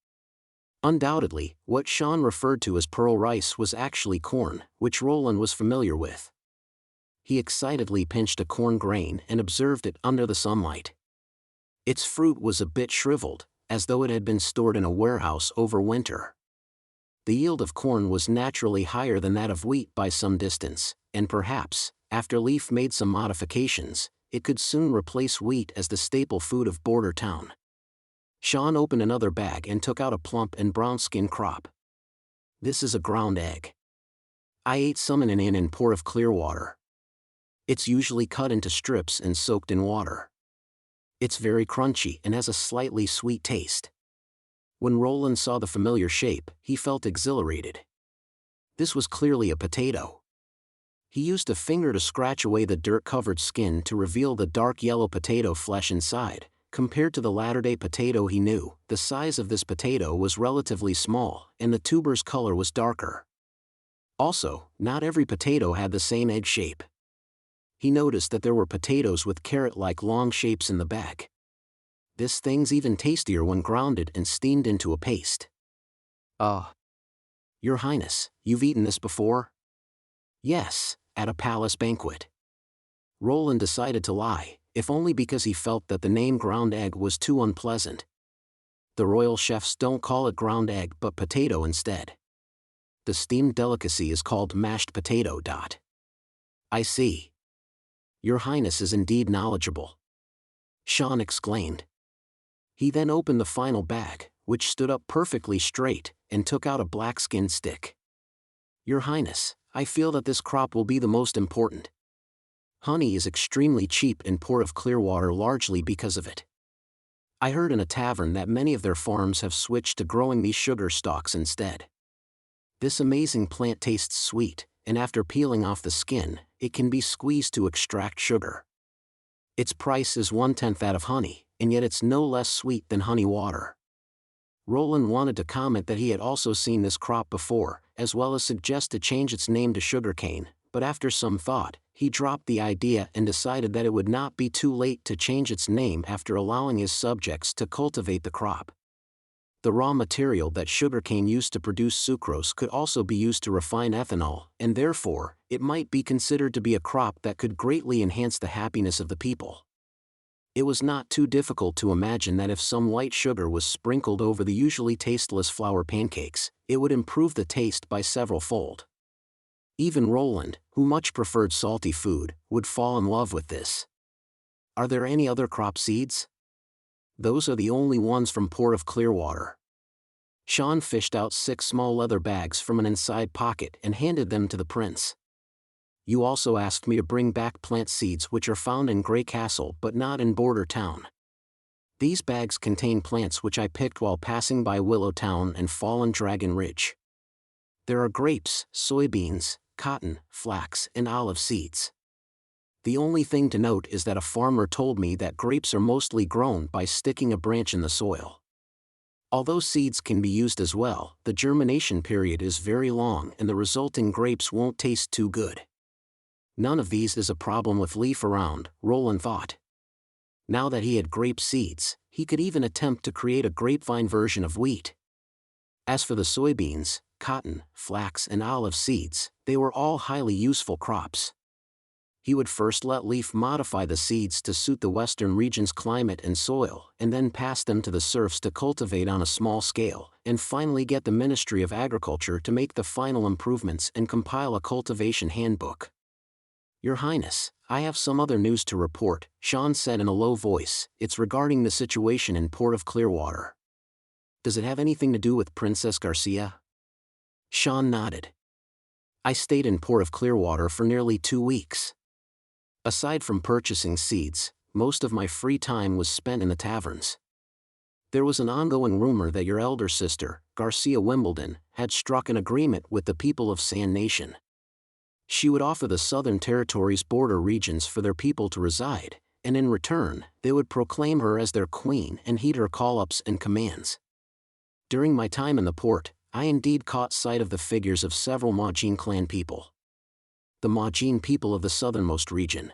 Undoubtedly, what Sean referred to as pearl rice was actually corn, which Roland was familiar with. He excitedly pinched a corn grain and observed it under the sunlight. Its fruit was a bit shriveled, as though it had been stored in a warehouse over winter. The yield of corn was naturally higher than that of wheat by some distance, and perhaps, after Leaf made some modifications, it could soon replace wheat as the staple food of Border Town. Sean opened another bag and took out a plump and brown-skinned crop. This is a ground egg. I ate some in an inn in Port of Clearwater. It's usually cut into strips and soaked in water. It's very crunchy and has a slightly sweet taste. When Roland saw the familiar shape, he felt exhilarated. This was clearly a potato. He used a finger to scratch away the dirt-covered skin to reveal the dark yellow potato flesh inside. Compared to the latter-day potato he knew, the size of this potato was relatively small, and the tuber's color was darker. Also, not every potato had the same egg shape. He noticed that there were potatoes with carrot-like long shapes in the bag. This thing's even tastier when grounded and steamed into a paste. Your Highness, you've eaten this before? Yes, at a palace banquet. Roland decided to lie, if only because he felt that the name ground egg was too unpleasant. The royal chefs don't call it ground egg but potato instead. The steamed delicacy is called mashed potato. I see. Your Highness is indeed knowledgeable, Sean exclaimed. He then opened the final bag, which stood up perfectly straight, and took out a black-skinned stick. Your Highness, I feel that this crop will be the most important. Honey is extremely cheap in Port of Clearwater largely because of it. I heard in a tavern that many of their farms have switched to growing these sugar stalks instead. This amazing plant tastes sweet, and after peeling off the skin, it can be squeezed to extract sugar. Its price is 1/10 that of honey, and yet it's no less sweet than honey water. Roland wanted to comment that he had also seen this crop before, as well as suggest to change its name to sugarcane, but after some thought, he dropped the idea and decided that it would not be too late to change its name after allowing his subjects to cultivate the crop. The raw material that sugarcane used to produce sucrose could also be used to refine ethanol, and therefore, it might be considered to be a crop that could greatly enhance the happiness of the people. It was not too difficult to imagine that if some white sugar was sprinkled over the usually tasteless flour pancakes, it would improve the taste by several-fold. Even Roland, who much preferred salty food, would fall in love with this. Are there any other crop seeds? Those are the only ones from Port of Clearwater. Sean fished out 6 small leather bags from an inside pocket and handed them to the prince. You also asked me to bring back plant seeds which are found in Grey Castle but not in Border Town. These bags contain plants which I picked while passing by Willow Town and Fallen Dragon Ridge. There are grapes, soybeans, cotton, flax, and olive seeds. The only thing to note is that a farmer told me that grapes are mostly grown by sticking a branch in the soil. Although seeds can be used as well, the germination period is very long and the resulting grapes won't taste too good. None of these is a problem with leaf around, Roland thought. Now that he had grape seeds, he could even attempt to create a grapevine version of wheat. As for the soybeans, cotton, flax, and olive seeds, they were all highly useful crops. He would first let Leaf modify the seeds to suit the western region's climate and soil, and then pass them to the serfs to cultivate on a small scale, and finally get the Ministry of Agriculture to make the final improvements and compile a cultivation handbook. Your Highness, I have some other news to report, Sean said in a low voice. It's regarding the situation in Port of Clearwater. Does it have anything to do with Princess Garcia? Sean nodded. I stayed in Port of Clearwater for nearly 2 weeks. Aside from purchasing seeds, most of my free time was spent in the taverns. There was an ongoing rumor that your elder sister, Garcia Wimbledon, had struck an agreement with the people of Sand Nation. She would offer the Southern Territory's border regions for their people to reside, and in return, they would proclaim her as their queen and heed her call-ups and commands. During my time in the port, I indeed caught sight of the figures of several Majin clan people. The Majin people of the southernmost region.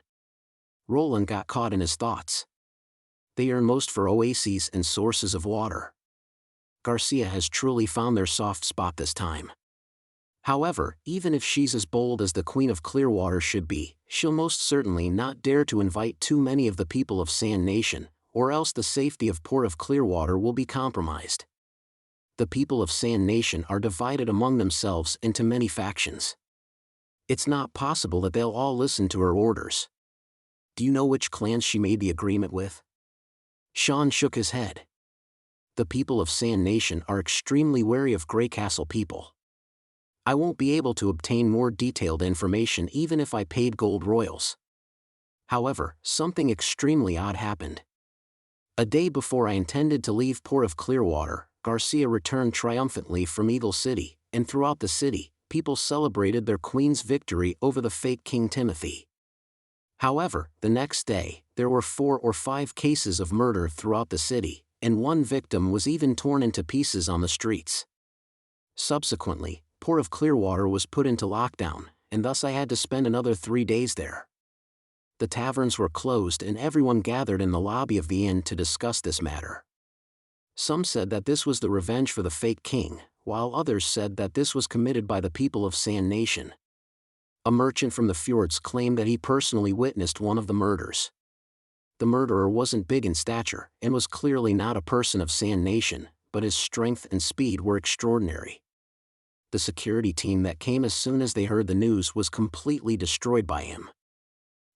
Roland got caught in his thoughts. They yearn most for oases and sources of water. Garcia has truly found their soft spot this time. However, even if she's as bold as the Queen of Clearwater should be, she'll most certainly not dare to invite too many of the people of Sand Nation, or else the safety of Port of Clearwater will be compromised. The people of Sand Nation are divided among themselves into many factions. It's not possible that they'll all listen to her orders. Do you know which clans she made the agreement with? Sean shook his head. The people of Sand Nation are extremely wary of Grey Castle people. I won't be able to obtain more detailed information even if I paid gold royals. However, something extremely odd happened. A day before I intended to leave Port of Clearwater, Garcia returned triumphantly from Eagle City, and throughout the city, people celebrated their queen's victory over the fake King Timothy. However, the next day, there were 4 or 5 cases of murder throughout the city, and one victim was even torn into pieces on the streets. Subsequently, Port of Clearwater was put into lockdown, and thus I had to spend another 3 days there. The taverns were closed and everyone gathered in the lobby of the inn to discuss this matter. Some said that this was the revenge for the fake king, while others said that this was committed by the people of Sand Nation. A merchant from the fjords claimed that he personally witnessed one of the murders. The murderer wasn't big in stature and was clearly not a person of Sand Nation, but his strength and speed were extraordinary. The security team that came as soon as they heard the news was completely destroyed by him.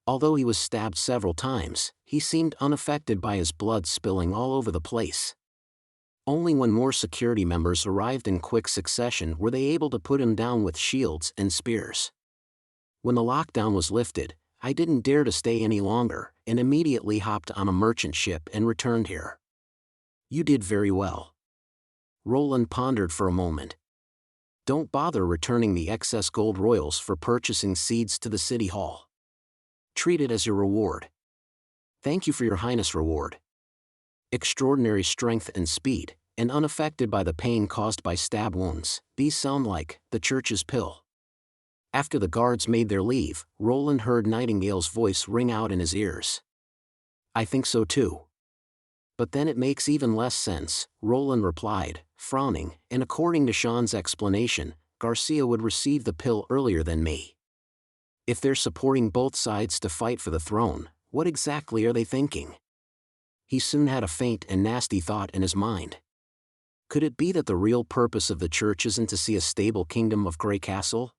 Although he was stabbed several times, he seemed unaffected by his blood spilling all over the place. Only when more security members arrived in quick succession were they able to put him down with shields and spears. When the lockdown was lifted, I didn't dare to stay any longer and immediately hopped on a merchant ship and returned here. You did very well. Roland pondered for a moment. Don't bother returning the excess gold royals for purchasing seeds to the city hall. Treat it as your reward. Thank you for your highness reward. Extraordinary strength and speed, and unaffected by the pain caused by stab wounds, these sound like the church's pill. After the guards made their leave, Roland heard Nightingale's voice ring out in his ears. I think so too. But then it makes even less sense, Roland replied, frowning, and according to Sean's explanation, Garcia would receive the pill earlier than me. If they're supporting both sides to fight for the throne, what exactly are they thinking? He soon had a faint and nasty thought in his mind. Could it be that the real purpose of the church isn't to see a stable kingdom of Grey Castle?